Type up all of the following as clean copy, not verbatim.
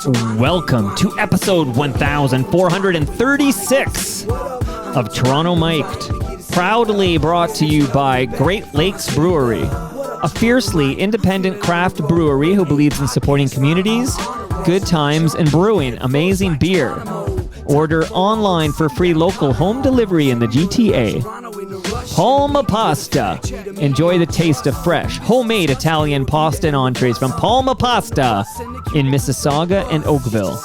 Welcome to episode 1436 of Toronto Mic'd, proudly brought to you by Great Lakes Brewery, a fiercely independent craft brewery who believes in supporting communities, good times, and brewing amazing beer. Order online for free local home delivery in the GTA. Palma Pasta. Enjoy the taste of fresh, homemade Italian pasta and entrees from Palma Pasta in Mississauga and Oakville.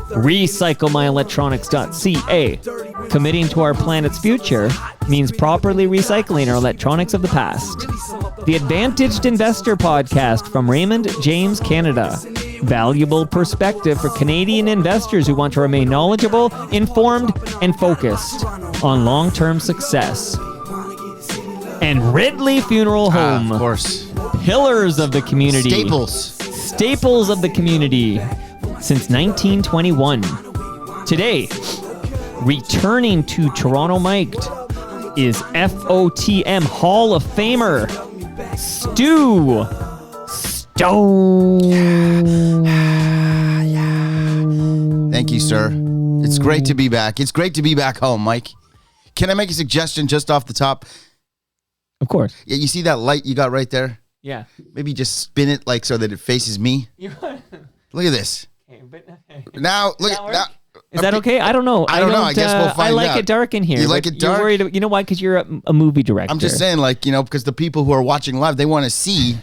RecycleMyElectronics.ca. Committing to our planet's future means properly recycling our electronics of the past. The Advantaged Investor Podcast from Raymond James Canada. Valuable perspective for Canadian investors who want to remain knowledgeable, informed, and focused on long-term success. And Ridley Funeral Home. Of course. Pillars of the community. Staples of the community since 1921. Today, returning to Toronto Mic'd is FOTM Hall of Famer Stu Stone. Thank you, sir. It's great to be back. It's great to be back home, Mike. Can I make a suggestion just off the top? Of course. Yeah, you see that light you got right there? Yeah. Maybe just spin it like so that it faces me. Look at this. Now, look at that. Is that okay? I don't know. I don't know. I guess we'll find out. I like it dark in here. You like it dark? You're worried, you know why? Because you're a movie director. I'm just saying, like, you know, because the people who are watching live, they want to see,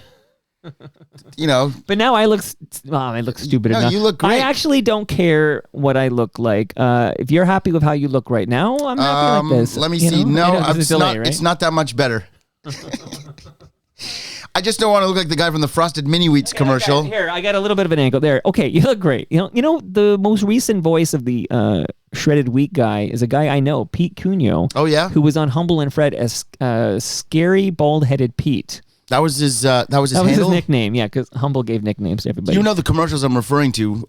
you know. But now I look stupid enough. You look great. I actually don't care what I look like. If you're happy with how you look right now, I'm happy like this. Let me see. No, it's not that much better. I just don't want to look like the guy from the Frosted Mini Wheats commercial. I got a little bit of an angle there. Okay, you look great. You know, the most recent voice of the shredded wheat guy is a guy I know, Pete Cunio. Oh yeah, who was on Humble and Fred as Scary Bald-Headed Pete. That was his his nickname. Yeah, because Humble gave nicknames to everybody. You know the commercials I'm referring to.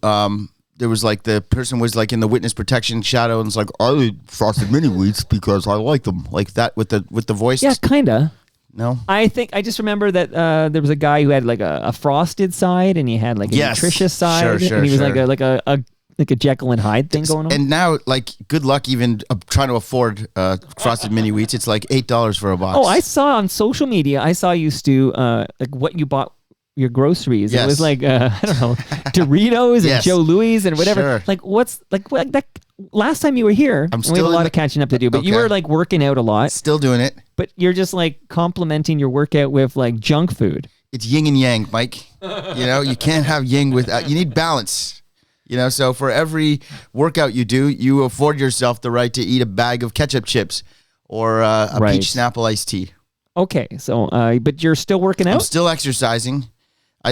There was like the person was like in the witness protection shadow and it's like, I eat Frosted Mini Wheats because I like them, like that with the voice. Yeah, kinda. No, I just remember that there was a guy who had like a frosted side and he had like a nutritious side, sure, and he was like a Jekyll and Hyde thing going on. And now, like, good luck even trying to afford Frosted Mini Wheats. It's like $8 for a box. Oh, I saw on social media. I saw you, Stu, like what you bought. Your groceries. Yes. It was like I don't know, Doritos and Joe Louis and whatever. Sure. Like what's like that? Last time you were here, we have a lot of catching up to do. But you were like working out a lot. Still doing it. But you're just like complimenting your workout with like junk food. It's yin and yang, Mike. You know, you can't have yin without. You need balance. You know, so for every workout you do, you afford yourself the right to eat a bag of ketchup chips or a peach Snapple iced tea. Okay, so but you're still working out. I'm still exercising.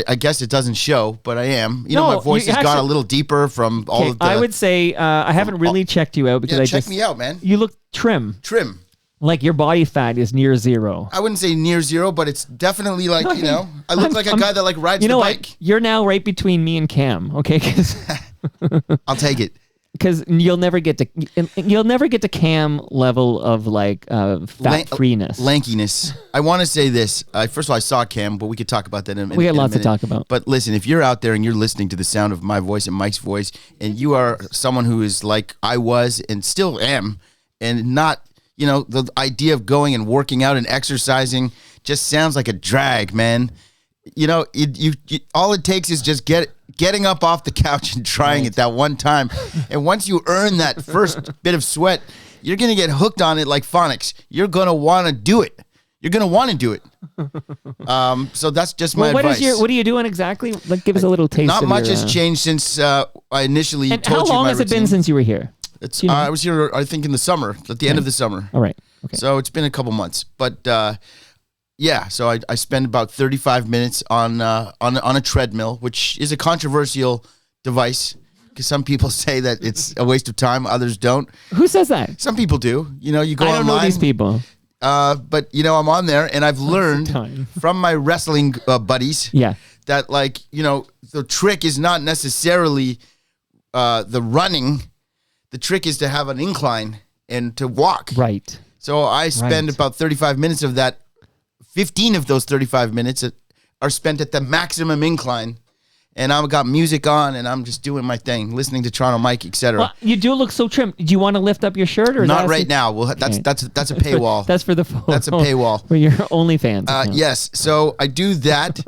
I guess it doesn't show, but I am. You know, my voice has got a little deeper from all of the... I would say I haven't really checked you out because check me out, man. You look trim. Like your body fat is near zero. I wouldn't say near zero, but it's definitely like, you know, I look like a guy that like rides the bike. What? You're now right between me and Cam, okay? I'll take it. Because you'll never get to Cam level of like fat freeness, lankiness. I want to say this. First of all, I saw Cam, but we could talk about that in a minute. We got lots to talk about. But listen, if you're out there and you're listening to the sound of my voice and Mike's voice, and you are someone who is like I was and still am, and not, you know, the idea of going and working out and exercising just sounds like a drag, man. You know, you all it takes is just getting up off the couch and trying it that one time. And once you earn that first bit of sweat, you're going to get hooked on it like phonics. You're going to want to do it. So that's just my advice. What are you doing exactly? Like, give us a little taste. Not much has changed since I initially told you my routine. How long has it been since you were here? I was here, I think, in the summer, at the end of the summer. All right. Okay. So it's been a couple months. But... yeah, so I spend about 35 minutes on a treadmill, which is a controversial device because some people say that it's a waste of time, others don't. Who says that? Some people do. You know, you go online. I don't know these people. But you know, I'm on there, and I've learned from my wrestling buddies that, like, you know, the trick is not necessarily the running. The trick is to have an incline and to walk. Right. So I spend about 35 minutes of that. 15 of those 35 minutes are spent at the maximum incline. and I've got music on, and I'm just doing my thing, listening to Toronto Mike, etc. Well, you do look so trim. Do you want to lift up your shirt or is Not that right now. Well, that's a paywall. That's for the photo. That's a paywall. For your OnlyFans. account. Yes, so I do that,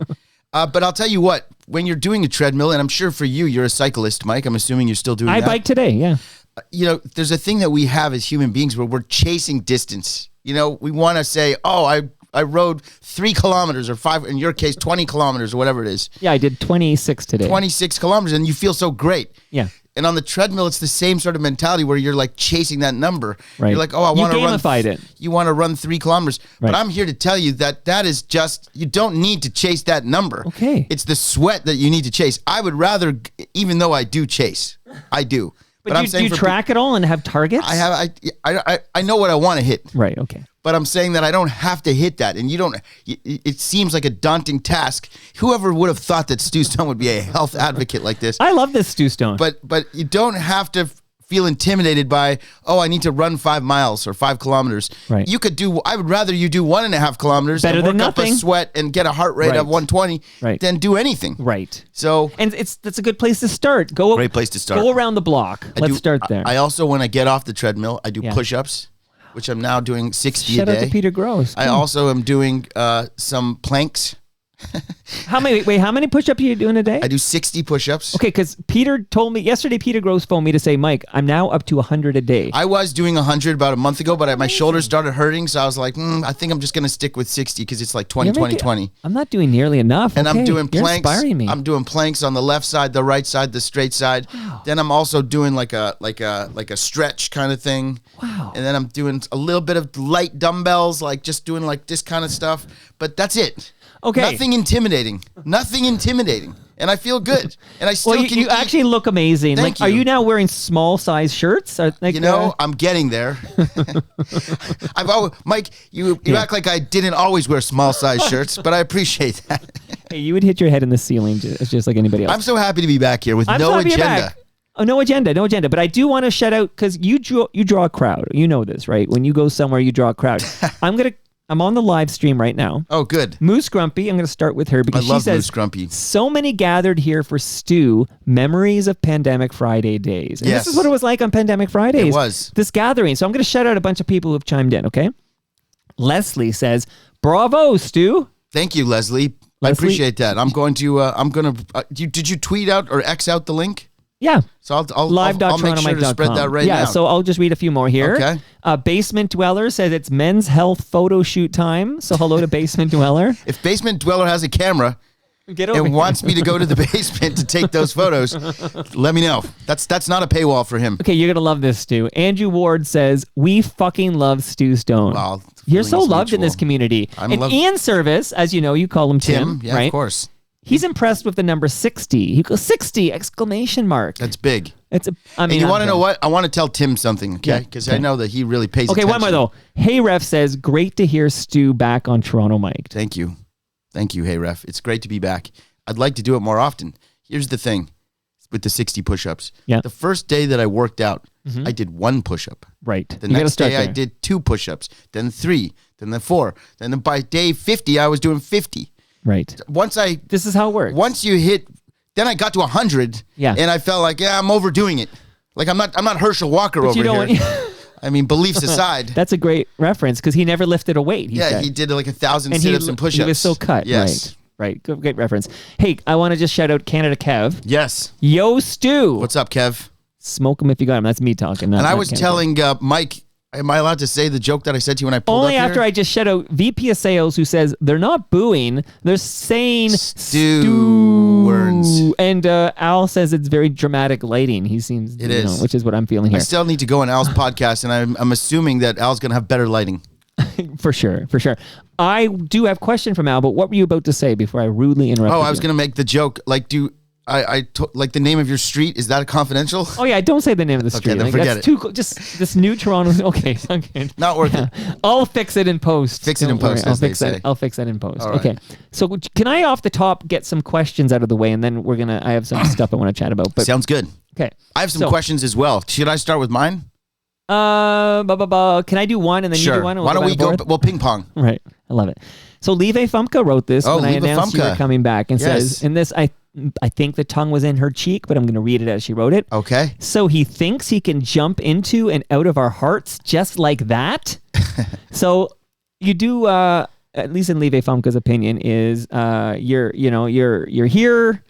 but I'll tell you what. When you're doing a treadmill, and I'm sure for you, you're a cyclist, Mike. I'm assuming you're still doing I that. bike today. Yeah. You know, there's a thing that we have as human beings where we're chasing distance. You know, we want to say, oh, I rode 3 kilometers or 5, in your case, 20 kilometers or whatever it is. Yeah, I did 26 today. 26 kilometers, and you feel so great. Yeah. And on the treadmill, it's the same sort of mentality where you're like chasing that number. Right. You're like, oh, I want to run. You gamified it. You want to run 3 kilometers. Right. But I'm here to tell you that is just, you don't need to chase that number. Okay. It's the sweat that you need to chase. I would rather, even though I do chase, I do. But I'm do saying you for track it all and have targets? I know what I want to hit. Right. Okay. But I'm saying that I don't have to hit that. And you don't, it seems like a daunting task. Whoever would have thought that Stu Stone would be a health advocate like this? I love this Stu Stone. But you don't have to feel intimidated by, oh, I need to run 5 miles or 5 kilometers. Right. You could do, I would rather you do 1.5 kilometers Better and work than up a nothing. sweat and get a heart rate Right. of 120 Right. than do anything. right. So And that's a good place to start. Great place to start. Go around the block. Let's start there. I also, when I get off the treadmill, I do Yeah. push-ups, which I'm now doing 60 Shout a out day. to Peter Gross. I also am doing some planks. How many push-ups are you doing a day? I do 60 push-ups. Okay, because Peter told me yesterday. Peter Gross phoned me to say, Mike, I'm now up to 100 a day. I was doing 100 about a month ago, but my shoulders started hurting, so I was like, I think I'm just going to stick with 60 because it's like 20, You're 20, making- 20. I'm not doing nearly enough. And I'm Okay, doing you're planks. inspiring me. I'm doing planks on the left side, the right side, the straight side. Wow. Then I'm also doing like a stretch kind of thing. Wow. And then I'm doing a little bit of light dumbbells, like just doing like this kind of stuff. But that's it. Okay. Nothing intimidating. Nothing intimidating. And I feel good. And I still Well, can you eat. actually look amazing. Thank Are you. you now wearing small size shirts? You know, I'm getting there. Mike, you act like I didn't always wear small size shirts, but I appreciate that. hey, you would hit your head in the ceiling just like anybody else. I'm so happy to be back here with I'm no so happy you're agenda. back. Oh, no agenda. But I do want to shout out because you draw a crowd. You know this, right? When you go somewhere, you draw a crowd. I'm on the live stream right now. Oh, good. Moose Grumpy, I'm going to start with her because I love she says, Moose Grumpy. so many gathered here for Stu, memories of Pandemic Friday days. And Yes. this is what it was like on Pandemic Fridays. It was. This gathering. So I'm going to shout out a bunch of people who've chimed in, okay? Leslie says, bravo, Stu. Thank you, Leslie. I Leslie? appreciate that. I'm going to, did you tweet out or X out the link? Yeah. So I'll make sure to Live.torontomike.com. spread that right now. Yeah, so I'll just read a few more here. Okay. Basement Dweller says it's men's health photo shoot time. So hello to Basement Dweller. If Basement Dweller has a camera Get over and here. wants me to go to the basement to take those photos, let me know. That's not a paywall for him. Okay, you're going to love this, Stu. Andrew Ward says, we fucking love Stu Stone. Well, the You're feeling so is loved in mutual. this community. I'm And loved. Ian Service, as you know, you call him Tim, Yeah, right? of course. He's impressed with the number 60. He goes, 60, exclamation mark. That's big. It's a, I mean, And you I'm want to know done. what? I want to tell Tim something, okay? Yeah, Because okay. I know that he really pays Okay, attention. one more though. Hey Ref says, great to hear Stu back on Toronto Mike. Thank you. Thank you, Hey Ref. It's great to be back. I'd like to do it more often. Here's the thing with the 60 push-ups. Yeah. The first day that I worked out, I did 1 push-up. Right. The You gotta next start day I there. did 2 push-ups, then 3, then 4. Then by day 50, I was doing 50. Right. This is how it works. Once you hit, then I got to 100. Yeah. And I felt like, I'm overdoing it. Like I'm not Herschel Walker But over you don't here. want- I mean, beliefs aside. That's a great reference because he never lifted a weight. He Yeah, said. he did like 1,000 and sit-ups and push-ups. He was so cut. Yes. Right. Great reference. Hey, I want to just shout out Canada Kev. Yes. Yo, Stu. What's up, Kev? Smoke him if you got him. That's me talking. And I was telling Mike, am I allowed to say the joke that I said to you when I pulled Only up after here? I just shout out VP of Sales who says they're not booing, they're saying Stewards. And Al says it's very dramatic lighting. He seems, It is. which is what I'm feeling I here. still need to go on Al's podcast, and I'm assuming that Al's going to have better lighting. For sure. I do have a question from Al, but what were you about to say before I rudely interrupted Oh, I was you? going to make the joke. Like, like the name of your street, is that confidential? Oh yeah, don't say the name of the street. then Like, forget that's it. too just this new Toronto. Okay, okay. Not worth it. I'll fix it in post. Fix it in Don't worry, post, I'll as they fix that. say. I'll fix that in post. All right. Okay. So can I off the top get some questions out of the way, and then I have some stuff I want to chat about. But Sounds good. okay. I have some So- questions as well. Should I start with mine? Can I do one and then you do one? And Sure. we'll Why don't back we and go? forth? Well, ping pong. Right. I love it. So Lieve Fumka wrote this when I Lieve announced you were Fumka. coming back and Yes. says, in this, I think the tongue was in her cheek, but I'm going to read it as she wrote it. Okay. So he thinks he can jump into and out of our hearts just like that. So you do, at least in Lieve Fumka's opinion, is you're here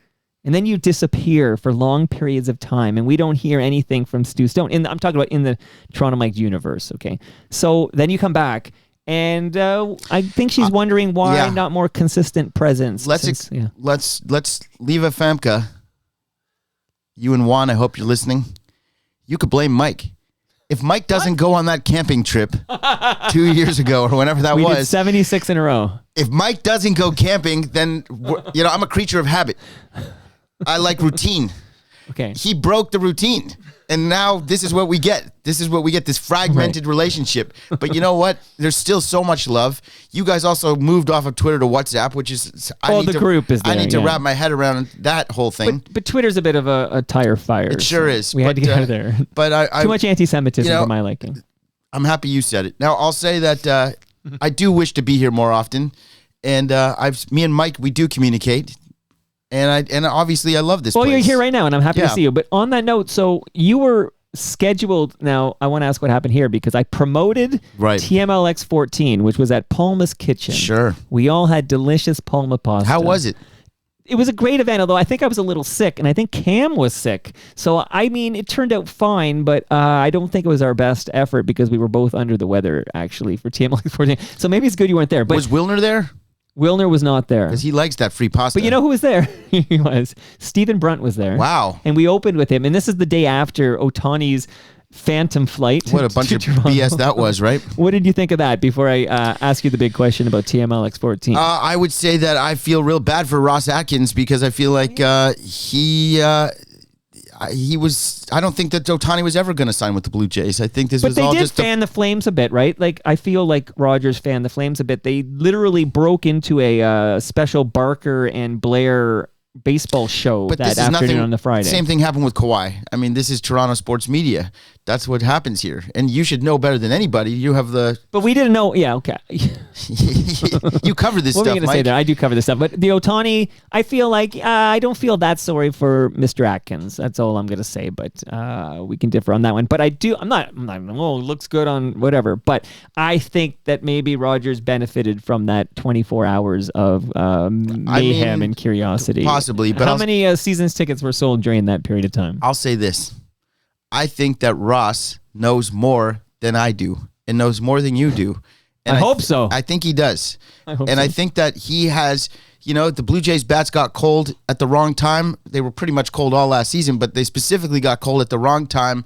and then you disappear for long periods of time, and we don't hear anything from Stu Stone. I'm talking about in the Toronto Mike universe. Okay, so then you come back. And I think she's wondering why not more consistent presence. Let's leave a Famke. You and Juan, I hope you're listening. You could blame Mike. If Mike doesn't go on that camping trip 2 years ago or whenever that we was, did 76 in a row. If Mike doesn't go camping, then I'm a creature of habit. I like routine. Okay. He broke the routine. And now this is what we get. This fragmented relationship. But you know what? There's still so much love. You guys also moved off of Twitter to WhatsApp, which is... group is there. I need to wrap my head around that whole thing. But Twitter's a bit of a tire fire. It sure is. We had to get out of there. But Too much anti-Semitism for my liking. I'm happy you said it. Now, I'll say that I do wish to be here more often. And me and Mike, we do communicate. And obviously I love this place. You're here right now, and I'm happy to see you. But on that note, so you were scheduled. Now, I want to ask what happened here, because I promoted TMLX 14, which was at Palma's Kitchen. Sure. We all had delicious Palma pasta. How was it? It was a great event, although I think I was a little sick, and I think Cam was sick. So, I mean, it turned out fine, but I don't think it was our best effort because we were both under the weather, actually, for TMLX 14. So maybe it's good you weren't there. But was Wilner there? Wilner was not there. Because he likes that free pasta. But you know who was there? He was. Stephen Brunt was there. Wow. And we opened with him. And this is the day after Otani's phantom flight. What a bunch of BS that was, right? What did you think of that before I ask you the big question about TMLX 14? I would say that I feel real bad for Ross Atkins because I feel like he was. I don't think that Otani was ever going to sign with the Blue Jays. I think this was all just. But they did fan the Flames a bit, right? Like, I feel like Rogers fanned the Flames a bit. They literally broke into a special Barker and Blair baseball show that afternoon on the Friday. Same thing happened with Kawhi. I mean, this is Toronto sports media. That's what happens here. And you should know better than anybody. You have the... But we didn't know... Yeah, okay. You cover this stuff, What are you going to say there? I do cover this stuff. But the Otani, I feel like... I don't feel that sorry for Mr. Atkins. That's all I'm going to say. But we can differ on that one. But I do... I'm not it looks good on whatever. But I think that maybe Rogers benefited from that 24 hours of mayhem and curiosity. Possibly. But how many seasons tickets were sold during that period of time? I'll say this. I think that Ross knows more than I do and knows more than you do. And I hope so. I think he does. I think that he has, the Blue Jays bats got cold at the wrong time. They were pretty much cold all last season, but they specifically got cold at the wrong time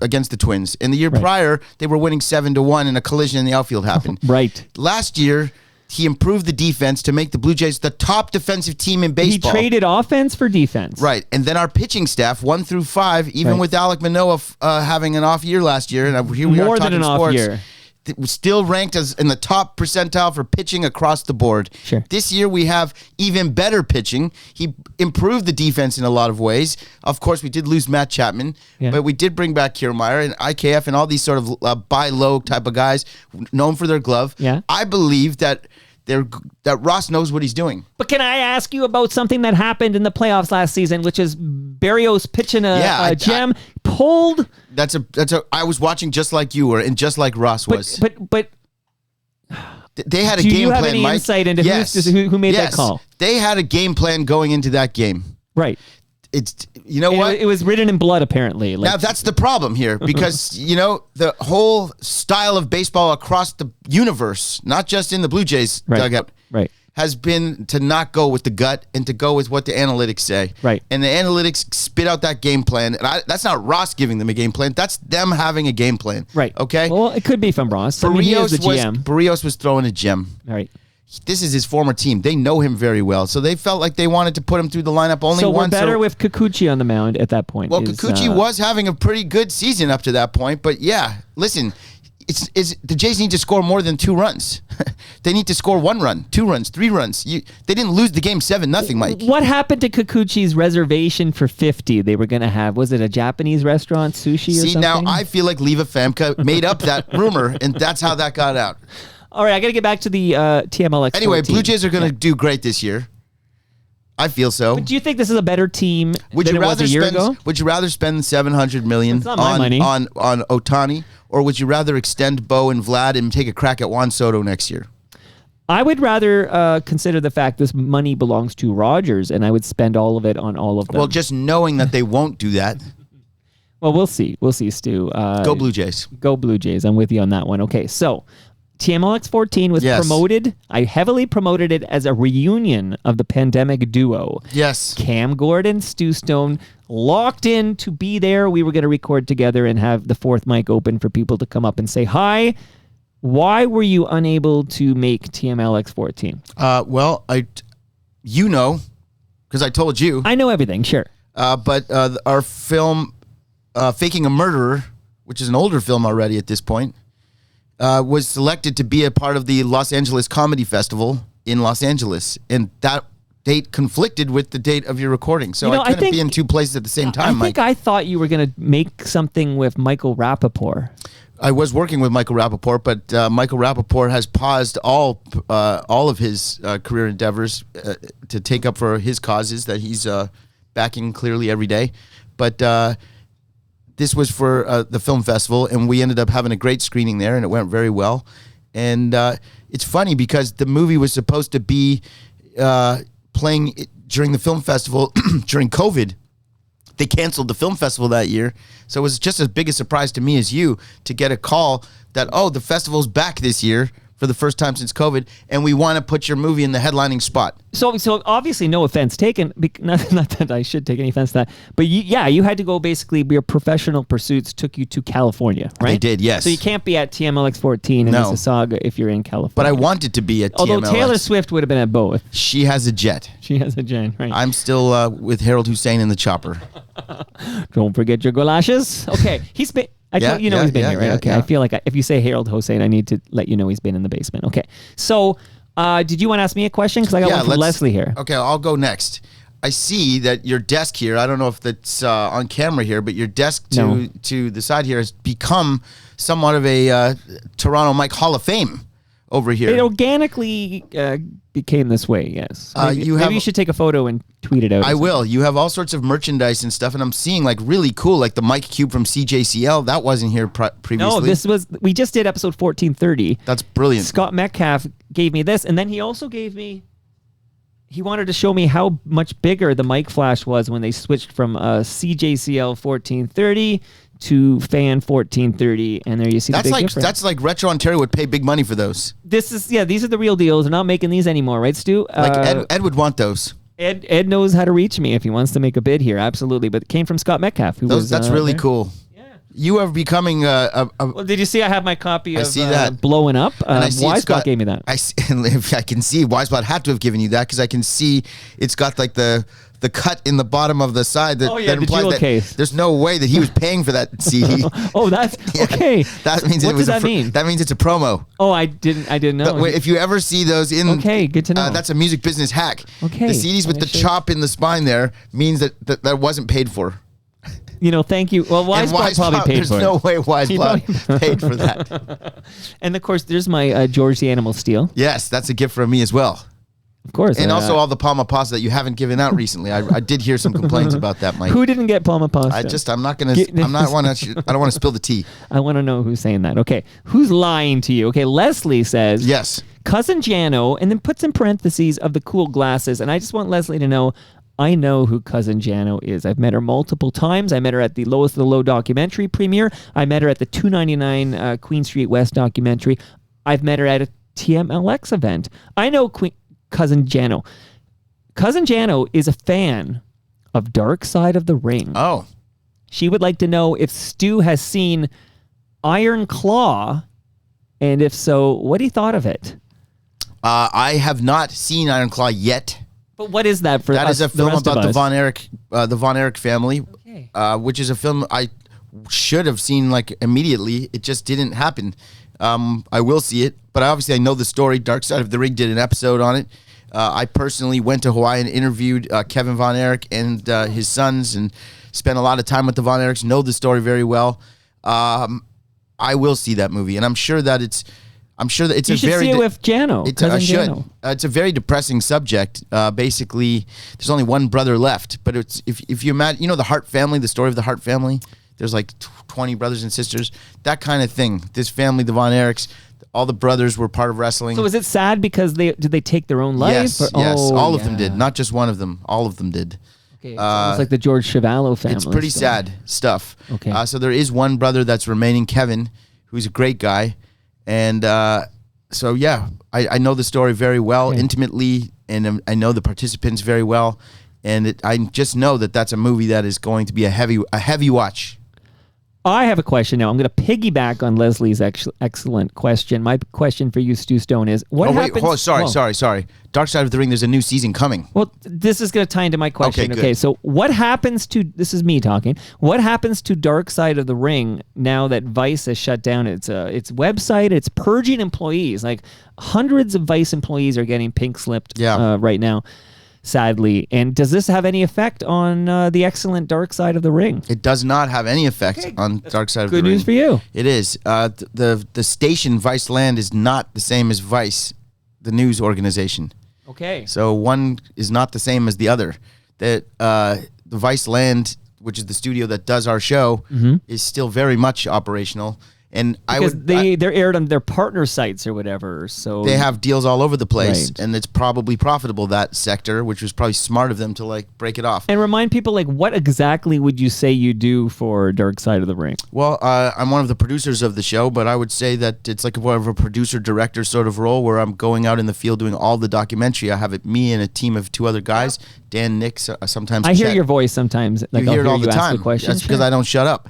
against the Twins. In the year prior, they were winning 7-1 and a collision in the outfield happened. Right. Last year, he improved the defense to make the Blue Jays the top defensive team in baseball. He traded offense for defense. Right. And then our pitching staff, 1 through 5, even with Alek Manoah having an off year last year, and here we are more talking than an sports, off year. Still ranked as in the top percentile for pitching across the board. Sure. This year we have even better pitching. He improved the defense in a lot of ways. Of course, we did lose Matt Chapman, but we did bring back Kiermaier and IKF and all these sort of buy low type of guys known for their glove. Yeah. I believe that Ross knows what he's doing. But can I ask you about something that happened in the playoffs last season, which is Berrios pitching a gem pulled. I was watching just like you were and just like Ross was. But they had a do game you have plan, any Mike. insight into who made that call? They had a game plan going into that game. Right. It's what? It was written in blood, apparently. Now that's the problem here because the whole style of baseball across the universe, not just in the Blue Jays dugout, has been to not go with the gut and to go with what the analytics say. Right. And the analytics spit out that game plan. And that's not Ross giving them a game plan. That's them having a game plan. Right. Okay. Well, it could be from Ross. Berrios was throwing a gem. All right. This is his former team. They know him very well. So they felt like they wanted to put him through the lineup only so once. So we're better with Kikuchi on the mound at that point. Well, Kikuchi was having a pretty good season up to that point. But yeah, listen, the Jays need to score more than 2 runs. They need to score 1 run, 2 runs, 3 runs. They didn't lose the game 7-0, Mike. What happened to Kikuchi's reservation for 50 they were going to have? Was it a Japanese restaurant, sushi or something? See, now I feel like Lieve Famke made up that rumor, and that's how that got out. All right, I got to get back to the TMLX. Anyway, 14. Blue Jays are going to do great this year. I feel so. But do you think this is a better team Would than you it was rather a year spend? ago? Would you rather spend $700 million It's not my money. on Ohtani, or would you rather extend Bo and Vlad and take a crack at Juan Soto next year? I would rather consider the fact this money belongs to Rogers, and I would spend all of it on all of them. Well, just knowing that they won't do that. Well, we'll see. We'll see, Stu. Go Blue Jays. Go Blue Jays. I'm with you on that one. Okay, so TMLX 14 was Yes. promoted. I heavily promoted it as a reunion of the pandemic duo. Yes. Cam Gordon, Stu Stone, locked in to be there. We were going to record together and have the fourth mic open for people to come up and say hi. Why were you unable to make TMLX 14? Well, you know, because I told you. I know everything, sure. But our film, Faking a Murderer, which is an older film already at this point, was selected to be a part of the Los Angeles Comedy Festival in Los Angeles. And that date conflicted with the date of your recording. So I couldn't be in two places at the same time, Mike. I thought you were going to make something with Michael Rappaport. I was working with Michael Rappaport, but Michael Rappaport has paused all of his career endeavors to take up for his causes that he's backing clearly every day. But this was for the film festival, and we ended up having a great screening there, and it went very well. And it's funny because the movie was supposed to be playing during the film festival during COVID. They canceled the film festival that year. So it was just as big a surprise to me as you to get a call that, oh, the festival's back this year for the first time since COVID, and we want to put your movie in the headlining spot. So obviously, no offense taken. Not that I should take any offense to that, but you had to go. Basically, your professional pursuits took you to California, right? They did, yes. So you can't be at TMLX 14 in No. Mississauga if you're in California. But I wanted to be at Although TMLX. Taylor Swift would have been at both. She has a jet. She has a jet, right? I'm still with Harold Hussein in the chopper. Don't forget your galoshes. Okay, he's been. He's been here, right? Okay, yeah. I feel like if you say Harold Hossein, I need to let you know he's been in the basement. Okay, so did you want to ask me a question? Because I got one from Leslie here. Okay, I'll go next. I see that your desk here, I don't know if that's on camera here, but your desk to the side here has become somewhat of a Toronto Mike Hall of Fame over here. It organically became this way, yes. Maybe you should take a photo and tweet it out. I will. You have all sorts of merchandise and stuff, and I'm seeing like really cool, like the Mike Cube from CJCL. That wasn't here previously. No, we just did episode 1430. That's brilliant. Scott Metcalf gave me this, and then he also gave me, he wanted to show me how much bigger the mic flash was when they switched from CJCL 1430 to Fan 1430, and there you see the big difference. That's like Retro Ontario would pay big money for those. These are the real deals. They're not making these anymore, right, Stu? Like Ed would want those. Ed knows how to reach me if he wants to make a bid here, absolutely. But it came from Scott Metcalf, that's really cool. Yeah. You are becoming well, did you see I have my copy of see that. Blowing Up? And I see Wisebot gave me that. I can see Wisebot had to have given you that because I can see it's got like the cut in the bottom of the side that, that the implies jewel that case. There's no way that he was paying for that CD. Oh, that's okay. That means what does that mean? That means it's a promo. Oh, I didn't know. If you ever see those in, okay, good to know. That's a music business hack. Okay, the CDs with the chop in the spine there means that wasn't paid for. Thank you. Well, Wisebot probably paid for it. There's no way Wisebot paid for that. And of course, there's my George the Animal Steel. Yes, that's a gift from me as well. Of course. And also all the Palma Pasta that you haven't given out recently. I did hear some complaints about that, Mike. Who didn't get Palma Pasta? I don't want to spill the tea. I want to know who's saying that. Okay. Who's lying to you? Okay. Leslie says. Yes. Cousin Jano, and then puts in parentheses of the cool glasses. And I just want Leslie to know, I know who Cousin Jano is. I've met her multiple times. I met her at the Lowest of the Low documentary premiere. I met her at the 299 Queen Street West documentary. I've met her at a TMLX event. I know Cousin Jano. Cousin Jano is a fan of Dark Side of the Ring. Oh. She would like to know if Stu has seen Iron Claw, and if so, what he thought of it. I have not seen Iron Claw yet. But what is that for us? That is a film about the Von Erich family, okay. Which is a film I should have seen like immediately. It just didn't happen. I will see it, but obviously I know the story. Dark Side of the Ring did an episode on it. I personally went to Hawaii and interviewed Kevin Von Erich and his sons and spent a lot of time with the Von Erichs, know the story very well. I will see that movie, and I'm sure that it's I'm sure that it's You a should very see it with Jano. I cousin should. Jano. It's a very depressing subject. Basically, there's only one brother left. But it's if you imagine, you know, the Hart family, the story of the Hart family. There's like 20 brothers and sisters. That kind of thing. This family, the Von Erichs, all the brothers were part of wrestling. So is it sad because did they take their own life? Yes, or- yes. Oh, All of them yeah. did. Not just one of them. All of them did. Okay, it's almost like the George Chiavello family. It's pretty story. sad stuff. Okay. So there is one brother that's remaining, Kevin, who's a great guy. And so, yeah, I know the story very well, Okay. intimately, and I know the participants very well. And I just know that that's a movie that is going to be a heavy watch. I have a question now. I'm going to piggyback on Leslie's excellent question. My question for you, Stu Stone, is what happens... Sorry. Dark Side of the Ring, there's a new season coming. Well, this is going to tie into my question. Okay, good. So what happens to... This is me talking. What happens to Dark Side of the Ring now that Vice has shut down its website? It's purging employees. Like, hundreds of Vice employees are getting pink-slipped right now, sadly. And does this have any effect on the excellent Dark Side of the Ring? It does not have any effect on Dark Side of the Ring. Good news for you. It is. The station Vice Land is not the same as Vice, the news organization. Okay. So one is not the same as the other. That the Vice Land, which is the studio that does our show, is still very much operational. And Because they're aired on their partner sites or whatever. So they have deals all over the place, Right. and it's probably profitable, that sector, which was probably smart of them to like break it off. And remind people, like, what exactly would you say you do for Dark Side of the Ring? Well, I'm one of the producers of the show, but I would say that it's like more of a producer-director sort of role where I'm going out in the field doing all the documentary. I have me and a team of 2 other guys, Dan, Nick, sometimes I hear Chet. your voice sometimes. Like, You hear it all the ask time. a question. That's because I don't shut up.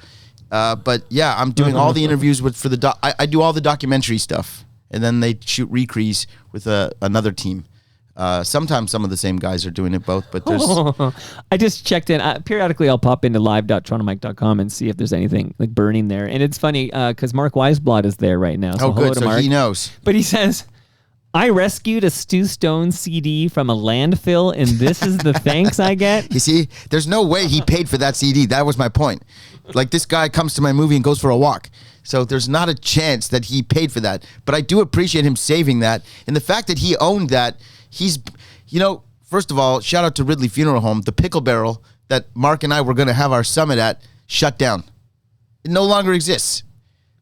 But yeah, I'm doing all the interviews for the I do all the documentary stuff, and then they shoot recrees with another team. Sometimes some of the same guys are doing it both, but there's I just checked in. Periodically, I'll pop into live.torontomike.com and see if there's anything like burning there. And it's funny because Mark Weisblad is there right now. So oh hello good, to so Mark. he knows. But he says, I rescued a Stu Stone CD from a landfill, and this is the thanks I get. You see, there's no way he paid for that CD. That was my point. Like, this guy comes to my movie and goes for a walk. So there's not a chance that he paid for that. But I do appreciate him saving that. And the fact that he owned that, first of all, shout out to Ridley Funeral Home. The Pickle Barrel that Mark and I were going to have our summit at shut down. It no longer exists.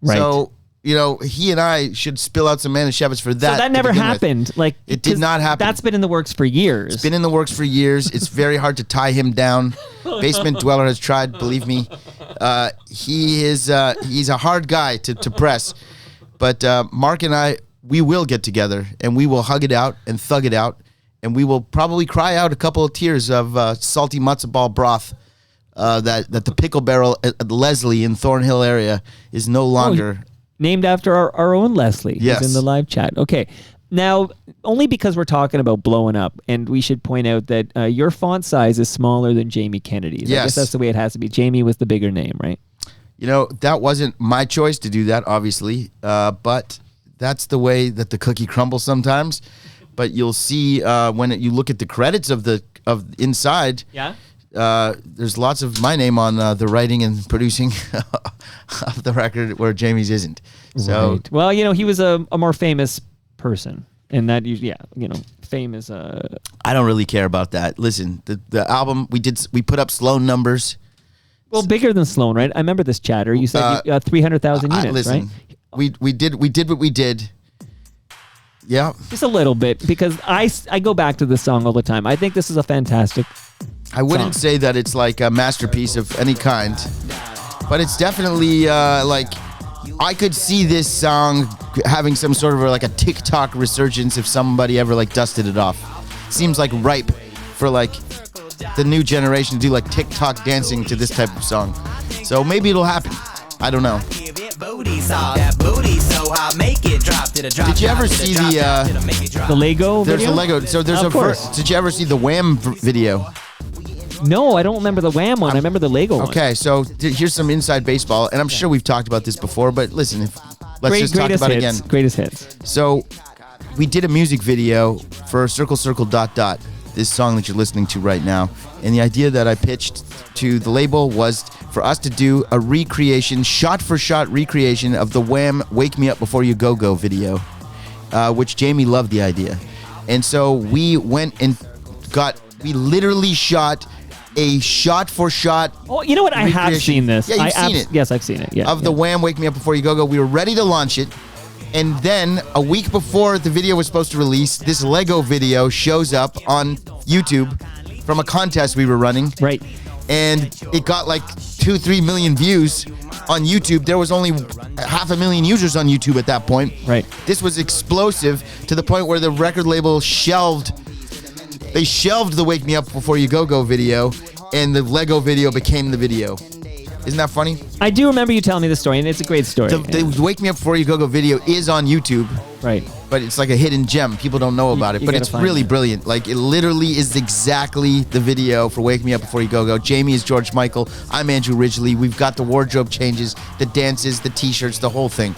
Right. So, he and I should spill out some Manischewitz for that. So that to never begin with. happened. Like, It did 'cause not happen. That's been in the works for years. It's been in the works for years. It's very hard to tie him down. Basement Dweller has tried, believe me. He's a hard guy to press. But Mark and I, we will get together, and we will hug it out and thug it out, and we will probably cry out a couple of tears of salty matzo ball broth that the Pickle Barrel at Leslie in Thornhill area is no longer... Named after our own Leslie. Yes. Who's in the live chat. Okay. Now, only because we're talking about blowing up, and we should point out that your font size is smaller than Jamie Kennedy's. I Yes. guess that's the way it has to be. Jamie was the bigger name, right? That wasn't my choice to do that, obviously, but that's the way that the cookie crumbles sometimes. But you'll see when you look at the credits of inside. Yeah. There's lots of my name on the writing and producing of the record, where Jamie's isn't. So Right. Well, he was a more famous person, and that fame is I don't really care about that. Listen, the album we put up Sloan numbers. well bigger than Sloan, right? I remember this chatter. You said 300,000 units, Listen, right? we did what we did. Yeah. Just a little bit, because I go back to this song all the time. I think this is a fantastic. I wouldn't say that it's like a masterpiece of any kind, but it's definitely I could see this song having some sort of like a TikTok resurgence if somebody ever like dusted it off. Seems like ripe for like the new generation to do like TikTok dancing to this type of song. So maybe it'll happen. I don't know. Did you ever see The Lego there's video? a Lego, so there's Of course. did you ever see the Wham video? No, I don't remember the Wham one. I remember the Lego one. Okay, so here's some inside baseball, and I'm sure we've talked about this before, but listen, let's just talk Greatest about it hits. again. Greatest hits. So we did a music video for Circle Circle Dot Dot, this song that you're listening to right now, and the idea that I pitched to the label was for us to do a recreation, shot-for-shot recreation of the Wham! Wake Me Up Before You Go Go video. which Jamie loved the idea. And so we went and we literally shot a shot-for-shot. Oh, you know what? I have seen this. Yeah, you've seen it. Yes, I've seen it. Yeah. Of the Wham! Wake Me Up Before You Go. We were ready to launch it. And then a week before the video was supposed to release, this Lego video shows up on YouTube from a contest we were running. Right. And it got like 2-3 million views on YouTube. There was only 500,000 users on YouTube at that point. Right. This was explosive to the point where the record label shelved the Wake Me Up Before You Go video, and the Lego video became the video. Isn't that funny? I do remember you telling me the story, and it's a great story. The Wake Me Up Before You Go video is on YouTube. Right. But it's like a hidden gem. People don't know about it. But it's really brilliant. Like, it literally is exactly the video for Wake Me Up Before You Go. Jamie is George Michael. I'm Andrew Ridgely. We've got the wardrobe changes, the dances, the T-shirts, the whole thing.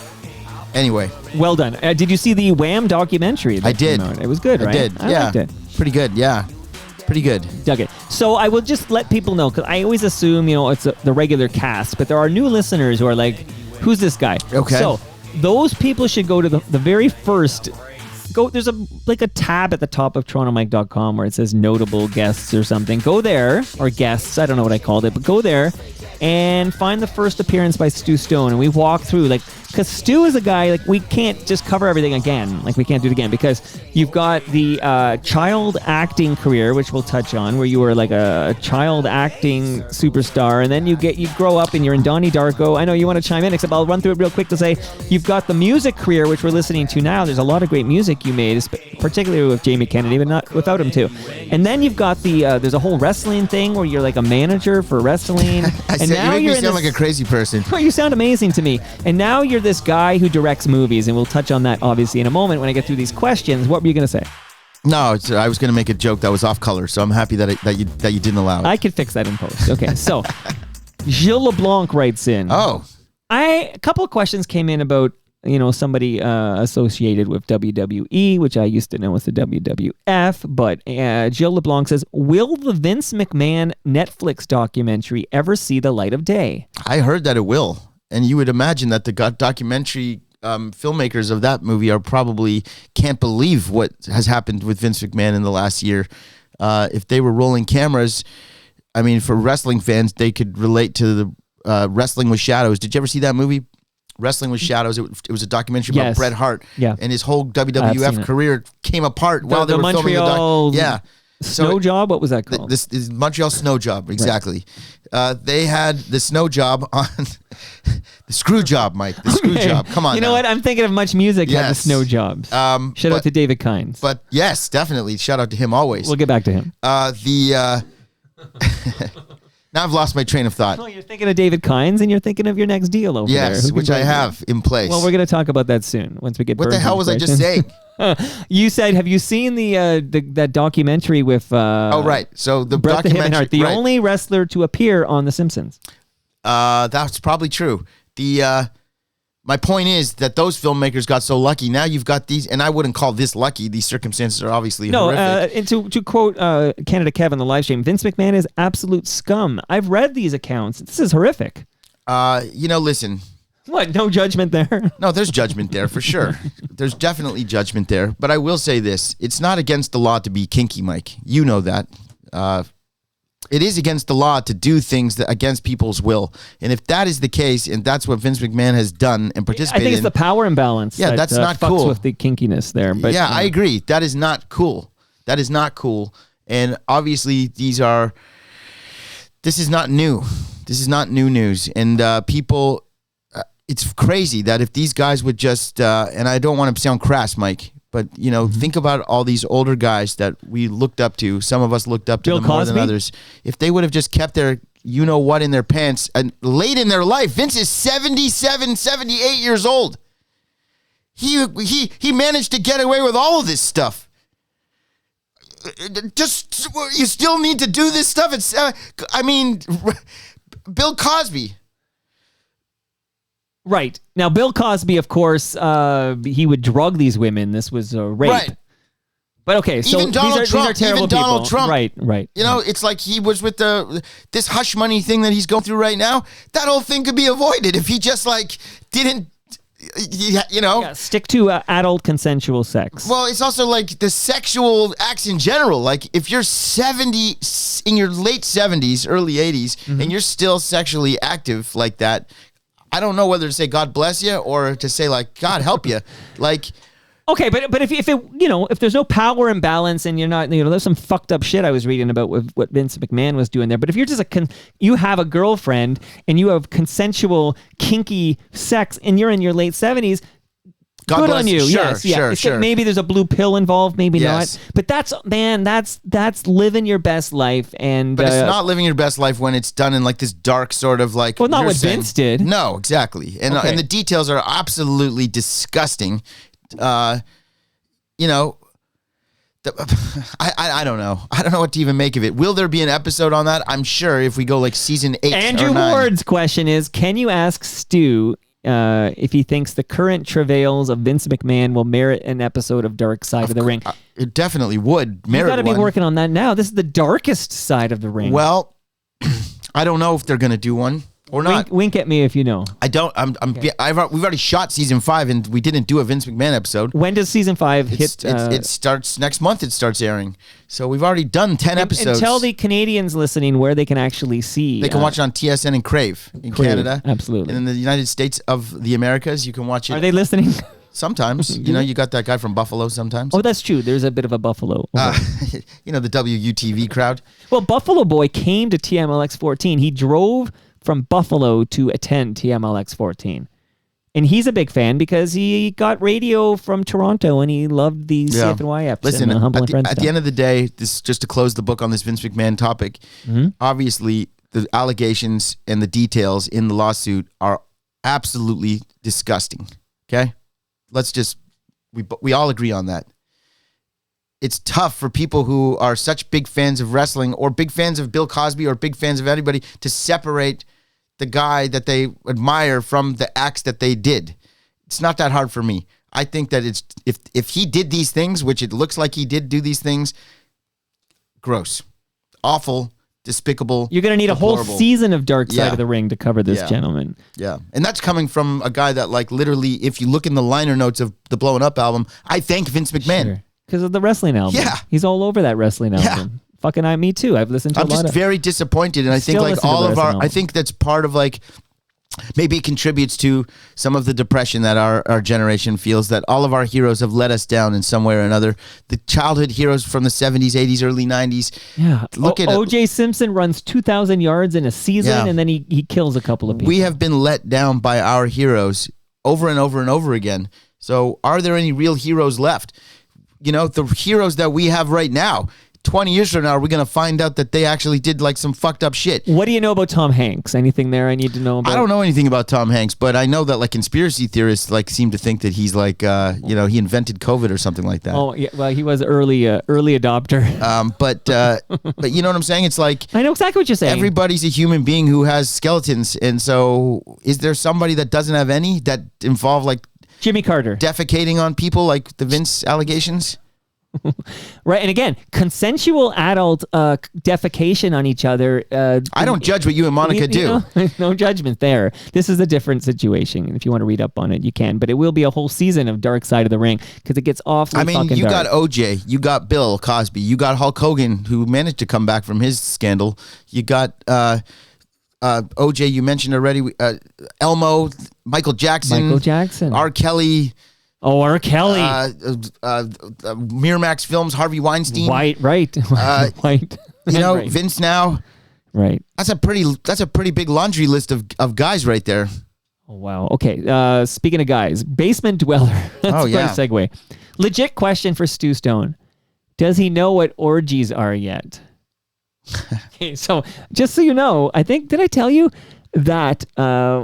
Anyway. Well done. Did you see the Wham! Documentary? I did. It was good, right? I did. I liked it. Pretty good, yeah. Pretty good. Dug it. So I will just let people know, because I always assume, it's the regular cast, but there are new listeners who are like, who's this guy? Okay. So those people should go to the very first... There's a tab at the top of TorontoMike.com where it says notable guests or something. Go there, or guests, I don't know what I called it, but go there and find the first appearance by Stu Stone, and we walk through, because Stu is a guy, we can't just cover everything again. We can't do it again, because you've got the child acting career, which we'll touch on, where you were like a child acting superstar, and then you grow up and you're in Donnie Darko. I know you want to chime in, except I'll run through it real quick to say you've got the music career, which we're listening to now. There's a lot of great music you made, particularly with Jamie Kennedy, but not without him too. And then you've got there's a whole wrestling thing where you're like a manager for wrestling. You make me sound like a crazy person. Well, you sound amazing to me. And now you're this guy who directs movies, and we'll touch on that obviously in a moment when I get through these questions. What were you going to say? No, I was going to make a joke that was off color, so I'm happy that you didn't allow it. I could fix that in post. Okay, so Gilles LeBlanc writes in. Oh. A couple of questions came in about somebody associated with WWE, which I used to know as the WWF, but Gilles LeBlanc says, will the Vince McMahon Netflix documentary ever see the light of day? I heard that it will, and you would imagine that the documentary filmmakers of that movie probably can't believe what has happened with Vince McMahon in the last year. If they were rolling cameras, I mean, for wrestling fans, they could relate to the Wrestling with Shadows. Did you ever see that movie? Wrestling with Shadows. It was a documentary about Bret Hart. Yeah. And his whole WWF career came apart while they were filming the Montreal Snow Job? What was that called? This is Montreal Snow Job, exactly. Right. They had the Snow Job on the Screw Job, Mike. The Screw Job. Come on. You know what? I'm thinking of Much Music had the Snow Jobs. Shout out to David Kynes. But yes, definitely. Shout out to him always. We'll get back to him. Now I've lost my train of thought. Oh, you're thinking of David Kynes, and you're thinking of your next deal over there. Yes, which I have in place. Well, we're going to talk about that soon once we get. What the hell was I just saying? You said, have you seen that documentary with? Oh, right. So the Bret the documentary, Hitman Hart, the only wrestler to appear on The Simpsons. That's probably true. My point is that those filmmakers got so lucky. Now you've got these, and I wouldn't call this lucky. These circumstances are obviously horrific. And to quote Canada Kev on the live stream, Vince McMahon is absolute scum. I've read these accounts. This is horrific. Listen. What? No judgment there? No, there's judgment there for sure. There's definitely judgment there. But I will say this. It's not against the law to be kinky, Mike. You know that. It is against the law to do things against people's will. And if that is the case, and that's what Vince McMahon has done and participated in. I think it's the power imbalance that's not fucks cool. with the kinkiness there. But, yeah, I agree. That is not cool. That is not cool. And obviously, this is not new. This is not new news. And people, it's crazy that if these guys would just, and I don't want to sound crass, Mike, but, think about all these older guys that we looked up to. Some of us looked up to Bill them more Cosby? than others. If they would have just kept their you-know-what in their pants and late in their life. Vince is 77, 78 years old. He managed to get away with all of this stuff. Just, you still need to do this stuff. It's, Bill Cosby. Right. Now, Bill Cosby, of course, he would drug these women. This was a rape. Right. But okay, so even Donald these are terrible even Donald people. Trump. Right. It's like he was with this hush money thing that he's going through right now. That whole thing could be avoided if he just didn't you know. Yeah, stick to adult consensual sex. Well, it's also like the sexual acts in general. Like if you're 70, in your late 70s, early 80s, and you're still sexually active like that, I don't know whether to say God bless you or to say like God help you. Like, okay, but if it if there's no power imbalance and you're not, there's some fucked up shit I was reading about with what Vince McMahon was doing there. But if you're just you have a girlfriend and you have consensual kinky sex and you're in your late 70s, God good bless on you. Sure, Yes, sure. Maybe there's a blue pill involved, maybe Yes. not. But that's living your best life. And But it's not living your best life when it's done in like this dark sort of like. Well, not you're what saying. Vince did. No, exactly, and Okay. and the details are absolutely disgusting. You know, I don't know. I don't know what to even make of it. Will there be an episode on that? I'm sure if we go like season 8 Andrew or 9. Ward's question is, can you ask Stu if he thinks the current travails of Vince McMahon will merit an episode of Dark Side of the Ring? It definitely would merit You got to be one. working on that now. This is the darkest side of the ring. Well, I don't know if they're going to do one or not. Wink at me if you know. I don't. We've already shot season 5 and we didn't do a Vince McMahon episode. When does season 5 hit? It starts next month. It starts airing. So we've already done 10 episodes. And tell the Canadians listening where they can actually see. They can watch it on TSN and Crave in Canada. Absolutely. And in the United States of the Americas, you can watch it. Are they listening? Sometimes. You got that guy from Buffalo sometimes. Oh, that's true. There's a bit of a Buffalo. The WUTV crowd. Well, Buffalo Boy came to TMLX 14. He drove from Buffalo to attend TMLX 14. And he's a big fan because he got radio from Toronto and he loved the CFNY episode. Listen, and Humble and Friends at the end of the day, this just to close the book on this Vince McMahon topic, obviously the allegations and the details in the lawsuit are absolutely disgusting. Okay? Let's just, we all agree on that. It's tough for people who are such big fans of wrestling or big fans of Bill Cosby or big fans of anybody to separate the guy that they admire from the acts that they did. It's not that hard for me. I think that it's if he did these things, which it looks like he did do these things, gross, awful, despicable. You're going to need deplorable. a whole season of Dark Side Yeah. of the Ring to cover this Yeah. gentleman. Yeah. And that's coming from a guy that like literally, if you look in the liner notes of the Blowing Up album, I thank Vince McMahon. Because of the wrestling album. Yeah. He's all over that wrestling album. Fucking me too. I've listened to I'm a lot just of very disappointed, and I think Still like listen to all the of rest our, of the I album. think that's part of like, maybe it contributes to some of the depression that our generation feels, that all of our heroes have let us down in some way or another. The childhood heroes from the 70s, 80s, early 90s. Yeah. Look at O.J. Simpson runs 2,000 yards in a season Yeah. and then he kills a couple of people. We have been let down by our heroes over and over and over again. So are there any real heroes left? The heroes that we have right now, 20 years from now, are we going to find out that they actually did like some fucked up shit? What do you know about Tom Hanks? Anything there I need to know about? I don't know anything about Tom Hanks, but I know that like conspiracy theorists like seem to think that he's like, he invented COVID or something like that. Oh, yeah. Well, he was early adopter. But you know what I'm saying? It's like I know exactly what you're saying. everybody's a human being who has skeletons. And so is there somebody that doesn't have any that involve like Jimmy Carter. defecating on people like the Vince allegations? Right. And again, consensual adult defecation on each other. I don't judge what you and Monica do. No judgment there. This is a different situation. If you want to read up on it, you can. But it will be a whole season of Dark Side of the Ring because it gets awfully I mean, fucking you dark. got OJ, you got Bill Cosby, you got Hulk Hogan, who managed to come back from his scandal. You got OJ, you mentioned already, Elmo, Michael Jackson, R. Kelly, R. Kelly. Miramax Films, Harvey Weinstein. White. Right. White. Right. Vince now. Right. That's a pretty big laundry list of guys right there. Oh, wow. Okay. Speaking of guys, Basement Dweller. That's quite a segue. Legit question for Stu Stone. Does he know what orgies are yet? Okay, so just so you know, did I tell you that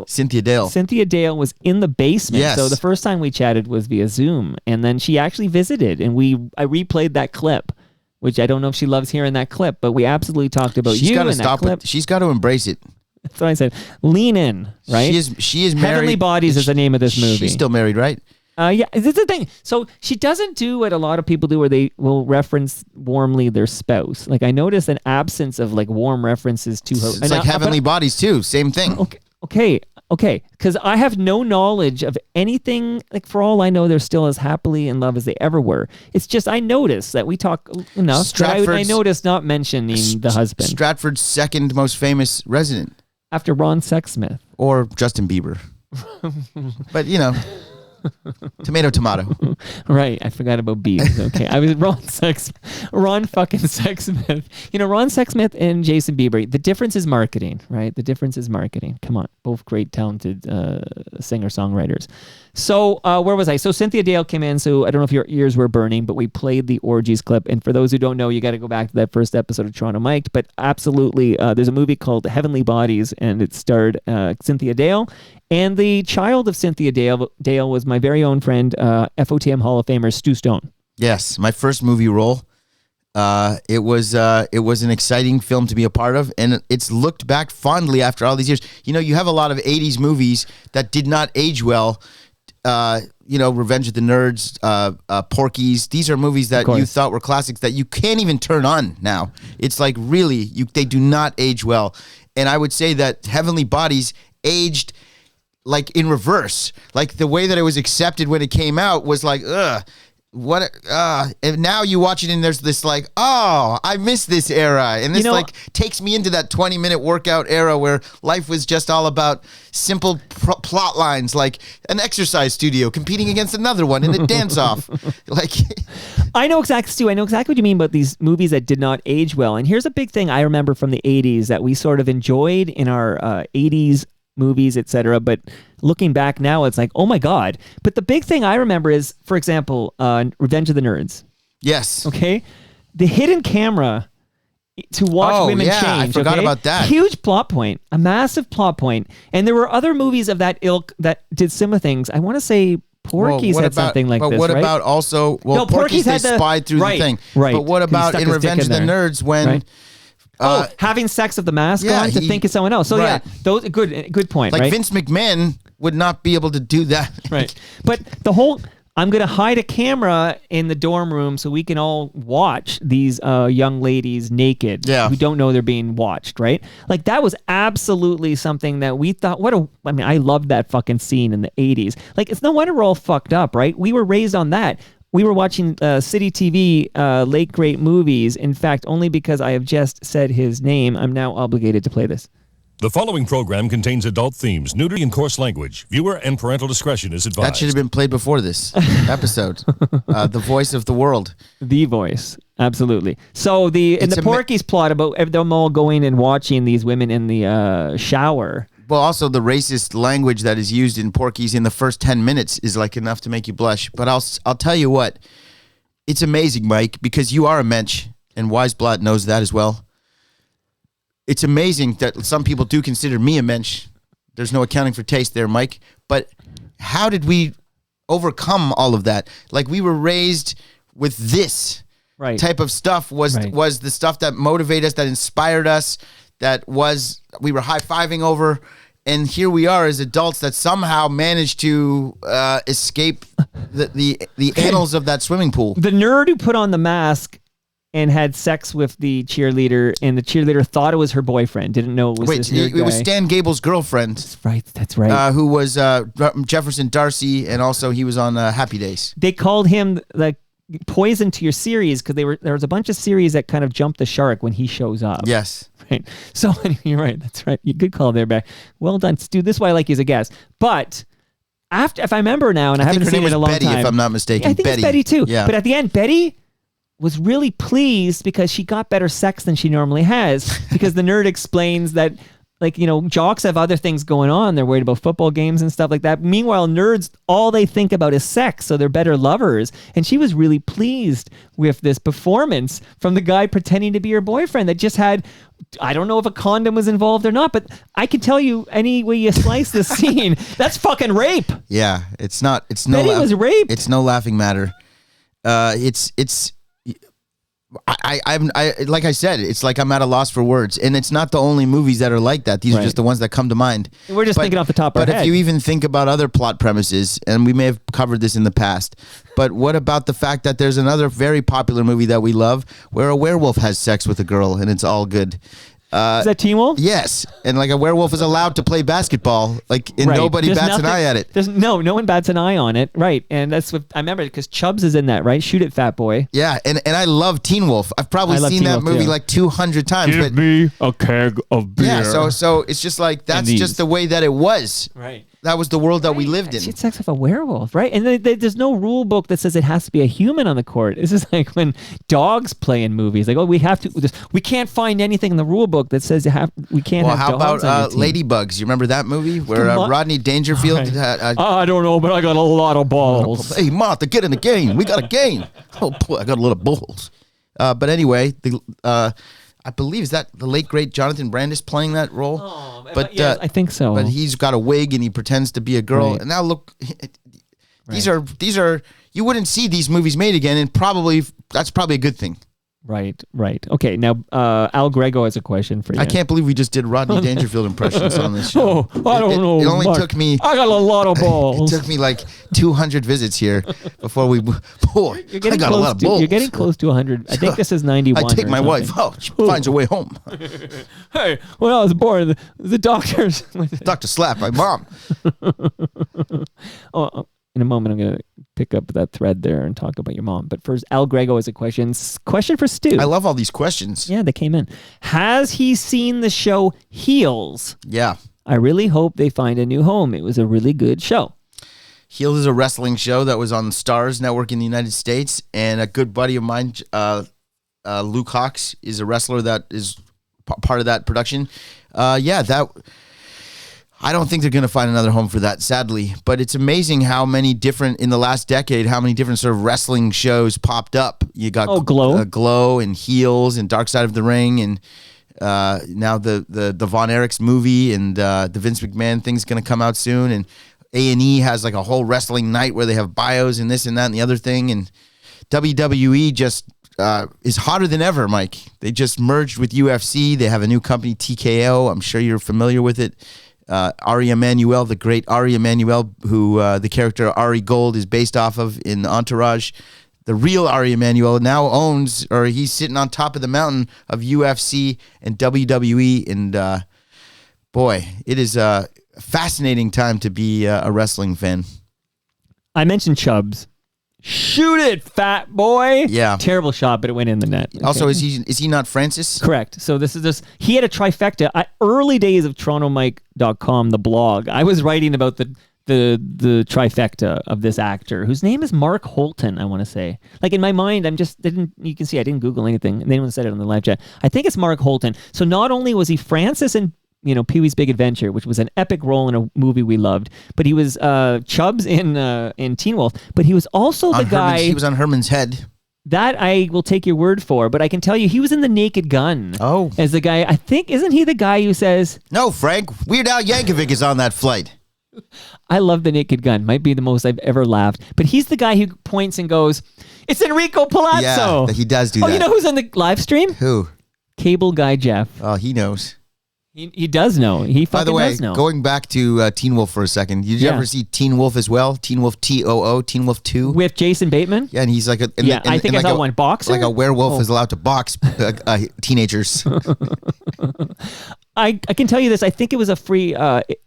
Cynthia Dale was in the basement? Yes. So the first time we chatted was via Zoom, and then she actually visited, and I replayed that clip, which I don't know if she loves hearing that clip, but we absolutely talked about She's you got to in that stop clip. it. She's got to embrace it. That's what I said. Lean in, right? She is married. Heavenly Bodies is the name of this movie. She's still married, right? Yeah, this is the thing. So she doesn't do what a lot of people do where they will reference warmly their spouse. Like I noticed an absence of like warm references to her. It's like Heavenly Bodies too. Same thing. Okay. Okay, because I have no knowledge of anything. Like, for all I know, they're still as happily in love as they ever were. It's just I noticed that we talk enough that I noticed not mentioning the husband. Stratford's second most famous resident. After Ron Sexsmith. Or Justin Bieber. But, you know, tomato. Right, I forgot about Biebs. Okay, I was Ron fucking Sexsmith. You know, Ron Sexsmith and Jason Bieber. The difference is marketing, right? The difference is marketing. Come on, both great, talented singer-songwriters. So where was I? So Cynthia Dale came in. So I don't know if your ears were burning, but we played the orgies clip. And for those who don't know, you got to go back to that first episode of Toronto Mic'd. But absolutely, there's a movie called Heavenly Bodies, and it starred Cynthia Dale. And the child of Cynthia Dale was my very own friend, FOTM Hall of Famer Stu Stone. Yes, my first movie role. It was an exciting film to be a part of, and it's looked back fondly after all these years. You know, you have a lot of 80s movies that did not age well. You know, Revenge of the Nerds, Porky's. These are movies that you thought were classics that you can't even turn on now. It's like, really, they do not age well. And I would say that Heavenly Bodies aged like in reverse. Like the way that it was accepted when it came out was like, ugh. And now you watch it and there's this like, oh, I miss this era. And this takes me into that 20-minute workout era where life was just all about simple plot lines, like an exercise studio competing against another one in a dance-off. Like, I know exactly, Stu. I know exactly what you mean about these movies that did not age well. And here's a big thing I remember from the 80s that we sort of enjoyed in our 80s movies, etc. But looking back now, it's like, oh my God. But the big thing I remember is, for example, Revenge of the Nerds. Yes. Okay. The hidden camera to watch women change. I forgot about that. Huge plot point, a massive plot point. And there were other movies of that ilk that did similar things. I want to say Porky's had something like this, right? But what about also, Porky's they spied through the thing. Right. But what about in Revenge of the Nerds when... Right. Having sex with the mask on to think it's someone else. So those good point. Like right? Vince McMahon would not be able to do that. Right. But the whole, I'm going to hide a camera in the dorm room so we can all watch these young ladies naked who don't know they're being watched, right? Like that was absolutely something that we thought, I loved that fucking scene in the 80s. Like it's no wonder we're all fucked up, right? We were raised on that. We were watching City TV, late great movies. In fact, only because I have just said his name, I'm now obligated to play this. The following program contains adult themes, nudity, and coarse language. Viewer and parental discretion is advised. That should have been played before this episode. The voice of the world. The voice, absolutely. So in the Porky's plot about them all going and watching these women in the shower. Well, also the racist language that is used in Porky's in the first 10 minutes is like enough to make you blush. But I'll tell you what, it's amazing, Mike, because you are a mensch, and Weisblatt knows that as well. It's amazing that some people do consider me a mensch. There's no accounting for taste there, Mike. But how did we overcome all of that? Like we were raised with this type of stuff was the stuff that motivated us, that inspired us, that we were high-fiving over. And here we are as adults that somehow managed to escape the annals of that swimming pool. The nerd who put on the mask and had sex with the cheerleader, and the cheerleader thought it was her boyfriend, didn't know it was this nerd guy. It was Stan Gable's girlfriend. That's right. Who was Jefferson Darcy, and also he was on Happy Days. They called him like poison to your series because there was a bunch of series that kind of jumped the shark when he shows up. Yes. Right. So you're right. That's right. You good call there, Beck. Well done, Stu. This is why I like you as a guest. But if I remember now, and I haven't seen it in a long Betty, time, if I'm not mistaken. I think Betty. It's Betty too. Yeah. But at the end, Betty was really pleased because she got better sex than she normally has. Because the nerd explains that, like, you know, jocks have other things going on. They're worried about football games and stuff like that. Meanwhile, nerds, all they think about is sex, so they're better lovers. And she was really pleased with this performance from the guy pretending to be her boyfriend that just had, I don't know if a condom was involved or not, but I can tell you any way you slice this scene, that's fucking rape. Yeah, Betty was raped. It's no laughing matter. I like I said, it's like I'm at a loss for words, and it's not the only movies that are like that. These are just the ones that come to mind. We're just thinking off the top of our head. But if you even think about other plot premises, and we may have covered this in the past, but what about the fact that there's another very popular movie that we love where a werewolf has sex with a girl and it's all good? Is that Teen Wolf? Yes, and like a werewolf is allowed to play basketball, like, and Right. nobody There's bats an nothing- eye at it. There's no one bats an eye on it, right? And that's what I remember because Chubbs is in that, right? Shoot it, fat boy. Yeah, and I love Teen Wolf. I've probably I love seen Teen that Wolf, movie too. like 200 times. but me a keg of beer. yeah, so it's just like that's these. just the way that it was. right. That was the world that we lived She in. had sex with a werewolf, right? And there's no rule book that says it has to be a human on the court. This is like when dogs play in movies. Like, oh, we can't find anything in the rule book that says we can't Well, have how dogs about on your team. Ladybugs? You remember that movie where Come on. Rodney Dangerfield Right. had, I don't know, but I got a lot of balls. hey, Martha, get in the game. We got a game. Oh, boy, I got a lot of balls. But anyway, I believe is that the late great Jonathan Brandis playing that role. Oh, but yes, I think so. But he's got a wig and he pretends to be a girl. Right. And now look, these are you wouldn't see these movies made again, and that's probably a good thing. Right. Okay, now Al Grego has a question for you. I can't believe we just did Rodney Dangerfield impressions on this show. Oh, I don't know. It only Mark. took me. I got a lot of It balls. took me like 200 visits here before we. Boy, You're I getting got a close lot of to. balls. You're getting close to 100. I think this is 91. I take or my wife. something. Oh, she finds her way home. Hey, when I was born, the doctors. Dr. Slap, my mom. In a moment, I'm going to pick up that thread there and talk about your mom. But first, Al Grego has a question. Question for Stu. I love all these questions. Yeah, they came in. Has he seen the show Heels? Yeah. I really hope they find a new home. It was a really good show. Heels is a wrestling show that was on the Stars Network in the United States, and a good buddy of mine, Luke Hawks, is a wrestler that is part of that production. I don't think they're going to find another home for that, sadly. But it's amazing how many different, in the last decade, how many different sort of wrestling shows popped up. You got Glow. Glow and Heels and Dark Side of the Ring, and now the Von Erichs movie, and the Vince McMahon thing's going to come out soon. And A&E has like a whole wrestling night where they have bios and this and that and the other thing. And WWE just is hotter than ever, Mike. They just merged with UFC. They have a new company, TKO. I'm sure you're familiar with it. Ari Emanuel, the great Ari Emanuel, who the character Ari Gold is based off of in Entourage. The real Ari Emanuel now owns, or he's sitting on top of the mountain of UFC and WWE. And boy, it is a fascinating time to be a wrestling fan. I mentioned Chubbs. Shoot it, fat boy. Yeah. Terrible shot, but it went in the net. Okay. Also, is he not Francis? Correct. So he had a trifecta. Early days of TorontoMike.com, the blog, I was writing about the trifecta of this actor whose name is Mark Holton, I want to say. Like in my mind, you can see I didn't Google anything. And anyone said it on the live chat. I think it's Mark Holton. So not only was he Francis in Pee-wee's Big Adventure, which was an epic role in a movie we loved, but he was Chubbs in Teen Wolf, but he was also the guy. He was on Herman's Head. That I will take your word for, but I can tell you he was in The Naked Gun. Oh. As the guy, I think, isn't he the guy who says, No, Frank. Weird Al Yankovic is on that flight. I love The Naked Gun, might be the most I've ever laughed, but he's the guy who points and goes, it's Enrico Palazzo. Yeah, he does do that. Oh, you know who's on the live stream? Who? Cable Guy Jeff. Oh, he knows. He does know. He By fucking the way, does know. going back to Teen Wolf for a second, did you Yeah. ever see Teen Wolf as well? Teen Wolf TOO, Teen Wolf 2? With Jason Bateman? Yeah, and he's like a... I think I saw one. Boxer? Like a werewolf Oh. is allowed to box teenagers. I can tell you this. I think it was a free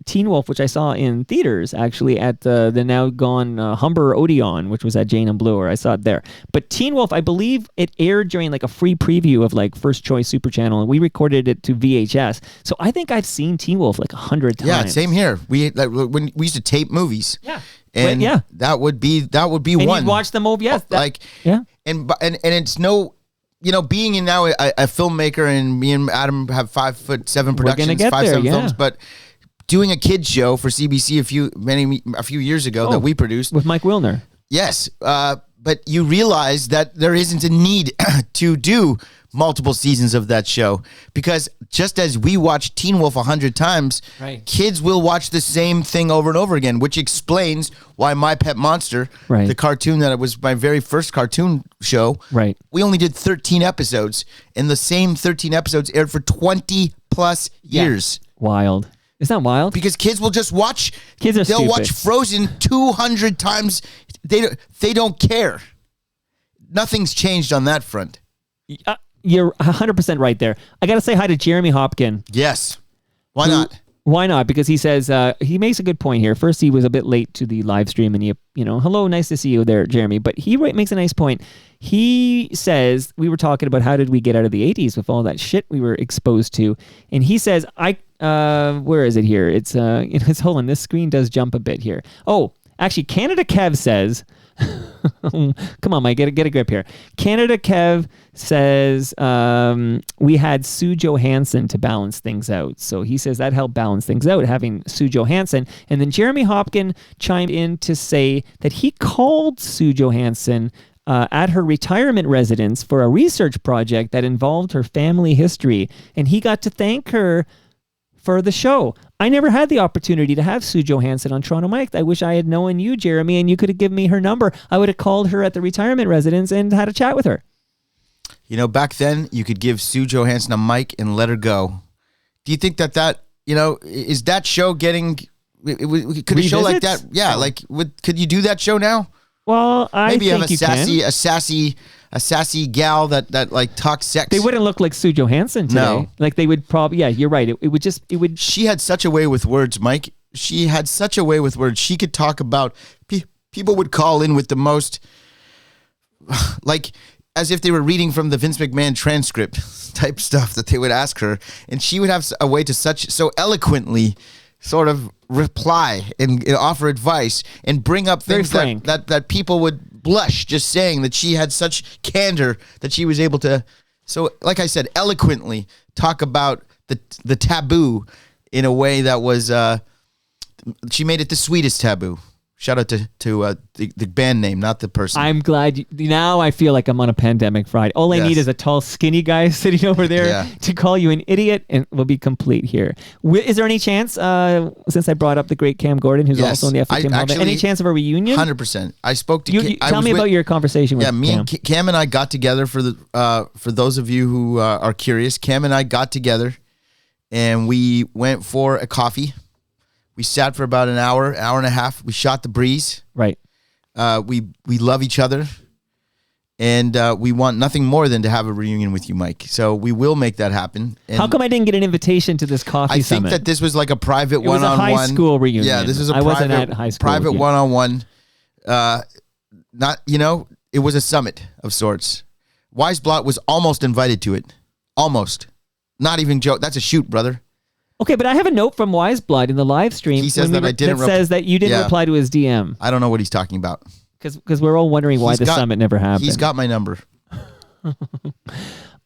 Teen Wolf, which I saw in theaters, actually, at the now gone Humber Odeon, which was at Jane and Blue, or I saw it there. But Teen Wolf, I believe it aired during like a free preview of like First Choice Super Channel, and we recorded it to VHS. So I think I've seen Teen Wolf like 100 times. Yeah, same here. When we used to tape movies. Yeah. And yeah. that would be And one. you'd watch them over, yes. And it's no... being in now a filmmaker, and me and Adam have 5'7" productions, get 5'7" there, yeah. films, but doing a kids show for CBC a few years ago that we produced. With Mike Wilner. Yes, but you realize that there isn't a need to do multiple seasons of that show, because just as we watch Teen Wolf 100 times, Right. kids will watch the same thing over and over again, which explains why My Pet Monster, Right. the cartoon that was my very first cartoon show, Right. we only did 13 episodes, and the same 13 episodes aired for 20 plus years. Wild. Isn't that wild? Because kids will just watch. Kids are They'll stupid. watch Frozen 200 times. They don't care. Nothing's changed on that front. You're 100% right there. I got to say hi to Jeremy Hopkin. Yes. Why not? Why not? Because he says, he makes a good point here. First, he was a bit late to the live stream and hello, nice to see you there, Jeremy. But he makes a nice point. He says, we were talking about how did we get out of the 80s with all that shit we were exposed to. And he says, where is it here? It's hold on, this screen does jump a bit here. Oh, actually, Canada Kev says, come on, Mike, get a grip here. Canada Kev says we had Sue Johansson to balance things out. So he says that helped balance things out, having Sue Johansson. And then Jeremy Hopkin chimed in to say that he called Sue Johansson at her retirement residence for a research project that involved her family history. And he got to thank her for the show. I never had the opportunity to have Sue Johansson on Toronto Mike. I wish I had known you, Jeremy, and you could have given me her number. I would have called her at the retirement residence and had a chat with her. Back then, you could give Sue Johansson a mic and let her go. Do you think that is that show getting... Could a show like that... Yeah, could you do that show now? Well, Maybe think you can. A sassy gal that talks sex. They wouldn't look like Sue Johansson today. No. Like they would probably, yeah, you're right. It would. She had such a way with words, Mike. She had such a way with words. She could talk about, people would call in with the most, as if they were reading from the Vince McMahon transcript type stuff that they would ask her. And she would have a way to so eloquently sort of reply and offer advice and bring up things that people would blush just saying, that she had such candor that she was able to, so like I said, eloquently talk about the taboo in a way that was, she made it the sweetest taboo. Shout out to the band name, not the person. I'm glad. Now I feel like I'm on a pandemic Friday. All I need is a tall, skinny guy sitting over there to call you an idiot, and we'll be complete here. Is there any chance, since I brought up the great Cam Gordon, who's also in the FA Team Hall, any chance of a reunion? 100%. I spoke to Cam. Tell me about your conversation with Cam. Me and Cam and I got together for those of you who are curious. Cam and I got together, and we went for a coffee. We sat for about an hour and a half. We shot the breeze. Right. We love each other, and we want nothing more than to have a reunion with you, Mike. So we will make that happen. And how come I didn't get an invitation to this coffee summit? I think that this was like a private one-on-one. It was a high school reunion. Yeah, this was I wasn't at high school. Private one-on-one. It was a summit of sorts. Weisblot was almost invited to it. Almost. Not even joke. That's a shoot, brother. Okay, but I have a note from Wiseblood in the live stream. He says that I didn't. Says that you didn't reply to his DM. I don't know what he's talking about. Because we're all wondering why the summit never happened. He's got my number.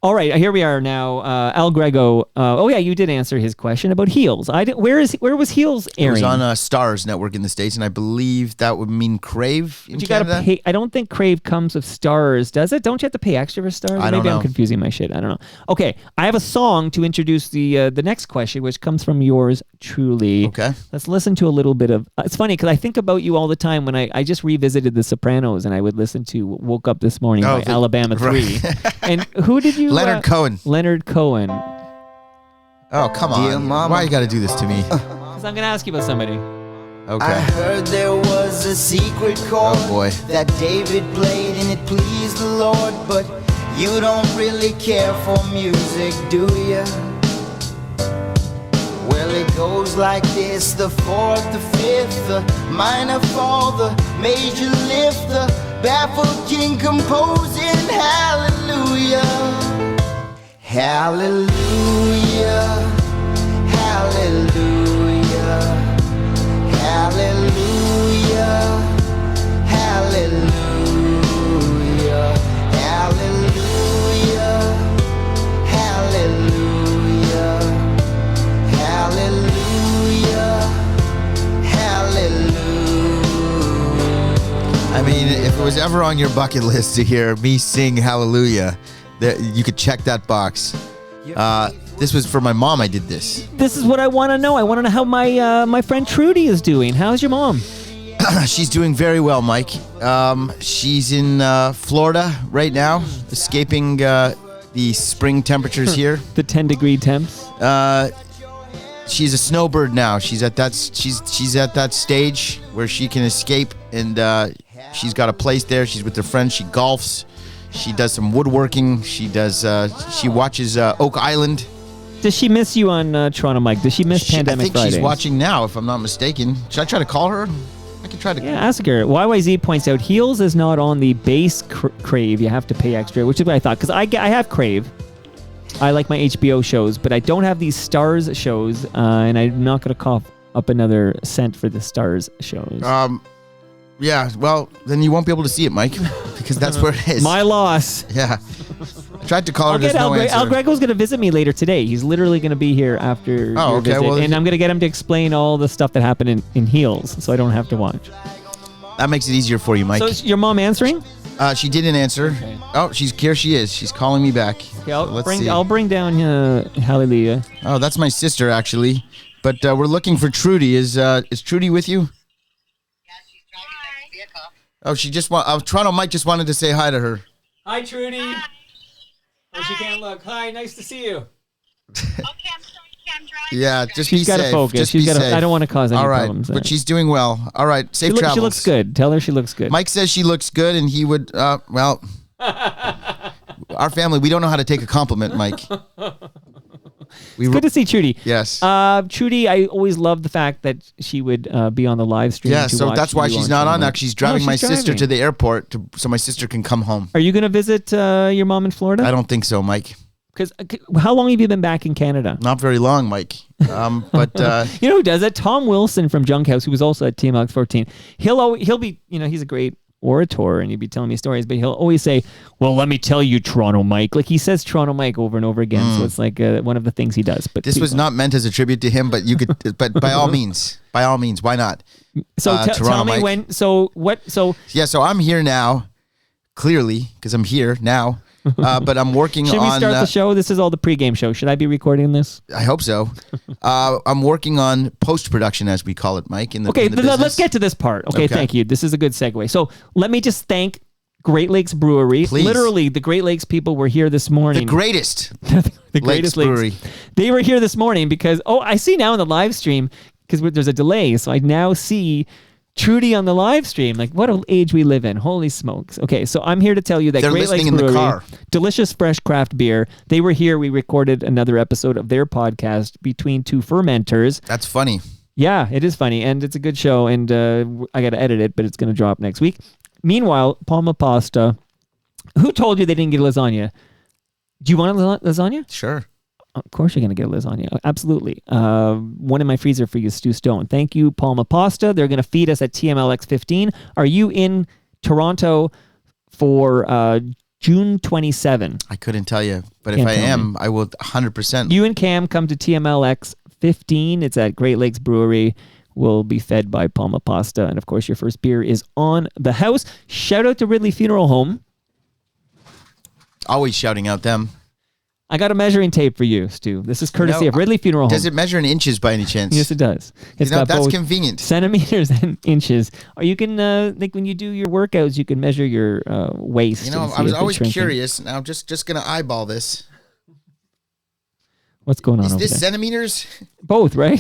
All right, here we are now. Al Grego. You did answer his question about Heels. Where was Heels airing? It was on Stars Network in the States, and I believe that would mean Crave in Canada. Gotta pay. I don't think Crave comes with Stars, does it? Don't you have to pay extra for Stars? Maybe I'm confusing my shit. I don't know. Okay, I have a song to introduce the next question, which comes from yours truly. Okay. Let's listen to a little bit of... it's funny, because I think about you all the time when I just revisited The Sopranos, and I would listen to Woke Up This Morning by Alabama 3. And who did you... Leonard Cohen. Leonard Cohen. Oh, come on. Why you got to do this to me? Because I'm going to ask you about somebody. Okay. I heard there was a secret chord that David played and it pleased the Lord, but you don't really care for music, do you? Well, it goes like this: the fourth, the fifth, the minor fall, the major lift, the baffled king composing hallelujah. Hallelujah, hallelujah, hallelujah, hallelujah, hallelujah, hallelujah, hallelujah, hallelujah. I mean, if it was ever on your bucket list to hear me sing hallelujah, you could check that box. This was for my mom. I did this. This is what I want to know. I want to know how my friend Trudy is doing. How's your mom? She's doing very well, Mike. She's in Florida right now, escaping the spring temperatures here. The 10-degree temps. She's a snowbird now. She's at that stage where she can escape, and she's got a place there. She's with her friends. She golfs. She does some woodworking. She does. She watches Oak Island. Does she miss you on Toronto Mike? Does she miss Pandemic I think Fridays? she's watching now, if I'm not mistaken. Should I try to call her? I can try to. Yeah, ask her. YYZ points out Heels is not on the base Crave. You have to pay extra, which is what I thought. Because I have Crave. I like my HBO shows, but I don't have these Stars shows, and I'm not going to cough up another cent for the Stars shows. Yeah, well, then you won't be able to see it, Mike, because that's where it is. My loss. Yeah. I tried to call her. There's Al no answer. Al Grego's going to visit me later today. He's literally going to be here after your visit, Well, and I'm going to get him to explain all the stuff that happened in Heels, so I don't have to watch. That makes it easier for you, Mike. So is your mom answering? She didn't answer. Okay. Oh, here she is. She's calling me back. Okay, So let's see. I'll bring down Hallelujah. Oh, that's my sister, actually. But we're looking for Trudy. Is Trudy with you? Oh, she just Toronto Mike just wanted to say hi to her. Hi, Trudy. Oh, she can't look. Hi, nice to see you. Okay, I'm sorry, I'm driving. Yeah, just She's be got to safe. focus. Just She's be got. safe. I don't want to cause any All right, problems. but she's doing well. All right, safe travels. She looks good. Tell her she looks good. Mike says she looks good, and he would. Well, our family, we don't know how to take a compliment, Mike. It's good to see Trudy. Yes. Trudy, I always loved the fact that she would be on the live stream. Yeah, to so watch that's why you she's on not on Toronto. now. She's driving my sister driving. to the airport so my sister can come home. Are you going to visit your mom in Florida? I don't think so, Mike. Because how long have you been back in Canada? Not very long, Mike. But You know who does that? Tom Wilson from Junk House, who was also at TMX 14. He'll be, he's a great orator and he'd be telling me stories, but he'll always say, well, let me tell you, Toronto Mike. Like he says Toronto Mike over and over again. So it's like one of the things he does. But this was not meant as a tribute to him, but you could, but by all means, why not? So Toronto tell me Mike. when, so Yeah, so I'm here now, clearly, because I'm here now. But I'm working should on. we start the show? This is all the pregame show. Should I be recording this? I hope so. I'm working on post-production, as we call it, Mike. In the business. Let's get to this part. Okay, thank you. This is a good segue. So let me just thank Great Lakes Brewery. Please. Literally, the Great Lakes people were here this morning. The greatest. The greatest Lakes Brewery. They were here this morning because, I see now in the live stream, because there's a delay, so I now see Trudy on the live stream. Like, what an age we live in. Holy smokes. Okay, so I'm here to tell you that They're Great Lakes listening in the Brewery, car. delicious fresh craft beer. They were here. We recorded another episode of their podcast, Between Two Fermenters. That's funny. Yeah, it is funny, and it's a good show, and I got to edit it, but it's going to drop next week. Meanwhile, Palma Pasta. Who told you they didn't get lasagna? Do you want a lasagna? Sure. Of course you're going to get a lasagna. Absolutely. One in my freezer for you, Stu Stone. Thank you, Palma Pasta. They're going to feed us at TMLX 15. Are you in Toronto for June 27? I couldn't tell you, but Can't if I tell am, I will 100%. You and Cam come to TMLX 15. It's at Great Lakes Brewery. Will be fed by Palma Pasta. And of course, your first beer is on the house. Shout out to Ridley Funeral Home. Always shouting out them. I got a measuring tape for you, Stu. This is courtesy of Ridley Funeral Home. Does it measure in inches by any chance? Yes, it does. It's got that's both convenient. centimeters and inches. Or you can, like when you do your workouts, you can measure your waist. You know, and see I was if it's always shrinking. curious. Now I'm just going to eyeball this. What's going on Is over this there? centimeters? Both, right?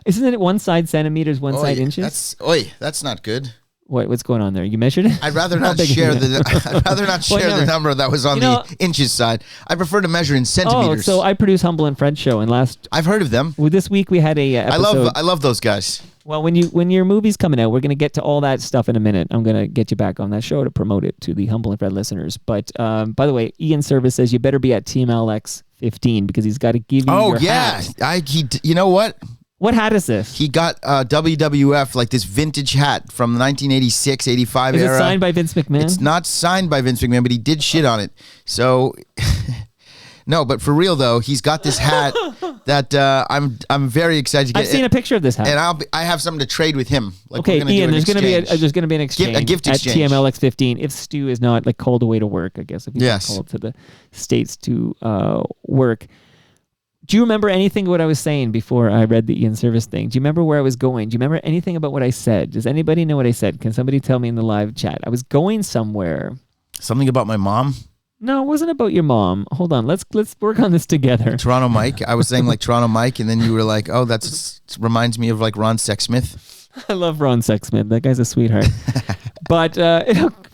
Isn't it one side centimeters, one side inches? That's not good. What's going on there? You measured it? I'd rather How not big is share it? I'd rather not share the number that was on the inches side. I prefer to measure in centimeters. Oh, so I produce Humble and Fred show, and I've heard of them. This week we had a episode. I love those guys. Well, when your movie's coming out, we're going to get to all that stuff in a minute. I'm going to get you back on that show to promote it to the Humble and Fred listeners. But by the way, Ian Service says you better be at Team LX 15 because he's got to give you your hat. You know what? What hat is this? He got WWF, like this vintage hat from the 1986, 85 Is era. it signed by Vince McMahon? It's not signed by Vince McMahon, but he did shit on it. So, no, but for real though, he's got this hat that I'm very excited to get. I've seen a picture of this hat. And I have something to trade with him. Like okay, Ian, there's going to be an exchange a gift exchange at TMLX 15 if Stu is not like called away to work. I guess if he's not Yes. called to the States to work. Do you remember anything of what I was saying before I read the Ian Service thing? Do you remember where I was going? Do you remember anything about what I said? Does anybody know what I said? Can somebody tell me in the live chat? I was going somewhere. Something about my mom. No, it wasn't about your mom. Hold on. Let's work on this together. Toronto Mike. I was saying like Toronto Mike, and then you were like, oh, that reminds me of like Ron Sexsmith. I love Ron Sexsmith. That guy's a sweetheart. But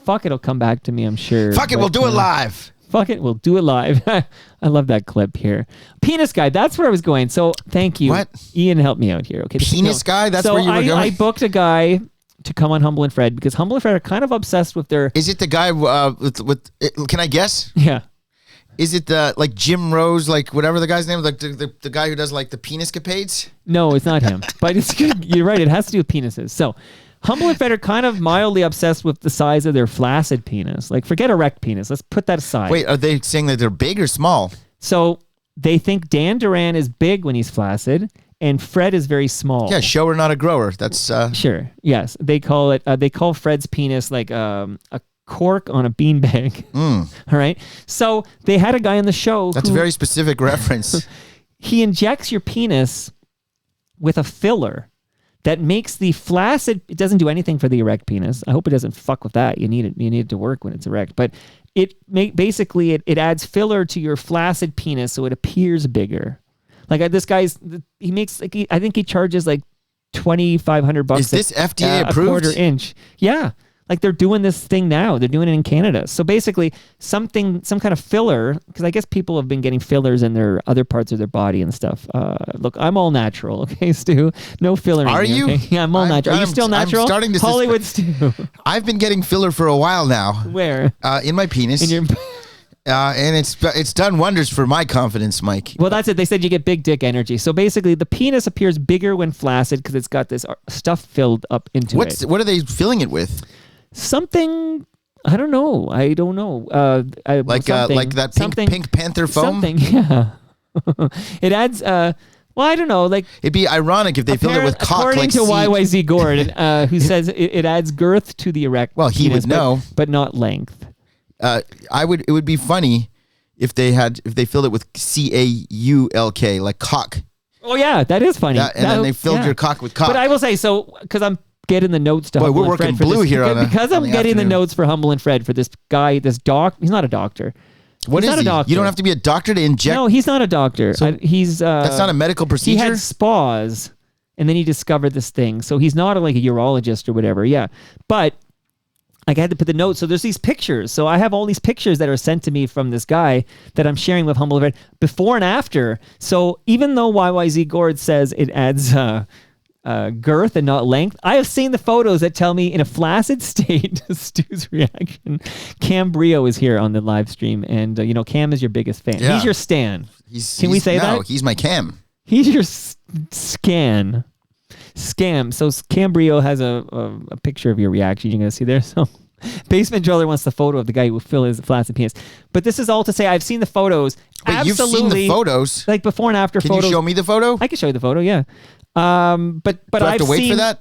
fuck, it'll come back to me, I'm sure. Fuck it, we'll do it live. Fuck it, we'll do it live. I love that clip here. Penis guy, that's where I was going. So thank you. What? Ian, help me out here. Okay. Penis guy? That's so where you were going? I booked a guy to come on Humble and Fred because Humble and Fred are kind of obsessed with their... Is it the guy with can I guess? Yeah. Is it the like Jim Rose, like whatever the guy's name, like the guy who does like the peniscapades? No, it's not him. But it's you're right. It has to do with penises. So Humble and Fred are kind of mildly obsessed with the size of their flaccid penis. Like, forget erect penis. Let's put that aside. Wait, are they saying that they're big or small? So they think Dan Duran is big when he's flaccid, and Fred is very small. Yeah, shower, not a grower. That's Sure. Yes. They call it. They call Fred's penis like a cork on a beanbag. All right. So they had a guy on the show. That's a very specific reference. He injects your penis with a filler that makes the flaccid. It doesn't do anything for the erect penis. I hope it doesn't fuck with that. You need it. You need it to work when it's erect. But it basically adds filler to your flaccid penis so it appears bigger. Like this guy's, he makes like I think he charges like $2,500. Is this FDA a approved? quarter inch. Yeah. Like they're doing this thing now. They're doing it in Canada. So basically some kind of filler, because I guess people have been getting fillers in their other parts of their body and stuff. Look, I'm all natural, okay, Stu? No filler. Are you? Okay? Yeah, I'm all natural. Are you still natural? I'm starting to Hollywood Stu. I've been getting filler for a while now. Where? In my penis. In your... and it's done wonders for my confidence, Mike. Well, that's it. They said you get big dick energy. So basically, the penis appears bigger when flaccid because it's got this stuff filled up into it. What are they filling it with? Something, I don't know. I don't know. Like that Pink Panther foam? Something, yeah. It adds, well, I don't know. Like it'd be ironic if they filled it with cock. According to YYZ Gordon, who says it adds girth to the erect Well, he penis, would know. but not length. It would be funny if they filled it with CAULK, like cock. Oh, yeah, that is funny. Then they filled your cock with cock. But I will say, so, because I'm getting the notes to Boy, Humble we're and Fred working for blue this, here because I'm getting the notes for Humble and Fred for this guy, this doc. He's not a doctor. What he's is not he? A doctor. You don't have to be a doctor to inject. No, he's not a doctor. So he's that's not a medical procedure. He had spas, and then he discovered this thing. So he's not like a urologist or whatever. Yeah, but I had to put the notes. So there's these pictures. So I have all these pictures that are sent to me from this guy that I'm sharing with Humble and Fred before and after. So even though YYZ Gord says it adds girth and not length, I have seen the photos that tell me in a flaccid state. Stu's reaction. Cam Brio is here on the live stream, and Cam is your biggest fan. Yeah. He's your stan. Can we say that? No, he's my Cam. He's your scam. So Cam Brio has a picture of your reaction. You're gonna see there. So Basement Driller wants the photo of the guy who will fill his flaccid penis. But this is all to say, I've seen the photos. Wait, absolutely, you've seen the photos? Like before and after Can photos. Can you show me the photo? I can show you the photo. Yeah. But Do I have to wait for that?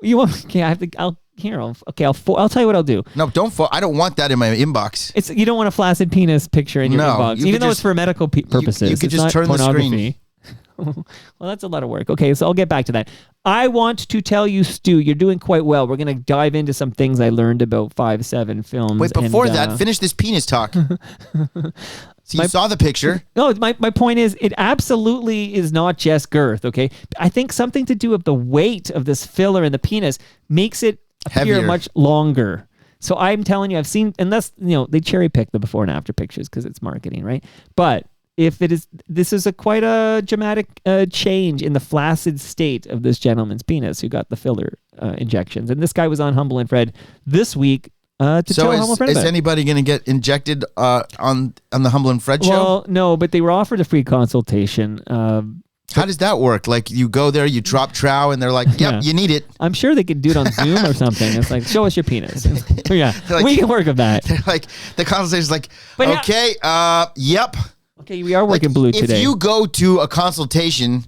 You want? Okay, I have to. I'll tell you what I'll do. No, don't. I don't want that in my inbox. You don't want a flaccid penis picture in your inbox, even though it's for medical purposes. You could it's just not turn the pornography. screen. Well, that's a lot of work. Okay, so I'll get back to that. I want to tell you, Stu, you're doing quite well. We're going to dive into some things I learned about 5/7 films. Wait, before that, finish this penis talk. So you saw the picture. No, my point is, it absolutely is not just girth, okay? I think something to do with the weight of this filler in the penis makes it appear Heavier. much longer. So I'm telling you, I've seen, unless, they cherry pick the before and after pictures because it's marketing, right? But this is quite a dramatic change in the flaccid state of this gentleman's penis who got the filler injections. And this guy was on Humble and Fred this week to tell Humble and Fred is about it. anybody going to get injected on the Humble and Fred show? Well, no, but they were offered a free consultation. How does that work? Like you go there, you drop trow, and they're like, "Yep, Yeah. you need it." I'm sure they could do it on Zoom or something. It's like, show us your penis. Yeah, Like- we can work with that. They're like the consultation's like, But yeah- "Okay, yep." Okay, we are working blue today. If you go to a consultation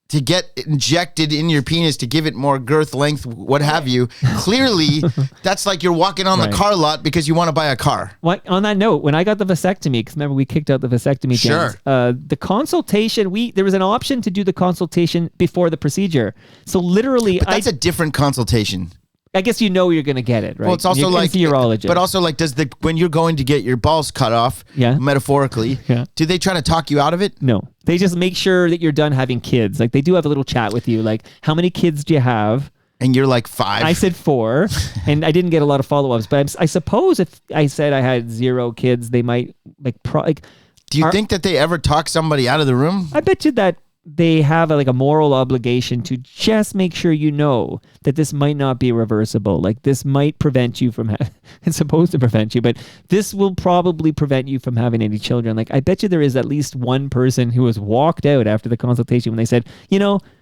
to get injected in your penis to give it more girth, length, what have you, clearly that's like you're walking on Right. the car lot because you want to buy a car. On that note, when I got the vasectomy, because remember we kicked out the vasectomy Sure. gens, the consultation, there was an option to do the consultation before the procedure. So literally, But that's a different consultation. I guess you're going to get it, right? Well, it's also You're gonna like see a urologist. But also like, when you're going to get your balls cut off, Yeah. metaphorically, Yeah. do they try to talk you out of it? No, they just make sure that you're done having kids. Like they do have a little chat with you, like how many kids do you have? And you're like 5. I said 4, and I didn't get a lot of follow-ups. But I suppose if I said I had 0 kids, they might Do you think that they ever talk somebody out of the room? I bet you that they have a moral obligation to just make sure you know that this might not be reversible. Like this might prevent you from it's supposed to prevent you, but this will probably prevent you from having any children. Like I bet you there is at least one person who has walked out after the consultation when they said,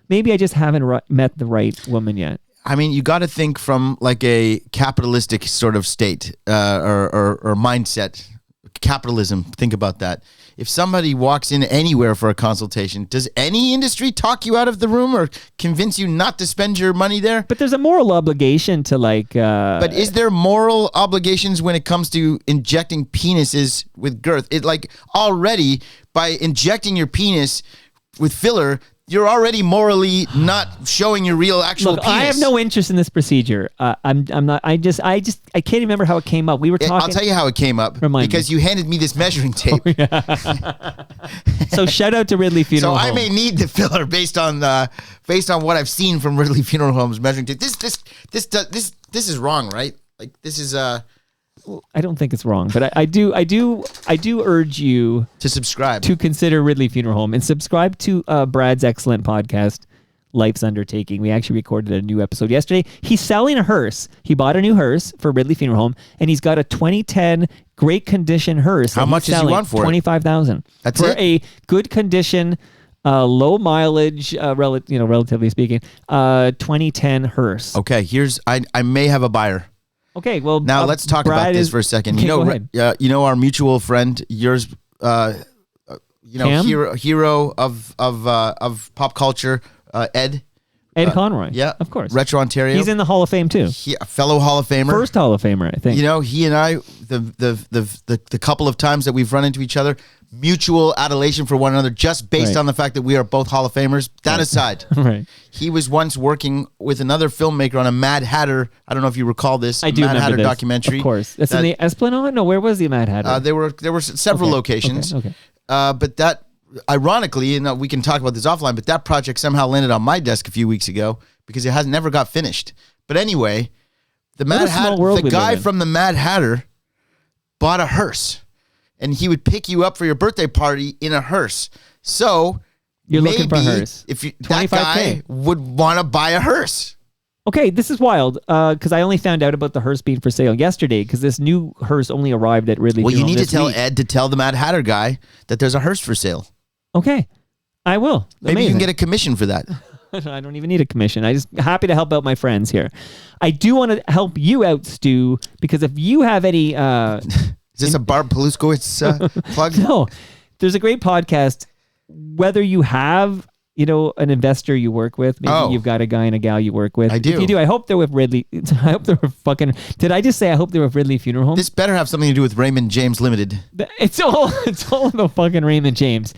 maybe I just haven't met the right woman yet. I mean, you got to think from like a capitalistic sort of state or mindset. Capitalism. Think about that. If somebody walks in anywhere for a consultation, does any industry talk you out of the room or convince you not to spend your money there? But there's a moral obligation to But is there moral obligations when it comes to injecting penises with girth? It already by injecting your penis with filler, you're already morally not showing your real actual penis. I have no interest in this procedure. I'm not. I can't remember how it came up. We were talking. I'll tell you how it came up. Because you handed me this measuring tape. So shout out to Ridley Funeral Home. I may need the filler based on what I've seen from Ridley Funeral Home's measuring tape. This is wrong, right? Like this is I don't think it's wrong, but I do urge you to subscribe, to consider Ridley Funeral Home and subscribe to Brad's excellent podcast, Life's Undertaking. We actually recorded a new episode yesterday. He's selling a hearse. He bought a new hearse for Ridley Funeral Home, and he's got a 2010 great condition hearse. How much does he want for it? $25,000. That's for it? A good condition, low mileage, relatively speaking, 2010 hearse. Okay, I may have a buyer. Okay, well now let's talk about this for a second. Okay, you know our mutual friend, yours, Cam? hero of pop culture, Ed Conroy. Yeah, of course. Retro Ontario. He's in the Hall of Fame too. A fellow Hall of Famer. First Hall of Famer, I think. He and I, the couple of times that we've run into each other, mutual adulation for one another, just based on the fact that we are both Hall of Famers. That aside, right. He was once working with another filmmaker on a Mad Hatter. I don't know if you recall this. I do Mad remember Hatter this. documentary. Of course, that's in the Esplanade. No, where was the Mad Hatter? There were several locations. Okay. But that, ironically, and we can talk about this offline, but that project somehow landed on my desk a few weeks ago because it never got finished. But anyway, the guy from the Mad Hatter bought a hearse, and he would pick you up for your birthday party in a hearse. So you're looking for a hearse. If that guy would want to buy a hearse. Okay, this is wild because I only found out about the hearse being for sale yesterday because this new hearse only arrived at Ridley. Well, you need to tell week. Ed to tell the Mad Hatter guy that there's a hearse for sale. Okay, I will. Maybe you can get a commission for that. I don't even need a commission. I'm just happy to help out my friends here. I do want to help you out, Stu, because if you have any... Is this a Barb Paluskowitz plug? No. There's a great podcast. Whether you have, an investor you work with, maybe you've got a guy and a gal you work with. I do. If you do, I hope they're with Ridley. I hope they're fucking... Did I just say I hope they're with Ridley Funeral Home? This better have something to do with Raymond James Limited. It's all about fucking Raymond James.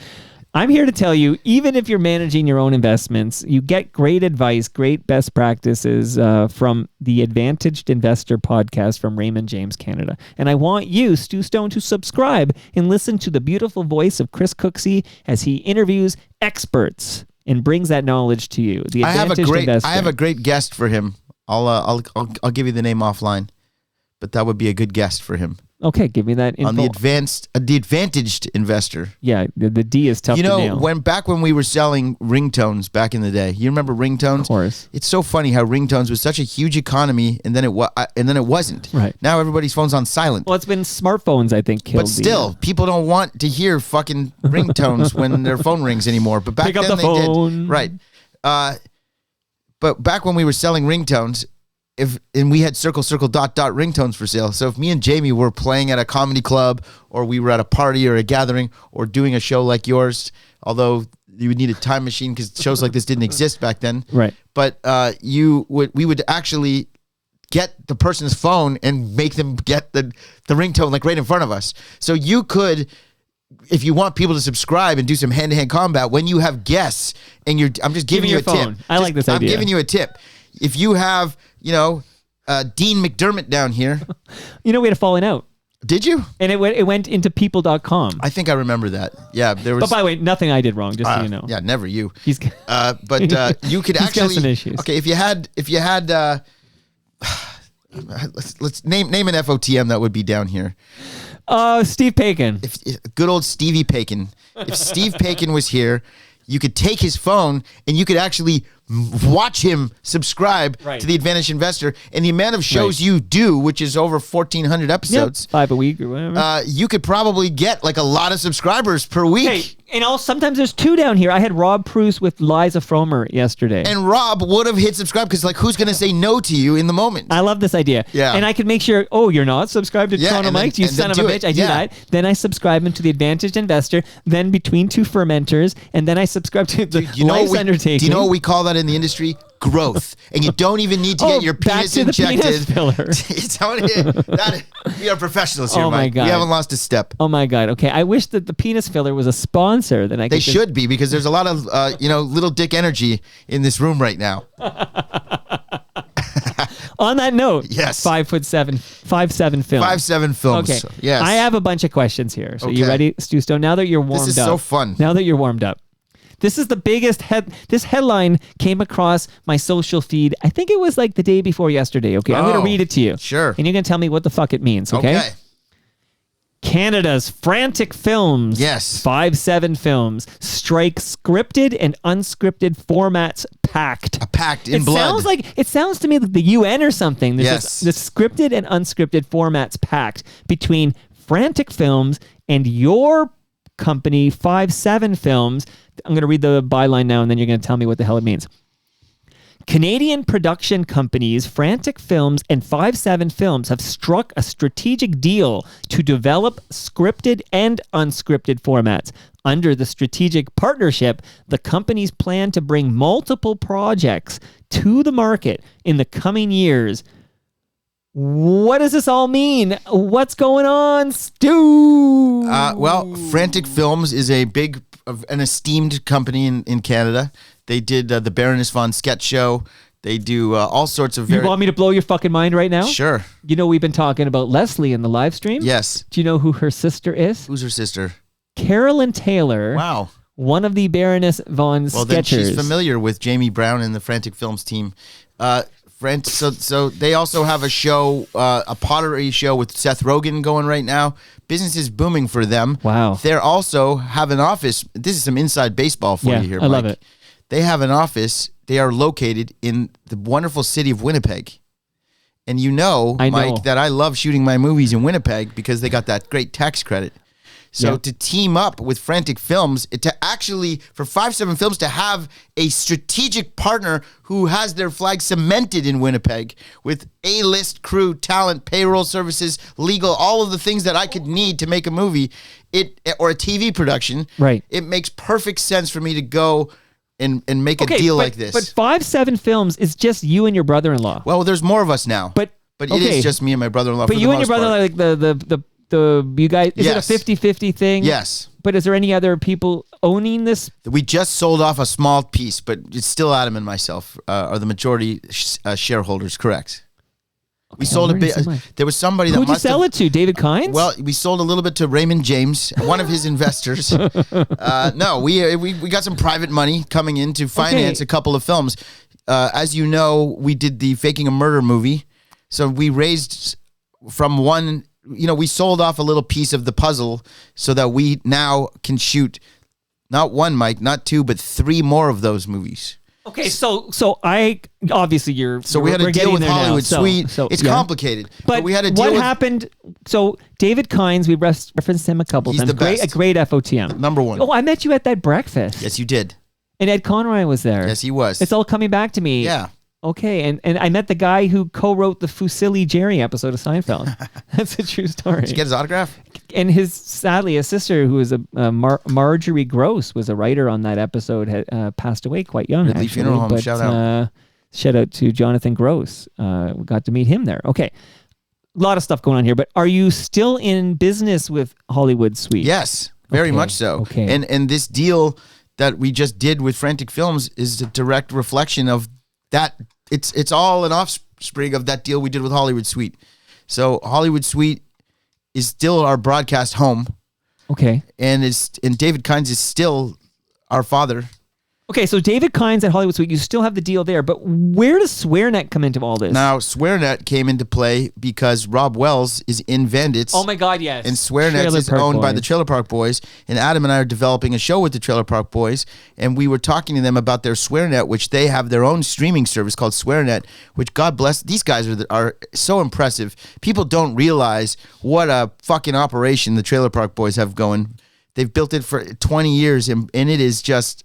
I'm here to tell you, even if you're managing your own investments, you get great advice, great best practices from the Advantaged Investor podcast from Raymond James Canada. And I want you, Stu Stone, to subscribe and listen to the beautiful voice of Chris Cooksey as he interviews experts and brings that knowledge to you. The Advantaged Investor. I have a great guest for him. I'll give you the name offline, but that would be a good guest for him. Okay, give me that info. On the Advantaged Investor. Yeah, the D is tough to nail. Back when we were selling ringtones back in the day, you remember ringtones? Of course. It's so funny how ringtones was such a huge economy, and then it wasn't. Right. Now everybody's phone's on silent. Well, it's been smartphones, I think, killed. But still, people don't want to hear fucking ringtones when their phone rings anymore. But back then they did. Right. But back when we were selling ringtones, and we had ... ringtones for sale. So if me and Jamie were playing at a comedy club, or we were at a party or a gathering, or doing a show like yours, although you would need a time machine because shows like this didn't exist back then. Right. But we would actually get the person's phone and make them get the ringtone like right in front of us. So you could, if you want people to subscribe and do some hand-to-hand combat, when you have guests and I'm just giving you a tip. I like this idea. I'm giving you a tip. If you have, Dean McDermott down here. We had a falling out. Did you? And it went into people.com. I think I remember that. Yeah, there was. But by the way, nothing I did wrong, just so you know. Yeah, never you. He's But you could he's actually. got some issues. Okay, if you had, let's name an FOTM that would be down here. Steve Paikin. If good old Stevie Paikin. If Steve Paikin was here, you could take his phone and you could actually watch him subscribe Right. to the Advantage Investor, and the amount of shows Right. you do, which is over 1,400 episodes. 5 a week or whatever. You could probably get like a lot of subscribers per week. Hey, and also sometimes there's 2 down here. I had Rob Pruce with Liza Fromer yesterday. And Rob would have hit subscribe because, like, who's going to say no to you in the moment? I love this idea. Yeah. And I could make sure, you're not subscribed to Yeah, Toronto and then- Mike? You and then son of a do bitch. it. I do Yeah. that. Then I subscribe into the Advantaged Investor. Then between 2 fermenters. And then I subscribe to the Life's Undertaking. Do you know what we call that in the industry? Growth. And you don't even need to get your back penis to the injected. penis filler. It's we are professionals here, Oh, my Mike. God. We haven't lost a step. Oh my God. Okay. I wish that the penis filler was a sponsor. Then I could They just- should be, because there's a lot of little dick energy in this room right now. On that note, Yes. 5'7" film. 5'7" films. Okay. Yes. I have a bunch of questions here. So you Okay. ready, Stu Stone? Now that you're warmed is up. so fun. Now that you're warmed up. This is the biggest this headline came across my social feed. I think it was like the day before yesterday. Okay. I'm going Oh, to read it to you. sure. And you're going to tell me what the fuck it means. Okay. Canada's Frantic Films. Yes. 5'7" Films strike scripted and unscripted formats pact. Packed in It blood. sounds to me like the UN or something. There's Yes. the scripted and unscripted formats pact between Frantic Films and your company, 5'7" Films. I'm going to read the byline now, and then you're going to tell me what the hell it means. Canadian production companies Frantic Films and 5'7" Films have struck a strategic deal to develop scripted and unscripted formats. Under the strategic partnership, the companies plan to bring multiple projects to the market in the coming years. What does this all mean? What's going on, Stu? Well, Frantic Films is an esteemed company in Canada. They did the Baroness von Sketch Show. They do all sorts of You want me to blow your fucking mind right now? Sure. You know we've been talking about Leslie in the live stream? Yes. Do you know who her sister is? Who's her sister? Carolyn Taylor. Wow. One of the Baroness von Well, then Sketchers. she's familiar with Jamie Brown and the Frantic Films team. So they also have a show, a pottery show with Seth Rogen going right now. Business is booming for them. Wow. They also have an office. This is some inside baseball for Yeah, you here, I love Mike. it. They have an office. They are located in the wonderful city of Winnipeg. And I know. Mike, that I love shooting my movies in Winnipeg because they got that great tax credit. So Yeah. to team up with Frantic Films, for 5'7" Films to have a strategic partner who has their flag cemented in Winnipeg with A-list crew, talent, payroll services, legal, all of the things that I could need to make a movie, or a TV production. Right. It makes perfect sense for me to go and make a deal like this. But 5'7" Films is just you and your brother-in-law. Well, there's more of us now. But it okay. is just me and my brother-in-law. But for you the and your most brother-in-law, part. like you guys, is Yes. it a 50-50 thing? Yes. But is there any other people owning this? We just sold off a small piece, but it's still Adam and myself are the majority shareholders. Correct. We sold a learning bit. so much. There was somebody that Who'd you must sell have, it to? David Kynes? Well, we sold a little bit to Raymond James, one of his investors. No, we got some private money coming in to finance a couple of films. As you know, we did the Faking a Murder movie, so we raised from one. We sold off a little piece of the puzzle so that we now can shoot not one, Mike, not two, but 3 more of those movies. Okay, so I obviously you're. So we had we're a deal getting with there now. Hollywood Suite. It's yeah. complicated, But we had a deal what with happened? So David Kynes, we referenced him a couple He's times. the best. A great FOTM. number 1. Oh, I met you at that breakfast. Yes, you did. And Ed Conroy was there. Yes, he was. It's all coming back to me. Yeah. Okay, and I met the guy who co-wrote the Fusilli Jerry episode of Seinfeld. That's a true story. Did you get his autograph? And sadly, his sister, who was Marjorie Gross, was a writer on that episode, had passed away quite young. Ridley actually, Funeral Home, but, shout out. Shout out to Jonathan Gross. We got to meet him there. Okay. A lot of stuff going on here, but are you still in business with Hollywood Suite? Yes, very Okay, much so. okay. And this deal that we just did with Frantic Films is a direct reflection of that. It's all an offspring of that deal we did with Hollywood Suite. So Hollywood Suite is still our broadcast home, Okay. and David Kynes is still our father. Okay, so David Kynes at Hollywood Suite, you still have the deal there, but where does SwearNet come into all this? Now, SwearNet came into play because Rob Wells is in Vandits. Oh my God, yes. And SwearNet Trailer is Park owned by Boys. the Trailer Park Boys. And Adam and I are developing a show with the Trailer Park Boys. And we were talking to them about their SwearNet, which they have their own streaming service called SwearNet, which, God bless, these guys are so impressive. People don't realize what a fucking operation the Trailer Park Boys have going. They've built it for 20 years, and it is just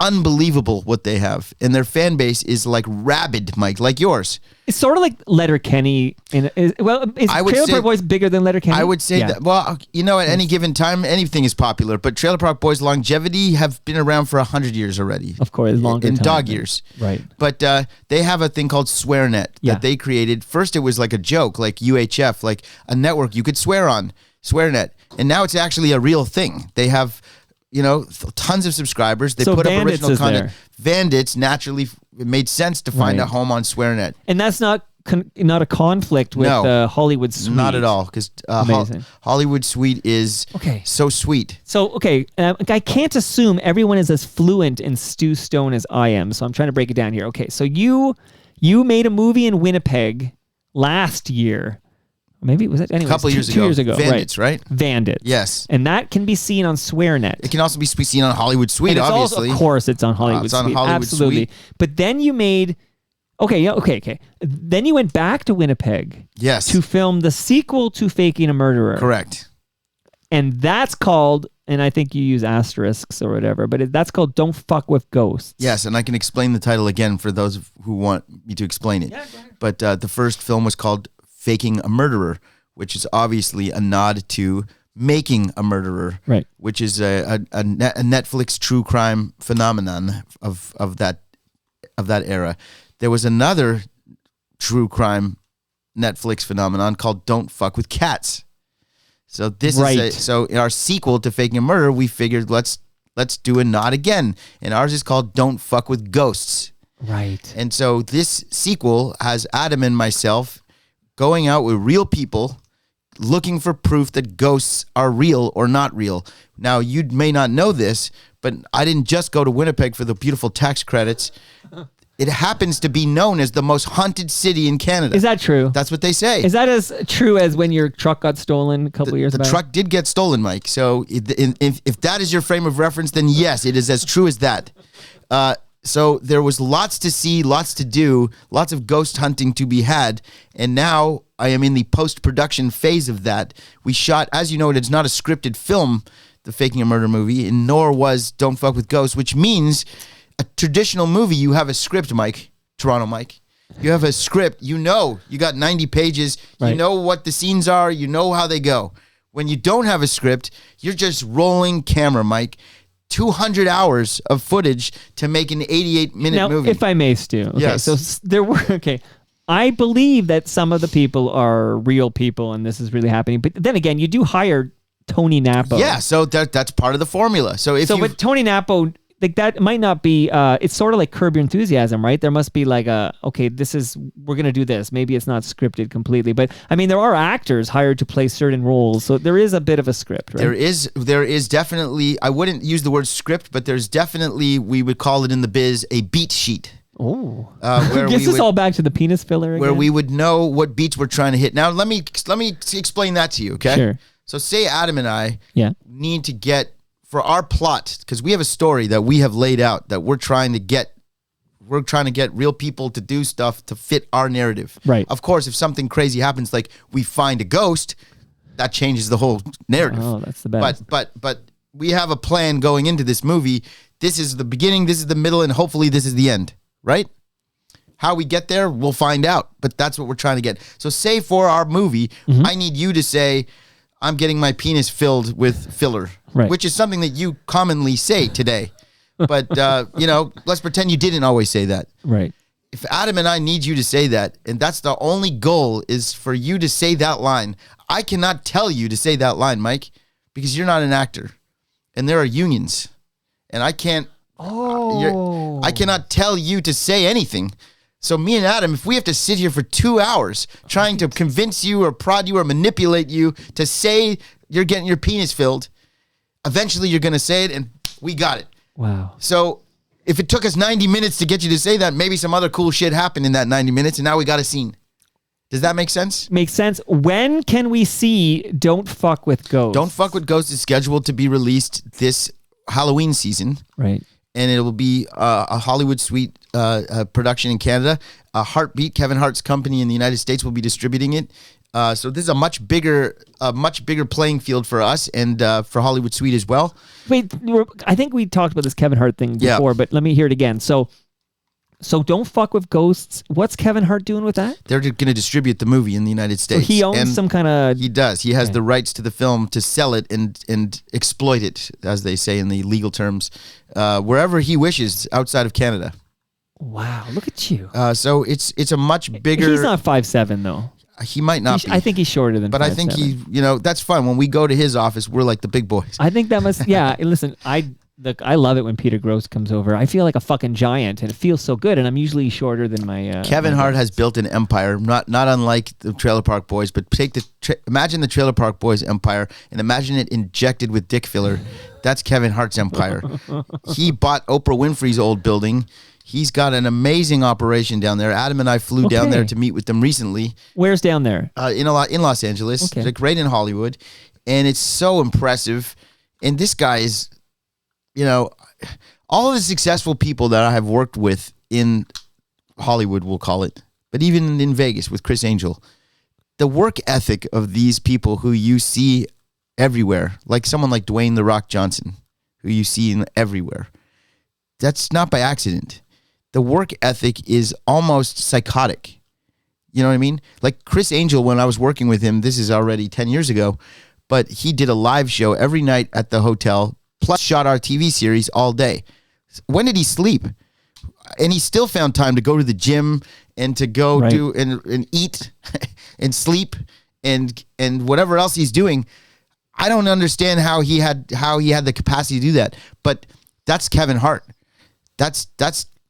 unbelievable what they have. And their fan base is like rabid, Mike, like yours. It's sort of like Letterkenny. Is I would Trailer say- Park Boys bigger than Letterkenny? I would say that, well, you know, at any given time, anything is popular. But Trailer Park Boys' longevity have been around for 100 years already. Of course, longer in time, dog right. years. Right. But they have a thing called SwearNet Yeah. that they created. First, it was like a joke, like UHF, like a network you could swear on, SwearNet. And now it's actually a real thing. They have, you know, tons of subscribers. They So put up Bandits original is content. Vandits, naturally, it made sense to find Right. a home on SwearNet. And that's not a conflict with No. Hollywood Suite. Not at all, because Amazing. Hollywood Suite is Okay. so sweet. So, okay, I can't assume everyone is as fluent in Stu Stone as I am, so I'm trying to break it down here. Okay, so you made a movie in Winnipeg last year. Maybe, was it? Anyways, Couple years 2 ago. years ago. Vandits, right? Vandits. Yes. And that can be seen on SwearNet. It can also be seen on Hollywood Suite, And it's obviously. Also, of course, it's on Hollywood it's on Suite. Hollywood Absolutely. Suite. But then you made... Okay. Then you went back to Winnipeg Yes. to film the sequel to Faking a Murderer. Correct. And that's called, and I think you use asterisks or whatever, but that's called Don't Fuck with Ghosts. Yes, and I can explain the title again for those who want me to explain it. Yeah, go ahead. But the first film was called Faking a Murderer, which is obviously a nod to Making a Murderer, Right. which is a Netflix true crime phenomenon of that era. There was another true crime Netflix phenomenon called Don't Fuck with Cats. So this Right. is so in our sequel to Faking a Murder, we figured let's do a nod again, and ours is called Don't Fuck with Ghosts. Right. And so this sequel has Adam and myself going out with real people, looking for proof that ghosts are real or not real. Now, you may not know this, but I didn't just go to Winnipeg for the beautiful tax credits. It happens to be known as the most haunted city in Canada. Is that true? That's what they say. Is that as true as when your truck got stolen a couple years The back? truck did get stolen, Mike. So if that is your frame of reference, then yes, it is as true as that. So there was lots to see, lots to do, lots of ghost hunting to be had. And now I am in the post-production phase of that. We shot, as you know, it's not a scripted film, the Faking a Murder movie, and nor was Don't Fuck with Ghosts, which means a traditional movie, you have a script, Mike, Toronto Mike. You have a script. You got 90 pages. You Right. know what the scenes are. You know how they go. When you don't have a script, you're just rolling camera, Mike. 200 hours of footage to make an 88-minute now, movie. if I may, Stu. Okay, Yes. so there were, okay. I believe that some of the people are real people and this is really happening. But then again, you do hire Tony Napo. Yeah, so that's part of the formula. So if So you with Tony Napo, like that might not be, it's sort of like Curb Your Enthusiasm, right? There must be like we're going to do this. Maybe it's not scripted completely. But I mean, there are actors hired to play certain roles. So there is a bit of a script, right? there is definitely, I wouldn't use the word script, but there's definitely, we would call it in the biz, a beat sheet. Oh. Where Gets we us would, all back to the penis filler again. where we would know what beats we're trying to hit. Now let me explain that to you, okay? Sure. So say Adam and I Yeah. need to get, for our plot, because we have a story that we have laid out that we're trying to get real people to do stuff to fit our narrative. Right. Of course, if something crazy happens, like we find a ghost, that changes the whole narrative. Oh, that's the best. But we have a plan going into this movie. This is the beginning, this is the middle, and hopefully this is the end, right? How we get there, we'll find out. But that's what we're trying to get. So say for our movie, Mm-hmm. I need you to say, I'm getting my penis filled with filler, Right. which is something that you commonly say today. But, let's pretend you didn't always say that. Right. If Adam and I need you to say that, and that's the only goal is for you to say that line, I cannot tell you to say that line, Mike, because you're not an actor. And there are unions. And I can't, I cannot tell you to say anything. So me and Adam, if we have to sit here for 2 hours trying to convince you or prod you or manipulate you to say you're getting your penis filled, eventually you're going to say it, and we got it. Wow. So if it took us 90 minutes to get you to say that, maybe some other cool shit happened in that 90 minutes, and now we got a scene. Does that make sense? Makes sense. When can we see Don't Fuck With Ghosts? Don't Fuck With Ghosts is scheduled to be released this Halloween season. Right. And it will be a Hollywood Suite production in Canada. Heartbeat, Kevin Hart's company in the United States, will be distributing it. So this is a much bigger playing field for us and for Hollywood Suite as well. Wait, I think we talked about this Kevin Hart thing before, but let me hear it again. So Don't Fuck With Ghosts. What's Kevin Hart doing with that? They're going to distribute the movie in the United States. So he owns some kind of... He does. He has the rights to the film to sell it and exploit it, as they say in the legal terms, wherever he wishes outside of Canada. Wow, look at you. So it's a much bigger... He's not 5'7", though. He might not be. I think he's shorter than 5'7". But I think he, that's fun. When we go to his office, we're like the big boys. I think that must... Yeah, listen, I love it when Peter Grosz comes over. I feel like a fucking giant, and it feels so good, and I'm usually shorter than my... Kevin Hart has built an empire, not unlike the Trailer Park Boys, but imagine the Trailer Park Boys empire, and imagine it injected with dick filler. That's Kevin Hart's empire. He bought Oprah Winfrey's old building. He's got an amazing operation down there. Adam and I flew down there to meet with them recently. Where's down there? In Los Angeles, like right in Hollywood. And it's so impressive. And this guy is, all of the successful people that I have worked with in Hollywood, we'll call it, but even in Vegas with Chris Angel, the work ethic of these people who you see everywhere, like someone like Dwayne "The Rock" Johnson, who you see everywhere, that's not by accident. The work ethic is almost psychotic. You know what I mean? Like Chris Angel, when I was working with him, this is already 10 years ago, but he did a live show every night at the hotel, plus shot our TV series all day. When did he sleep? And he still found time to go to the gym and to go do and eat and sleep and whatever else he's doing. I don't understand how he had the capacity to do that. But that's Kevin Hart. That's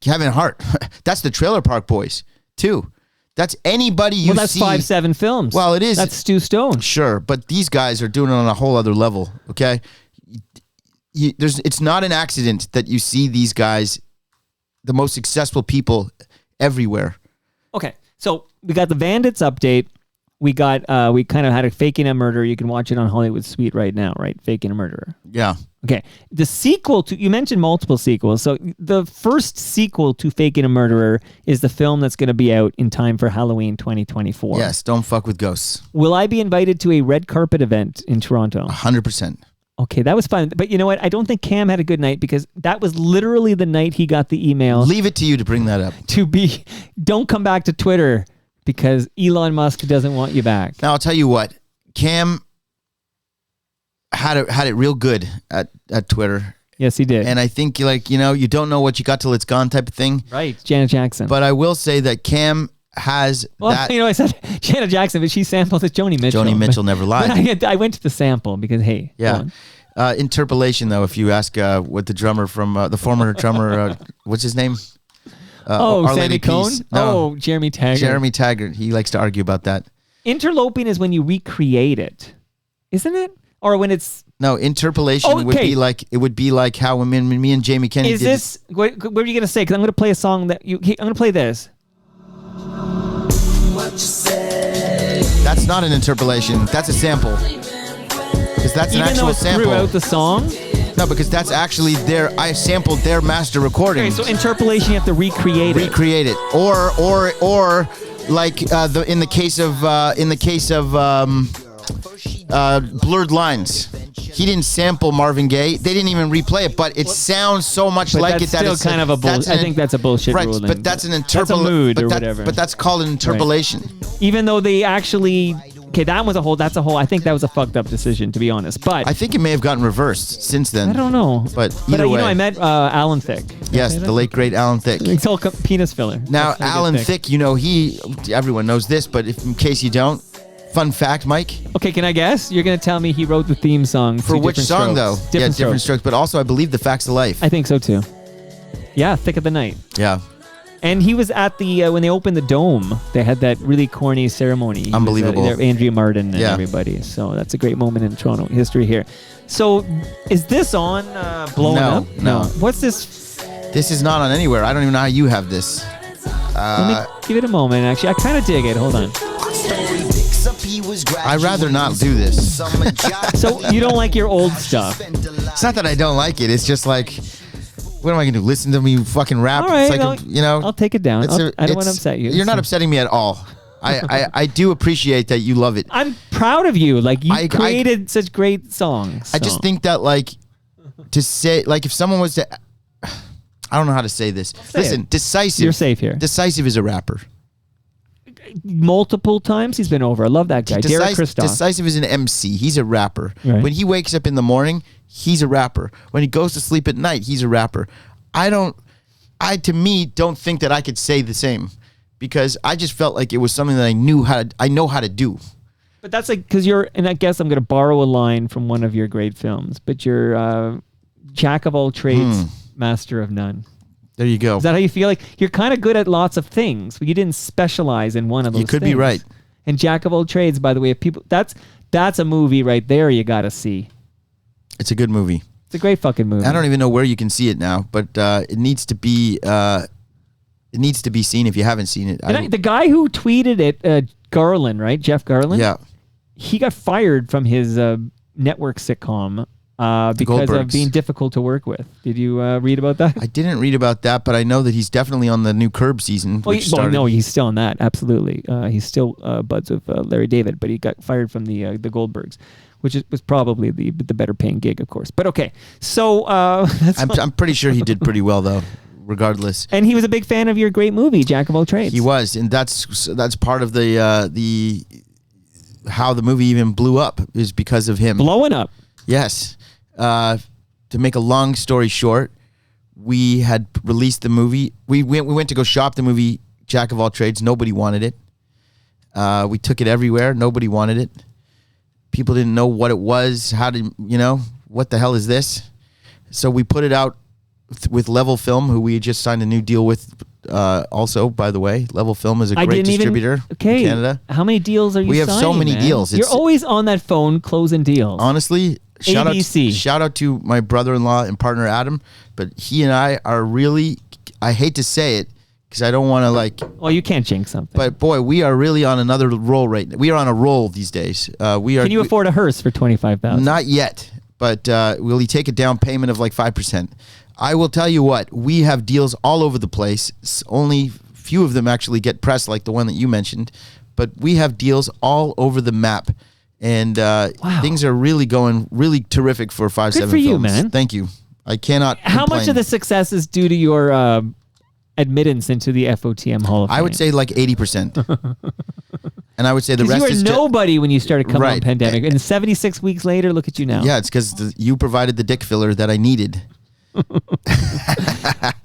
Kevin Hart. That's the Trailer Park Boys too. That's anybody you see. Well, that's 5'7" Films. Well, it is. That's Stu Stone. Sure, but these guys are doing it on a whole other level. Okay, it's not an accident that you see these guys, the most successful people everywhere. Okay, so we got the Bandits update. We got we kind of had a Faking a Murder. You can watch it on Hollywood Suite right now, right? Faking a Murderer. Yeah. Okay. The sequel to, you mentioned multiple sequels. So the first sequel to Faking a Murderer is the film that's going to be out in time for Halloween 2024. Yes. Don't Fuck With Ghosts. Will I be invited to a red carpet event in Toronto? 100%. Okay, that was fun. But you know what? I don't think Cam had a good night because that was literally the night he got the email. Leave it to you to bring that up. Don't come back to Twitter because Elon Musk doesn't want you back. Now, I'll tell you what. Cam had it real good at Twitter. Yes, he did. And I think, you don't know what you got till it's gone type of thing. Right. Janet Jackson. But I will say that Cam has that. I said Janet Jackson, but she sampled it Joni Mitchell. Joni Mitchell never lied. I went to the sample because, hey. Yeah. Interpolation, though, if you ask what the drummer from, the former drummer, what's his name? Sandy Cohn? No, Jeremy Taggart. Jeremy Taggart. He likes to argue about that. Interloping is when you recreate it, isn't it? Or when it's... No, interpolation would be like how when me and Jamie Kennedy did this. What are you going to say? Because I'm going to play a song that I'm going to play this. That's not an interpolation. That's a sample. Because that's an actual sample. Throughout the song? No, because that's actually I sampled their master recording. Okay, so interpolation, you have to recreate it. Recreate it. Or like in the case of Blurred Lines. He didn't sample Marvin Gaye. They didn't even replay it, but it sounds so much like it that it's kind of a bullshit. I think that's a bullshit right, ruling. But that's an That's a mood or whatever. But that's called an interpolation. Right. Even though they actually... Okay, that's a whole... I think that was a fucked up decision, to be honest. But I think it may have gotten reversed since then. I don't know. But either way. I met Alan Thicke. Yes, the late, great Alan Thicke. It's all penis filler. Now, Alan Thicke, everyone knows this, but if in case you don't, fun fact, Mike. Okay, can I guess? You're going to tell me he wrote the theme song for which song, though? Different Strokes. But also, I believe The Facts of Life. I think so, too. Yeah, Thick of the Night. Yeah. And he was at the when they opened the Dome. They had that really corny ceremony. He was, Unbelievable. there, Andrea Martin and Yeah. everybody. So that's a great moment in Toronto history here. So is this on Blowing No, Up? no. What's this? This is not on anywhere. I don't even know how you have this. Let me give it a moment. Actually, I kind of dig it. Hold on. I'd rather not do this. So you don't like your old stuff? It's not that I don't like it. It's just like, what am I going to do? Listen to me fucking rap? All right, it's like, you know. I'll take it down. it's I don't want to it's- upset you. You're not So- upsetting me at all. I do appreciate that you love it. I'm proud of you. Like you I- created such great songs. I just so. think that like to say like if someone was to, I don't know how to say this. Listen, it. Decisive. You're safe here. Decisive is a rapper. Multiple times he's been over. I love that guy, Derek Christoph. Decisive is an MC. He's a rapper. Right. When he wakes up in the morning, he's a rapper. When he goes to sleep at night, he's a rapper. To me, don't think that I could say the same because I just felt like it was something that I know how to do. But that's like because you're, and I guess I'm going to borrow a line from one of your great films. But you're jack of all trades, master of none. There you go. Is that how you feel? Like you're kind of good at lots of things, but you didn't specialize in one of those. You could be things. right. And jack of all trades, by the way, if people that's a movie right there. You got to see. It's a good movie. It's a great fucking movie. I don't even know where you can see it now, but it needs to be seen if you haven't seen it. And the guy who tweeted it, Garland, right? Jeff Garland. Yeah. He got fired from his network sitcom because of Goldbergs. being difficult to work with. Did you read about that? I didn't read about that, but I know that he's definitely on the new Curb season. Which started. No, he's still on that. Absolutely, he's still buds with Larry David, but he got fired from the Goldbergs, which was probably the better paying gig, of course. But okay, so I'm pretty sure he did pretty well though, regardless. and he was a big fan of your great movie, Jack of All Trades. He was, and that's part of the how the movie even blew up is because of him. blowing up. Yes. To make a long story short, we had released the movie. We went to go shop the movie Jack of All Trades. Nobody wanted it. We took it everywhere. Nobody wanted it. People didn't know what it was. What the hell is this? So we put it out with Level Film, who we just signed a new deal with. Also, by the way, Level Film is a great distributor in Canada. How many deals are you? We have so signing, many man? deals. You're It's- always on that phone closing deals. Honestly, ABC. shout out to my brother-in-law and partner Adam, but he and I are really, I hate to say it because I don't want to Well, you can't jinx something. but boy, we are really on another roll right now. We are on a roll these days. We are. Can you afford a hearse for $25,000? Not yet, but will he take a down payment of like 5%? I will tell you what, we have deals all over the place. Only few of them actually get press like the one that you mentioned, but we have deals all over the map. And things are really going really terrific for 5-7 Good for you, Films. man. Thank you. I cannot How much complain. of the success is due to your admittance into the FOTM Hall of Fame? I would say like 80%. And I would say the because rest you is were nobody when you started coming on Right. Pandemic, and 76 weeks later, look at you now. Yeah, it's because you provided the dick filler that I needed.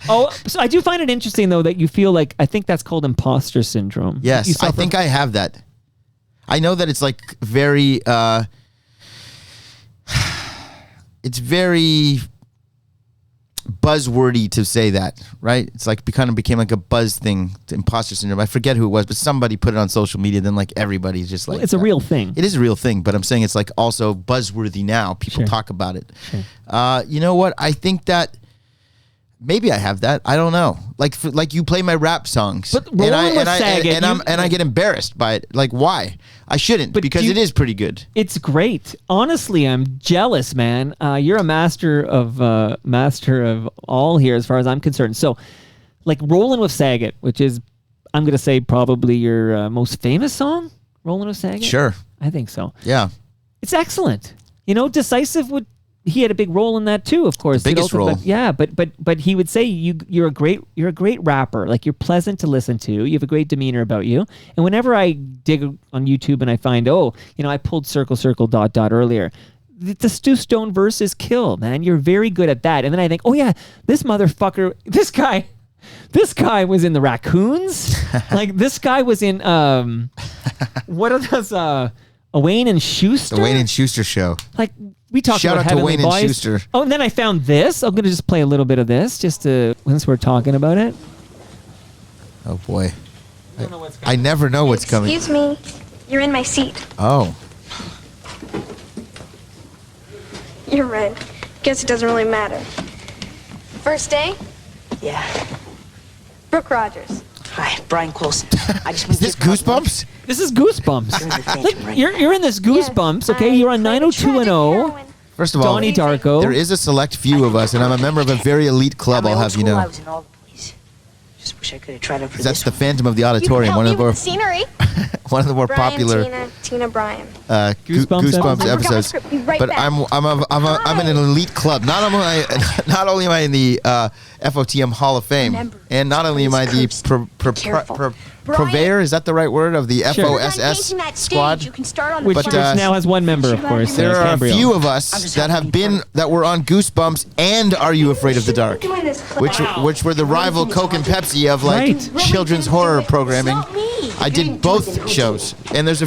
Oh, so I do find it interesting though that you feel like I think that's called imposter syndrome. You Yes, I suffer- think I have that. I know that it's like very, it's very buzzwordy to say that, right? It's like kind of became like a buzz thing, the imposter syndrome. I forget who it was, but somebody put it on social media. Then like everybody's just like, it's a real thing. It is a real thing, but I'm saying it's like also buzzworthy now. People Sure. talk about it. You know what? I think that maybe I have that. I don't know. Like you play my rap songs, But Rolling with Saget, I get embarrassed by it. Like why? I shouldn't But because do you- it is pretty good. It's great. Honestly, I'm jealous, man. You're a master of all here, as far as I'm concerned. So, like "Rolling with Saget," which is, I'm gonna say probably your most famous song, "Rolling with Saget." Sure. I think so. Yeah. It's excellent. Decisive would. He had a big role in that too, of course. The biggest It also- role. But yeah, but he would say you're a great rapper. Like you're pleasant to listen to. You have a great demeanor about you. And whenever I dig on YouTube and I find, I pulled circle earlier. The Stu Stone verse is kill, man. You're very good at that. And then I think, oh yeah, this motherfucker, this guy was in the Raccoons. Like this guy was in what are those a Wayne and Schuster? The Wayne and Schuster show. Like we talked Shout about out to Heavenly Wayne and Boys. Schuster. Oh, and then I found this. I'm gonna just play a little bit of this, just to since we're talking about it. Oh boy. I never know what's coming. Excuse me. You're in my seat. Oh. You're right. Guess it doesn't really matter. First day? Yeah. Brooke Rogers. Hi, Brian Coulson. I just Is this Goosebumps? This is Goosebumps. Like, you're in this Goosebumps, Yes, okay? I You're on played a 90210. tragic First of all, Donnie Darko. there is a select few of us, and I'm a member of a very elite club, I'll have you I know. was in all the plays. Just wish I could have tried out for That's this the one. Phantom of the heroine. Auditorium, one You of can our help me with the scenery. one of the more Brian, popular Tina Brian. Goosebumps Goosebumps episodes. episodes. Script, be right But back. I'm in an elite club. Not only am I in the FOTM Hall of Fame, Remember, and not only am I the careful. purveyor, is that the right word, of the Sure. FOSS squad? You can start on Which, But, which uh, now has one member, of course. There are a Cambrio. few of I'm us just that happy have to be been part that were on Goosebumps and Are You Afraid of the Dark, doing this. which were the rival Coke and Pepsi of like Right. children's horror programming. It's not me. I did both shows, and there's a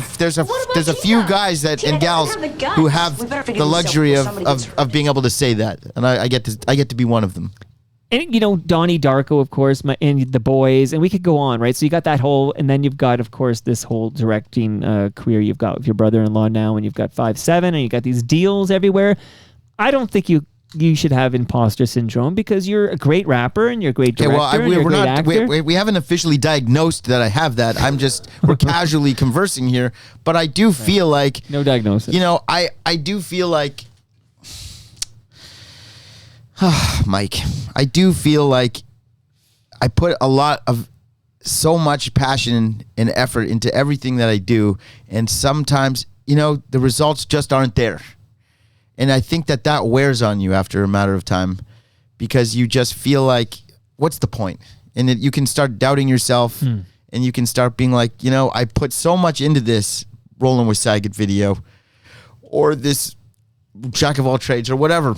few guys that and gals who have the luxury of being able to say that, and I get to be one of them. And, you know, Donnie Darko, of course, and The Boys, and we could go on, right? So you got that whole, and then you've got, of course, this whole directing career you've got with your brother-in-law now, and you've got 5-7, and you got these deals everywhere. I don't think you should have imposter syndrome because you're a great rapper and you're a great director and you're a great actor. We haven't officially diagnosed that I have that. We're casually conversing here, but I do feel like, No diagnosis. you know, I do feel like, Mike, I do feel like I put so much passion and effort into everything that I do, and sometimes, you know, the results just aren't there. And I think that wears on you after a matter of time, because you just feel like, what's the point? And you can start doubting yourself, and you can start being like, you know, I put so much into this Rolling with Saget video, or this Jack of all trades, or whatever.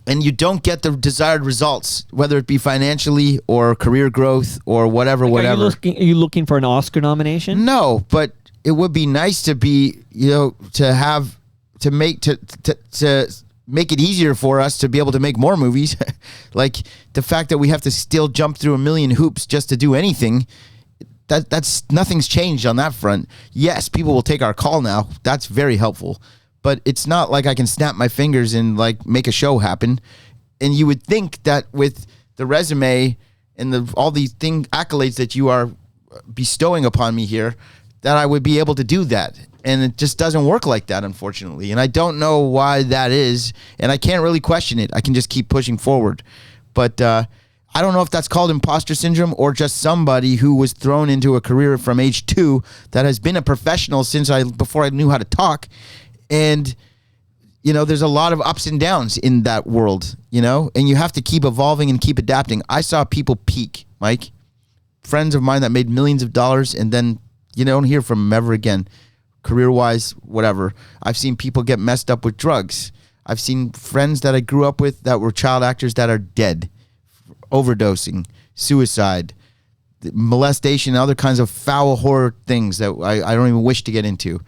And you don't get the desired results, whether it be financially or career growth or whatever. Are you looking for an Oscar nomination? No, but it would be nice to be, you know, to make it easier for us to be able to make more movies. Like the fact that we have to still jump through a million hoops just to do anything. That's nothing's changed on that front. Yes, people will take our call now. That's very helpful. But it's not like I can snap my fingers and like make a show happen. And you would think that with the resume and all these accolades that you are bestowing upon me here, that I would be able to do that. And it just doesn't work like that, unfortunately. And I don't know why that is. And I can't really question it. I can just keep pushing forward. But I don't know if that's called imposter syndrome or just somebody who was thrown into a career from age 2 that has been a professional before I knew how to talk. And, you know, there's a lot of ups and downs in that world, you know, and you have to keep evolving and keep adapting. I saw people peak, Mike, friends of mine that made millions of dollars, and then you don't hear from them ever again, career-wise, whatever. I've seen people get messed up with drugs. I've seen friends that I grew up with that were child actors that are dead, overdosing, suicide, molestation, other kinds of foul horror things that I don't even wish to get into.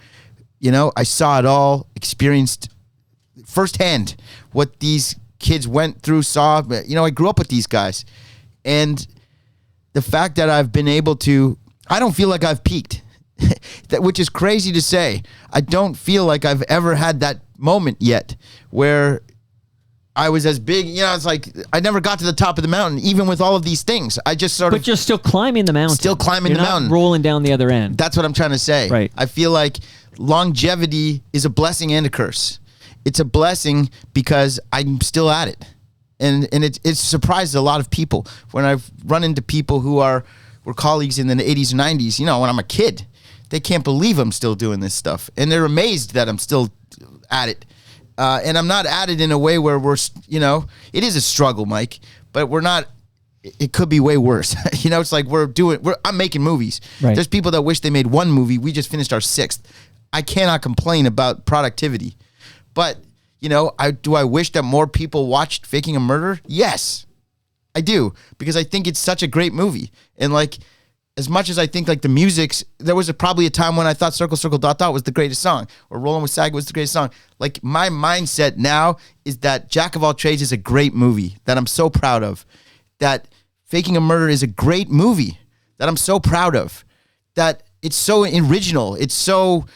You know, I saw it all, experienced firsthand what these kids went through, saw. You know, I grew up with these guys. And the fact that I've been able to, I don't feel like I've peaked, which is crazy to say. I don't feel like I've ever had that moment yet where I was as big, you know, it's like I never got to the top of the mountain, even with all of these things. I just sort of... But you're still climbing the mountain. Still climbing You're the not mountain. rolling down the other end. That's what I'm trying to say. Right. I feel like longevity is a blessing and a curse. It's a blessing because I'm still at it. And it's surprised a lot of people when I've run into people who were colleagues in the 80s and 90s, you know, when I'm a kid. They can't believe I'm still doing this stuff. And they're amazed that I'm still at it. And I'm not at it in a way where we're, you know, it is a struggle, Mike, but we're not, it could be way worse. You know, it's like I'm making movies. Right. There's people that wish they made one movie. We just finished our 6th. I cannot complain about productivity. But, you know, do I wish that more people watched Faking a Murder? Yes, I do. Because I think it's such a great movie. And like, as much as I think like the music's, there was probably a time when I thought Circle, Circle, Dot, Dot was the greatest song, or Rolling with Saget was the greatest song. Like my mindset now is that Jack of All Trades is a great movie that I'm so proud of. That Faking a Murder is a great movie that I'm so proud of, that it's so original. It's so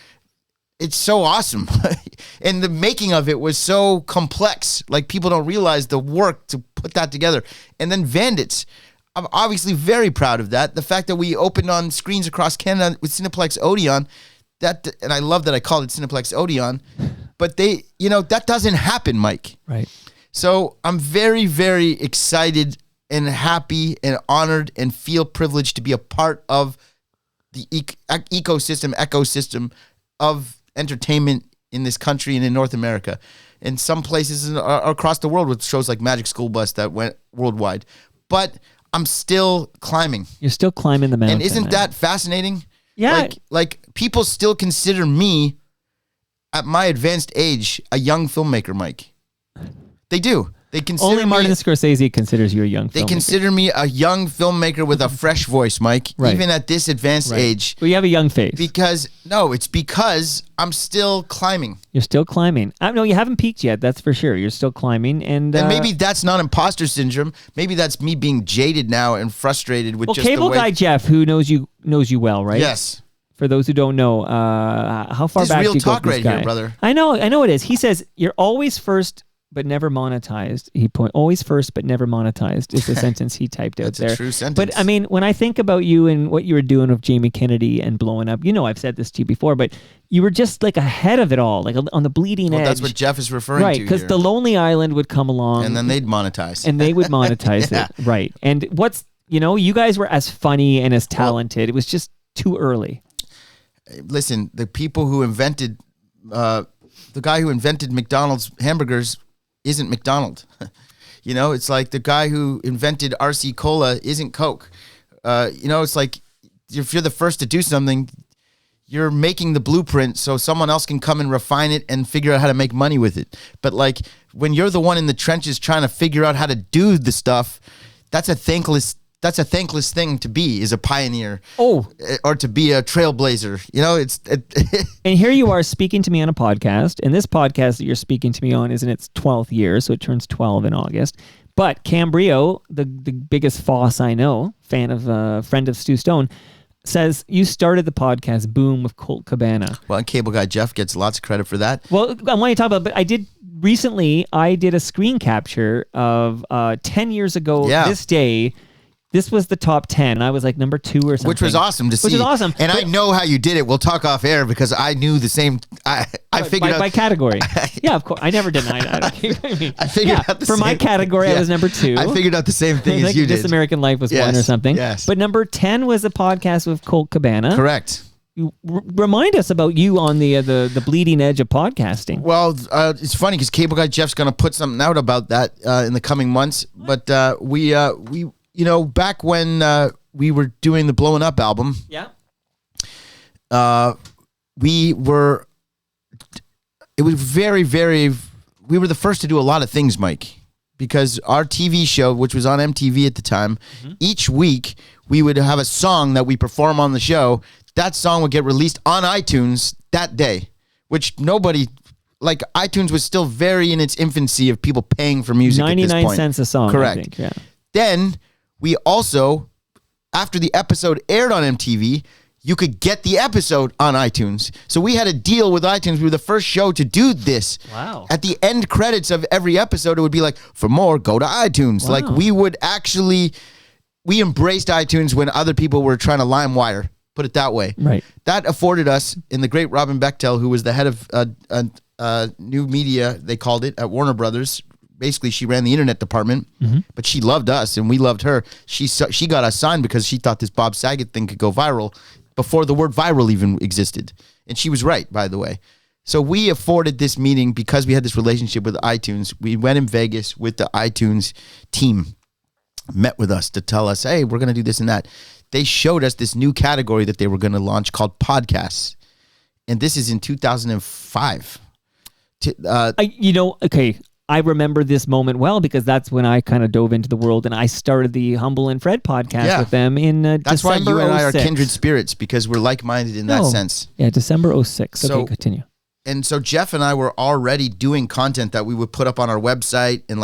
awesome. And the making of it was so complex. Like, people don't realize the work to put that together. And then Vandits, I'm obviously very proud of that. The fact that we opened on screens across Canada with Cineplex Odeon, and I love that I called it Cineplex Odeon, but that doesn't happen, Mike. Right. So I'm very, very excited and happy and honored and feel privileged to be a part of the ecosystem of entertainment in this country and in North America. In some places across the world with shows like Magic School Bus that went worldwide. But I'm still climbing. You're still climbing the mountain. And isn't that fascinating? Yeah. Like people still consider me, at my advanced age, a young filmmaker, Mike. They do. They consider Only Martin Scorsese considers you a young filmmaker. They consider me a young filmmaker with a fresh voice, Mike, right. even at this advanced age. Well, you have a young face. It's because I'm still climbing. You're still climbing. No, you haven't peaked yet, that's for sure. You're still climbing. And maybe that's not imposter syndrome. Maybe that's me being jaded now and frustrated with just Cable the way... Guy Jeff, who knows you well, right? Yes. For those who don't know, how far this back real do you talk go with this right guy? here, brother. I know it is. He says, you're always first but never monetized. Always first but never monetized is the sentence he typed out there. That's a true sentence. But I mean, when I think about you and what you were doing with Jamie Kennedy and blowing up, I've said this to you before, but you were just like ahead of it all, like on the bleeding edge. That's what Jeff is referring to right, because here. The Lonely Island would come along. And then they'd monetize. And they would monetize Yeah. it. Right. And you guys were as funny and as talented. It was just too early. Listen, the people who invented, the guy who invented McDonald's hamburgers isn't McDonald. It's like the guy who invented RC Cola isn't Coke. It's like if you're the first to do something, you're making the blueprint so someone else can come and refine it and figure out how to make money with it. But like when you're the one in the trenches trying to figure out how to do the stuff, that's a thankless thing to be, is a pioneer. Oh. Or to be a trailblazer. And here you are speaking to me on a podcast, and this podcast that you're speaking to me on is in its 12th year, so it turns 12 in August. But Cambrio, the biggest foss I know, friend of Stu Stone, says you started the podcast boom with Colt Cabana. Well, and Cable Guy Jeff gets lots of credit for that. Well, I want to talk about, but I did a screen capture of 10 years ago this day. This was the top 10, and I was like number 2 or something. Which was awesome to see. Which is awesome. And I know how you did it. We'll talk off air because I knew the same. I figured out. By category. Yeah, of course. I never denied that. I figured out the same. For my category, I was number 2. I figured out the same thing as you did. This American Life was 1 or something. Yes. But number 10 was a podcast with Colt Cabana. Correct. Remind us about you on the bleeding edge of podcasting. Well, it's funny because Cable Guy Jeff's going to put something out about that in the coming months. But we back when we were doing the Blowing Up album, we were the first to do a lot of things, Mike, because our TV show, which was on MTV at the time, each week we would have a song that we perform on the show. That song would get released on iTunes that day, which iTunes was still very in its infancy of people paying for music at this point. 99 cents a song, correct. I think, yeah. Then we also, after the episode aired on MTV, you could get the episode on iTunes. So we had a deal with iTunes. We were the first show to do this. Wow. At the end credits of every episode, it would be like, for more, go to iTunes. Wow. Like we embraced iTunes when other people were trying to LimeWire. Put it that way. Right. That afforded us, and the great Robin Bechtel, who was the head of new media, they called it, at Warner Brothers. Basically, she ran the internet department, but she loved us, and we loved her. She got us signed because she thought this Bob Saget thing could go viral before the word viral even existed. And she was right, by the way. So we afforded this meeting because we had this relationship with iTunes. We went in Vegas with the iTunes team, met with us to tell us, hey, we're going to do this and that. They showed us this new category that they were going to launch called podcasts. And this is in 2005. I remember this moment well because that's when I kind of dove into the world and I started the Humble and Fred podcast with them in December 06. That's why you and I are kindred spirits, because we're like-minded in that sense. Yeah, December 06. So, okay, continue. And so Jeff and I were already doing content that we would put up on our website, and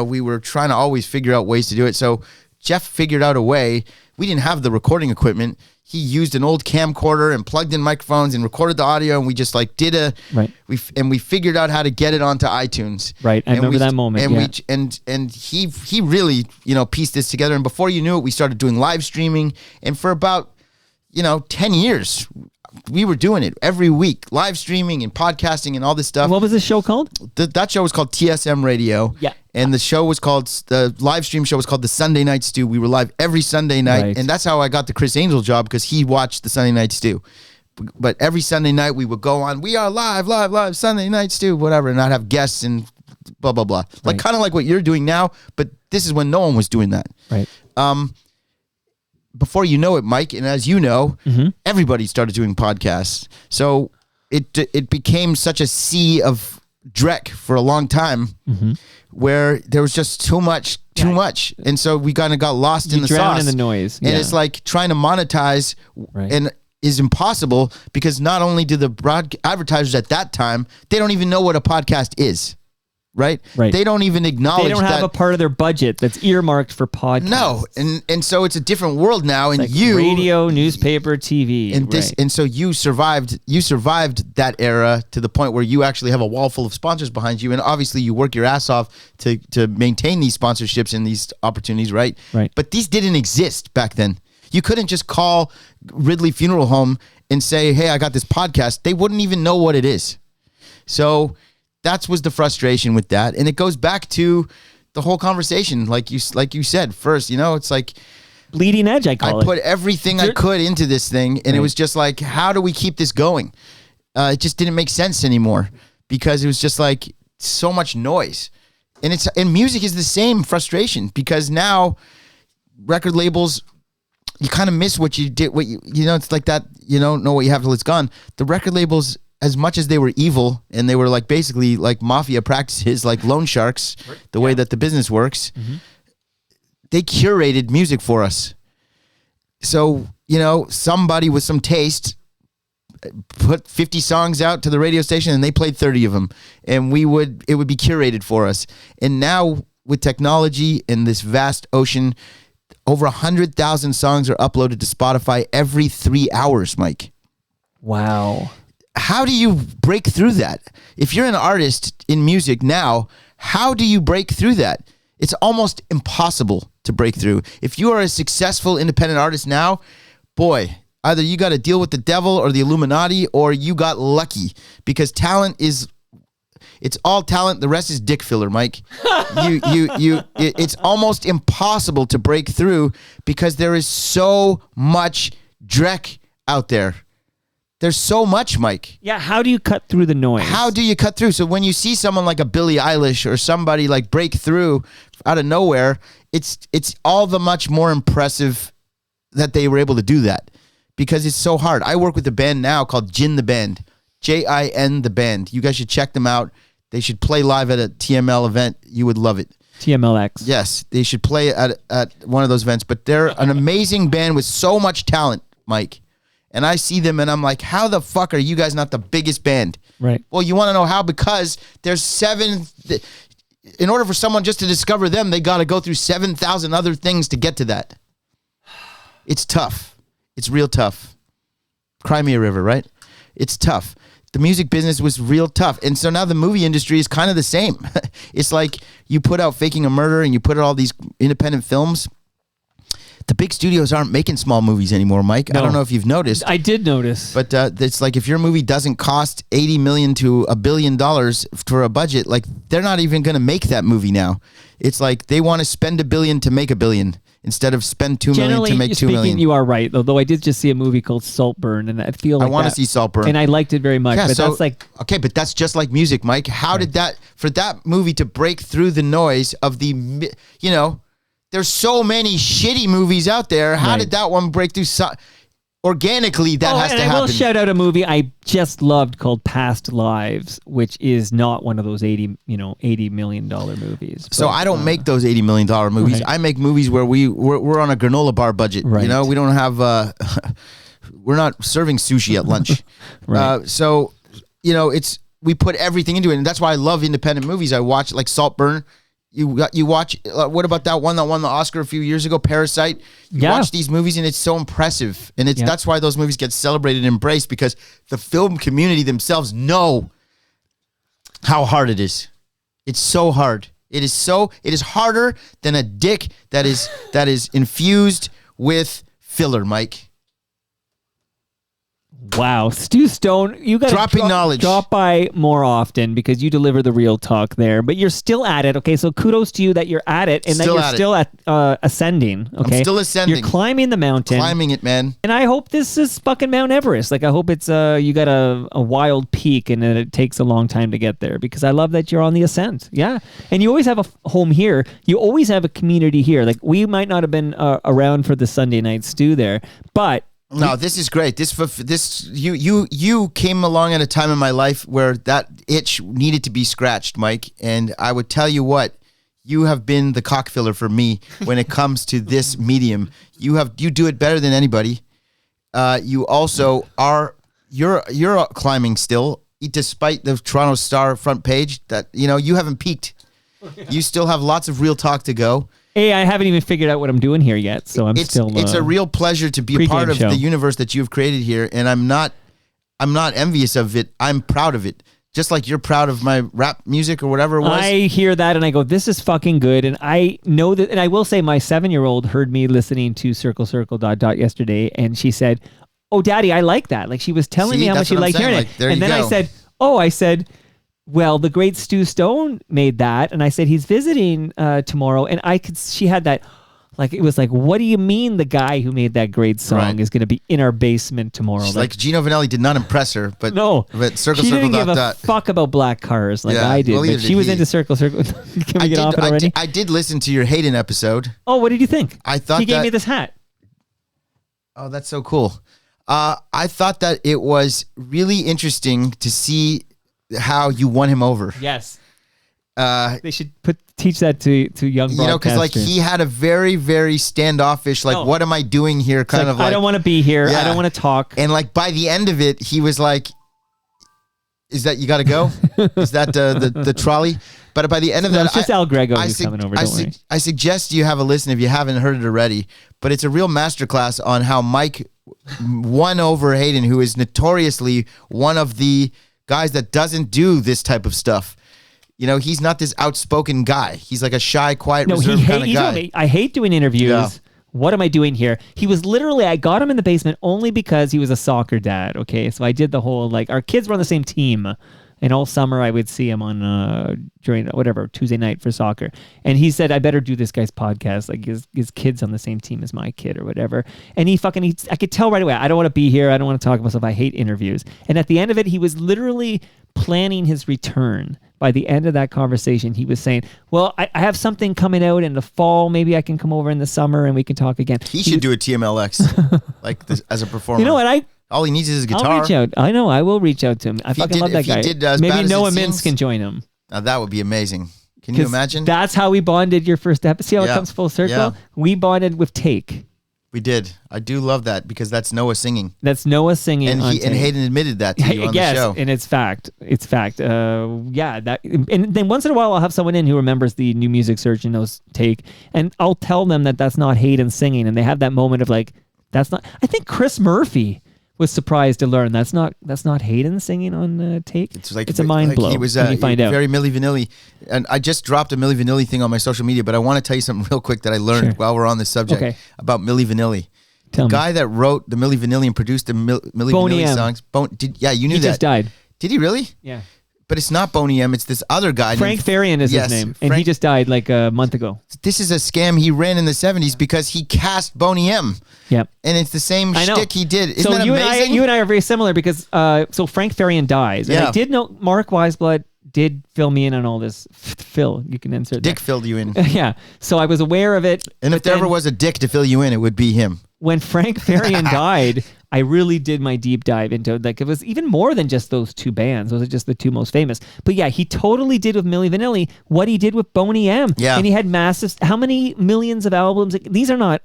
we were trying to always figure out ways to do it. So Jeff figured out a way we didn't have the recording equipment. He used an old camcorder and plugged in microphones and recorded the audio, and we just like did Right. we figured out how to get it onto iTunes. Right. I remember that moment. And he really, pieced this together. And before you knew it, we started doing live streaming. And for about, 10 years, we were doing it every week, live streaming and podcasting and all this stuff. What was the show called? That show was called TSM Radio. Yeah. And the live stream show was called the Sunday Night Stew. We were live every Sunday night. Right. And that's how I got the Chris Angel job, because he watched the Sunday Night Stew. But every Sunday night we would go on, we are live, Sunday Night Stew, whatever. And I'd have guests and blah, blah, blah. Like kind of like what you're doing now. But this is when no one was doing that. Right. Before you know it, Mike, and as you know, everybody started doing podcasts. So it became such a sea of dreck for a long time, where there was just too much, and so we kind of got lost in the drown sauce, in the noise, and it's like trying to monetize, Right. and is impossible, because not only do the advertisers at that time, they don't even know what a podcast is. Right? Right. They don't even acknowledge They don't have that. a part of their budget that's earmarked for podcasts. No, and so it's a different world now, and Like you radio, newspaper, TV, and this, right. and so you survived that era to the point where you actually have a wall full of sponsors behind you, and obviously you work your ass off to maintain these sponsorships and these opportunities, right? Right. But these didn't exist back then. You couldn't just call Ridley Funeral Home and say, "Hey, I got this podcast." They wouldn't even know what it is. So that was the frustration with that, and it goes back to the whole conversation, like you said first. It's like Bleeding edge, I call I it. put everything I could into this thing, and it was just like, how do we keep this going? It just didn't make sense anymore, because it was just like so much noise, and music is the same frustration, because now record labels, you kind of miss what you did. It's like that. You don't know what you have till it's gone. The record labels, as much as they were evil and they were like basically like mafia practices, like loan sharks, the way that the business works, they curated music for us. So, somebody with some taste put 50 songs out to the radio station and they played 30 of them, and it would be curated for us. And now with technology and this vast ocean, over 100,000 songs are uploaded to Spotify every 3 hours, Mike. Wow. How do you break through that? If you're an artist in music now, how do you break through that? It's almost impossible to break through. If you are a successful independent artist now, boy, either you got to deal with the devil or the Illuminati, or you got lucky, because it's all talent. The rest is dick filler, Mike. It's almost impossible to break through, because there is so much dreck out there. There's so much, Mike. Yeah, how do you cut through the noise? How do you cut through? So when you see someone like a Billie Eilish or somebody like break through out of nowhere, it's all the much more impressive that they were able to do that, because it's so hard. I work with a band now called Jin the Band, Jin the Band. You guys should check them out. They should play live at a TML event. You would love it. TMLX. Yes, they should play at one of those events. But they're an amazing band with so much talent, Mike. And I see them and I'm like, how the fuck are you guys not the biggest band? Right. Well, you want to know how? Because there's in order for someone just to discover them, they got to go through 7,000 other things to get to that. It's tough. It's real tough. Cry me a river, right? It's tough. The music business was real tough. And so now the movie industry is kind of the same. It's like you put out Faking a Murder and you put out all these independent films. The big studios aren't making small movies anymore, Mike. No. I don't know if you've noticed. I did notice. But it's like if your movie doesn't cost $80 million to $1 billion for a budget, like they're not even going to make that movie now. It's like they want to spend $1 billion to make $1 billion instead of spend $2 million to make $2 million. You are right, though I did just see a movie called Saltburn, and I feel like I want to see Saltburn. and I liked it very much. Yeah, but that's like, okay, but that's just like music, Mike. How did that, for that movie to break through the noise of the, there's so many shitty movies out there. How did that one break through? Organically, that has to happen. I will shout out a movie I just loved called Past Lives, which is not one of those $80 million movies. So I don't make those $80 million movies. Right. I make movies where we're on a granola bar budget. Right. We don't have we're not serving sushi at lunch. Right. We put everything into it, and that's why I love independent movies. I watch like Saltburn. You watch. What about that one that won the Oscar a few years ago, Parasite? You watch these movies and it's so impressive, and that's why those movies get celebrated and embraced, because the film community themselves know how hard it is. It's so hard. It is harder than a dick that is infused with filler, Mike. Wow, Stu Stone, you got dropping knowledge. Drop by more often because you deliver the real talk there. But you're still at it, okay? So kudos to you that you're at it and that you're still at ascending. Okay, I'm still ascending. You're climbing the mountain, climbing it, man. And I hope this is fucking Mount Everest. Like I hope it's you got a wild peak and it takes a long time to get there, because I love that you're on the ascent. Yeah, and you always have a home here. You always have a community here. Like we might not have been around for the Sunday night stew there, but. No, this is great. You came along at a time in my life where that itch needed to be scratched, Mike. And I would tell you what, you have been the cock filler for me when it comes to this medium. You do it better than anybody. You also you're climbing still, despite the Toronto Star front page. That you haven't peaked. You still have lots of real talk to go. Hey, I haven't even figured out what I'm doing here yet, so It's a real pleasure to be a part of the universe that you've created here, and I'm not envious of it. I'm proud of it. Just like you're proud of my rap music or whatever it was. I hear that and I go, this is fucking good. And I know that, and I will say my 7-year-old heard me listening to Circle Circle ... yesterday, and she said, "Oh, Daddy, I like that." Like she was telling me how much she liked hearing it. And then I said, well, the great Stu Stone made that, and I said he's visiting tomorrow, and she had that, like it was like, what do you mean the guy who made that great song is going to be in our basement tomorrow? She's like Gino Vanelli did not impress her, but no, but Circle she Circle didn't give a fuck about black cars like I did. Well, but she was into Circle Circle. Can we get off it already? I did listen to your Hayden episode. Oh, what did you think? I thought he gave me this hat. Oh, that's so cool. I thought that it was really interesting to see how you won him over. Yes. They should teach that to young broadcasters. Because like he had a very, very standoffish, like, what am I doing here? Kind of like, I don't want to be here. Yeah. I don't want to talk. And like by the end of it, he was like, is that you got to go? Is that the trolley? But by the end of that, it's just Al Grego who's coming over. Don't worry. I suggest you have a listen if you haven't heard it already. But it's a real masterclass on how Mike won over Hayden, who is notoriously one of the guys that doesn't do this type of stuff. He's not this outspoken guy. He's like a shy, quiet, reserved kind of guy. I hate doing interviews. Yeah. What am I doing here? He was literally, I got him in the basement only because he was a soccer dad. Okay. So I did the whole, like, our kids were on the same team. And all summer I would see him on during Tuesday night for soccer. And he said, I better do this guy's podcast. Like his kid's on the same team as my kid or whatever. And I could tell right away, I don't want to be here. I don't want to talk about stuff. I hate interviews. And at the end of it, he was literally planning his return. By the end of that conversation, he was saying, well, I have something coming out in the fall. Maybe I can come over in the summer and we can talk again. He should do a TMLX like this, as a performer. You know what? All he needs is his guitar. I'll reach out. I know. I will reach out to him. I fucking love that guy. Maybe Noah Mintz can join him. Now that would be amazing. Can you imagine? That's how we bonded your first episode. See how it comes full circle? Yeah. We bonded with Take. We did. I do love that because that's Noah singing. That's Noah singing. And Hayden admitted that to you on the show. And it's fact. It's fact. And then once in a while I'll have someone in who remembers the New Music Search and knows Take. And I'll tell them that that's not Hayden singing. And they have that moment of like, that's not. I think Chris Murphy was surprised to learn that's not Hayden singing on Take. It's a mind blow. He was when you find out. Very Milli Vanilli, and I just dropped a Milli Vanilli thing on my social media, but I want to tell you something real quick that I learned while we're on this subject about Milli Vanilli. The guy that wrote the Milli Vanilli and produced the Milli Vanilli songs. You knew that. He just died. Did he really? Yeah. But it's not Boney M. It's this other guy. Frank Farian is his name. And he just died like a month ago. This is a scam he ran in the 70s because he cast Boney M. Yep. And it's the same shtick he did. Isn't that amazing? You and I are very similar because so Frank Farian dies. And I did know Mark Weisblood did fill me in on all this. Phil, you can insert Dick filled you in. Yeah. So I was aware of it. And if there ever was a dick to fill you in, it would be him. When Frank Farian died, I really did my deep dive into like it was even more than just those two bands. Those are just the two most famous. But yeah, he totally did with Milli Vanilli what he did with Boney M. Yeah. And he had massive, how many millions of albums? These are not,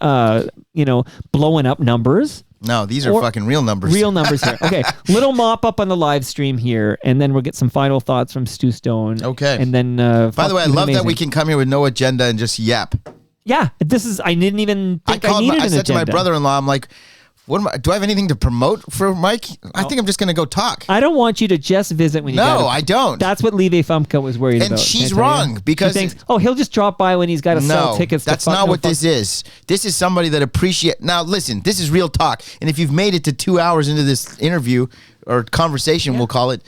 blowing up numbers. No, these are Or- fucking real numbers. Real numbers here. Okay, little mop up on the live stream here, and then we'll get some final thoughts from Stu Stone. Okay. And then, By the way, I love that we can come here with no agenda and just yap. Yeah, I didn't even think I needed an I said to my agenda. brother-in-law, I'm like, do I have anything to promote for Mike? I think I'm just going to go talk. I don't want you to just visit when you No, gotta- I don't. That's what Live Fumka was worried And about. she's Can I tell you? wrong, because- She thinks, he'll just drop by when he's got to sell tickets. That's not what this is. This is somebody that appreciate. Now, listen, this is real talk. And if you've made it to 2 hours into this interview or conversation, we'll call it,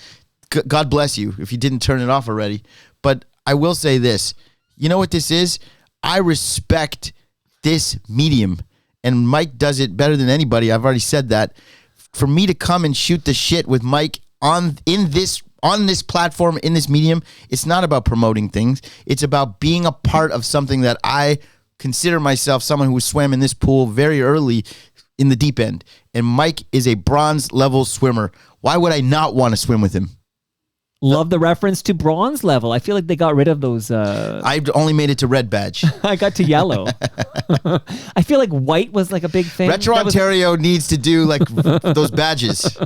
God bless you if you didn't turn it off already. But I will say this. You know what this is? I respect this medium. And Mike does it better than anybody. I've already said that. For me to come and shoot the shit with Mike on this platform, in this medium, it's not about promoting things. It's about being a part of something that I consider myself someone who swam in this pool very early in the deep end. And Mike is a bronze level swimmer. Why would I not want to swim with him? Love the reference to bronze level. I feel like they got rid of those. I've only made it to red badge. I got to yellow. I feel like white was like a big thing. Retro That was- Ontario needs to do like those badges.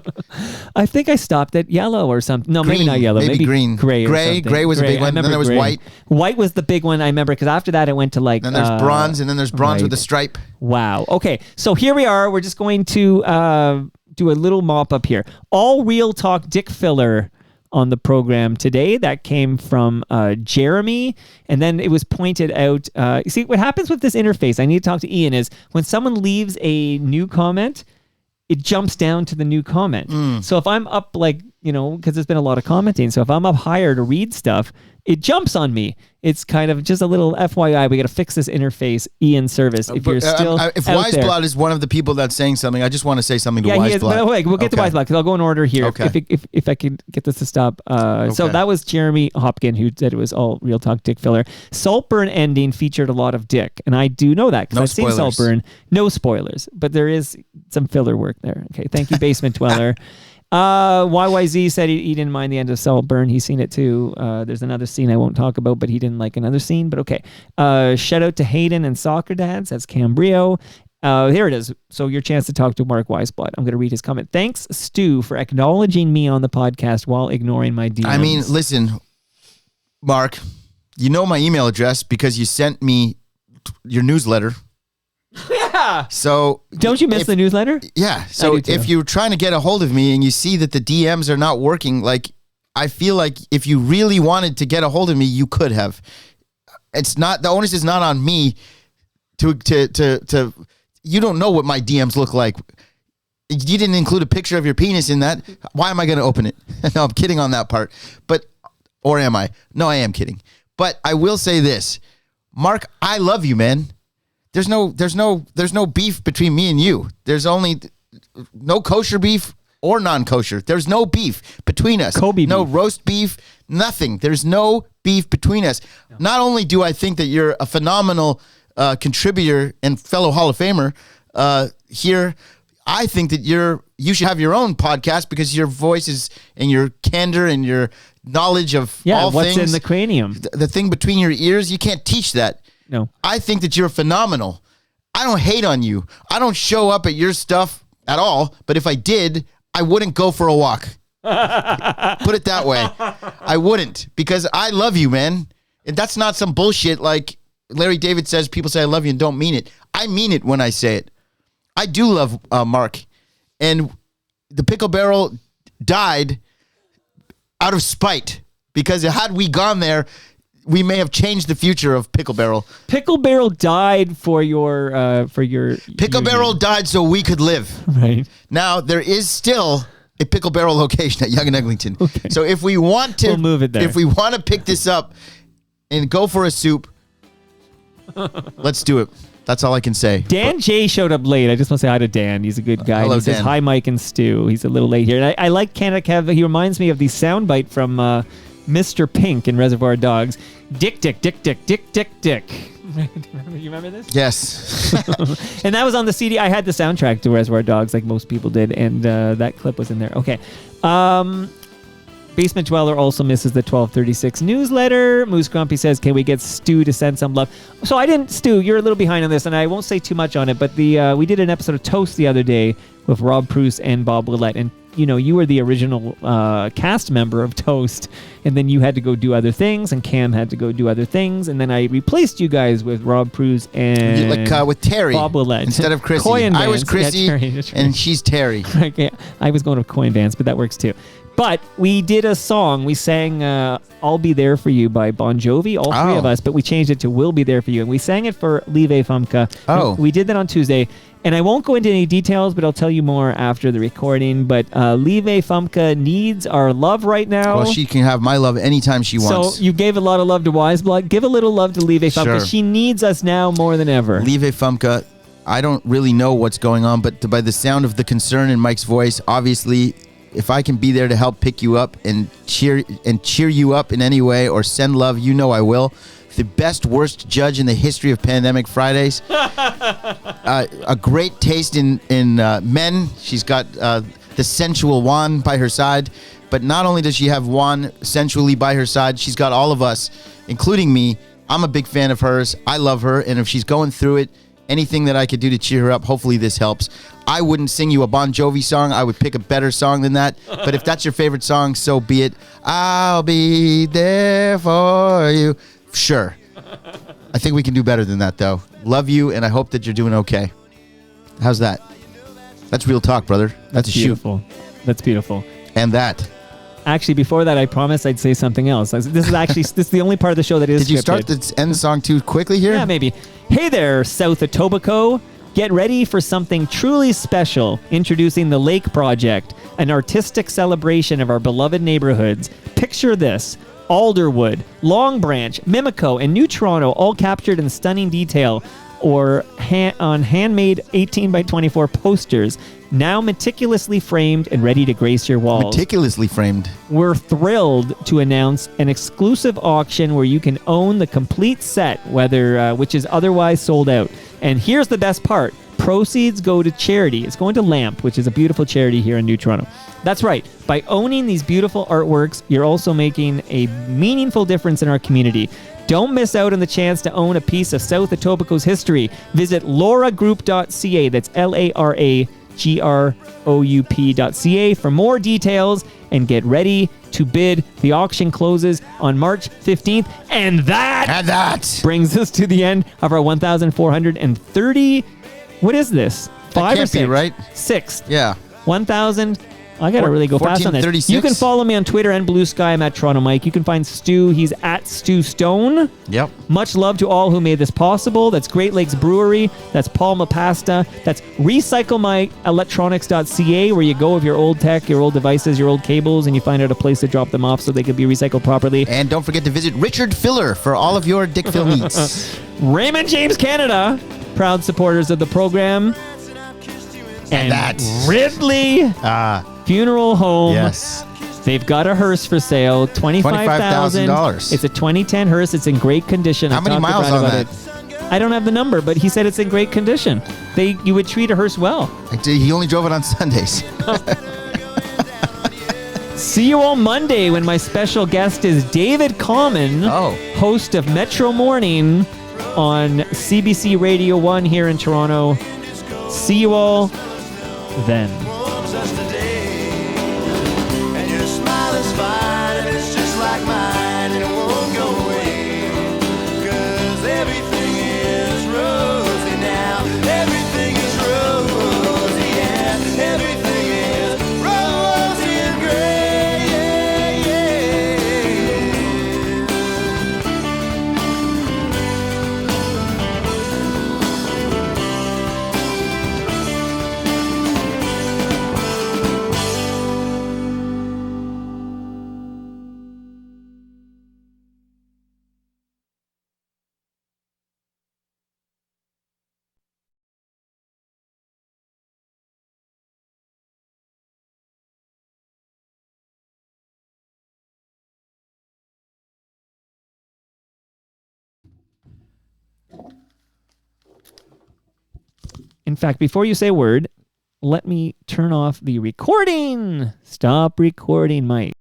I think I stopped at yellow or something. No, maybe Green. not yellow. Maybe green. Gray. Or Gray. something. Gray was a big I one. Then remember there was gray. white. White was the big one. I remember because after that it went to like. Then there's bronze, and then there's bronze with a right. stripe. Wow. Okay. So here we are. We're just going to do a little mop up here. All real talk dick filler on the program today. That came from Jeremy. And then it was pointed out. You see, what happens with this interface, I need to talk to Ian, is when someone leaves a new comment, it jumps down to the new comment. So if I'm up because there's been a lot of commenting. So if I'm up higher to read stuff, it jumps on me. It's kind of just a little FYI. We got to fix this interface, Ian Service. If you're still if out there. Wiseblood is one of the people that's saying something, I just want to say something to Yeah, he is. But Wiseblood. wait, we'll get to Wiseblood because I'll go in order here. Okay. If I can get this to stop. So Okay. that was Jeremy Hopkin who said it was all real talk dick filler. Saltburn ending featured a lot of dick, and I do know that because No I've seen spoilers. Saltburn. No spoilers, but there is some filler work there. Okay, thank you, Basement Dweller. YYZ said he didn't mind the end of Saltburn. He's seen it too. There's another scene I won't talk about, but he didn't like another scene. But okay. Shout out to Hayden and Soccer Dads. That's Cambrio. Here it is. So your chance to talk to Mark Weisblatt. I'm going to read his comment. Thanks, Stu, for acknowledging me on the podcast while ignoring my DMs. I mean, listen, Mark, you know my email address because you sent me your newsletter. Yeah. So Don't you miss if- the newsletter? Yeah. So do too. if you're trying to get a hold of me and you see that the DMs are not working, like I feel like if you really wanted to get a hold of me, you could have. It's not, the onus is not on me to you don't know what my DMs look like. You didn't include a picture of your penis in that. Why am I going to open it? No, I'm kidding on that part. Or am I? No, I am kidding. But I will say this, Mark, I love you, man. There's no beef between me and you. There's only no kosher beef or non-kosher. There's no beef between us. Kobe no beef. roast beef, nothing. There's no beef between us. No. Not only do I think that you're a phenomenal contributor and fellow Hall of Famer here, I think that you should have your own podcast because your voice is and your candor and your knowledge of all what's things. in the cranium? The thing between your ears, you can't teach that. No. I think that you're phenomenal. I don't hate on you. I don't show up at your stuff at all, but if I did, I wouldn't go for a walk. Put it that way. I wouldn't because I love you, man. And that's not some bullshit like Larry David says people say I love you and don't mean it. I mean it when I say it. I do love Mark. And the Pickle Barrel died out of spite because had we gone there, we may have changed the future of Pickle Barrel. Pickle Barrel died for your Pickle Barrel died so we could live. Right. Now there is still a Pickle Barrel location at Yonge and Eglinton. Okay. So if we want to, we'll move it there. If we want to pick this up and go for a soup, let's do it. That's all I can say. Dan J showed up late. I just want to say hi to Dan. He's a good guy. Hello, he says, Dan. hi, Mike and Stu. He's a little late here. And I like Canada Kev. He reminds me of the soundbite from Mr. Pink in Reservoir Dogs. Dick, dick, dick, dick, dick, dick, dick. You remember this? Yes. And that was on the CD. I had the soundtrack to Reservoir Dogs like most people did. And that clip was in there. Okay. Basement Dweller also misses the 1236 newsletter. Moose Grumpy says, can we get Stu to send some love? So I didn't, Stu, you're a little behind on this, and I won't say too much on it, but we did an episode of Toast the other day with Rob Pruce and Bob Willett, and you were the original cast member of Toast, and then you had to go do other things, and Cam had to go do other things, and then I replaced you guys with Rob Pruce and with Terry Bob Willett instead of Chrissy. Coin I was Vance. Chrissy, Yeah, Terry, that's right. and she's Terry. Okay, I was going with Coin Vance, but that works too. But we did a song. We sang I'll Be There For You by Bon Jovi, all three of us, but we changed it to We'll Be There For You. And we sang it for Live Famke. Oh. We did that on Tuesday. And I won't go into any details, but I'll tell you more after the recording. But Live Famke needs our love right now. Well, she can have my love anytime she wants. So you gave a lot of love to Wiseblood. Give a little love to Live Famke. Sure. She needs us now more than ever. Live Famke, I don't really know what's going on, but by the sound of the concern in Mike's voice, obviously, if I can be there to help pick you up and cheer you up in any way or send love, I will. The best, worst judge in the history of Pandemic Fridays. A great taste in men. She's got the sensual Juan by her side. But not only does she have Juan sensually by her side, she's got all of us, including me. I'm a big fan of hers. I love her. And if she's going through it, anything that I could do to cheer her up, hopefully this helps. I wouldn't sing you a Bon Jovi song. I would pick a better song than that. But if that's your favorite song, so be it. I'll be there for you. Sure. I think we can do better than that, though. Love you, and I hope that you're doing okay. How's that? That's real talk, brother. That's a beautiful. That's beautiful. And that. Actually, before that, I promised I'd say something else. This is the only part of the show that is Did you scripted. start the end song too quickly here? Yeah, maybe. Hey there, South Etobicoke. Get ready for something truly special. Introducing the Lake Project, an artistic celebration of our beloved neighborhoods. Picture this. Alderwood, Long Branch, Mimico, and New Toronto all captured in stunning detail or on handmade 18 by 24 posters, now meticulously framed and ready to grace your walls. Meticulously framed. We're thrilled to announce an exclusive auction where you can own the complete set, which is otherwise sold out. And here's the best part. Proceeds go to charity. It's going to LAMP, which is a beautiful charity here in New Toronto. That's right. By owning these beautiful artworks, you're also making a meaningful difference in our community. Don't miss out on the chance to own a piece of South Etobicoke's history. Visit lauragroup.ca. That's LARAGROUP.ca for more details and get ready to bid. The auction closes on March 15th. And that brings us to the end of our 1,430. What is this? That can't be right. 6th. Yeah. 1,000. I got to really go fast on this. 1436? You can follow me on Twitter and Blue Sky. I'm at Toronto Mike. You can find Stu. He's at Stu Stone. Yep. Much love to all who made this possible. That's Great Lakes Brewery. That's Palma Pasta. That's recyclemyelectronics.ca, where you go with your old tech, your old devices, your old cables, and you find out a place to drop them off so they can be recycled properly. And don't forget to visit Richard Filler for all of your Dick Phil needs. Raymond James Canada, proud supporters of the program. And that's Ridley Funeral Home. Yes. They've got a hearse for sale, $25,000. It's a 2010 hearse. It's in great condition. How many miles on that? I don't have the number, but he said it's in great condition. You would treat a hearse well. He only drove it on Sundays. See you all Monday when my special guest is David Common, host of Metro Morning on CBC Radio 1 here in Toronto. See you all then. And your smile is fine, and it's just like mine, and it won't go away. 'Cause everything is rosy now. Everything is rosy, yeah. Everything is rosy and gray, In fact, before you say a word, let me turn off the recording. Stop recording, Mike.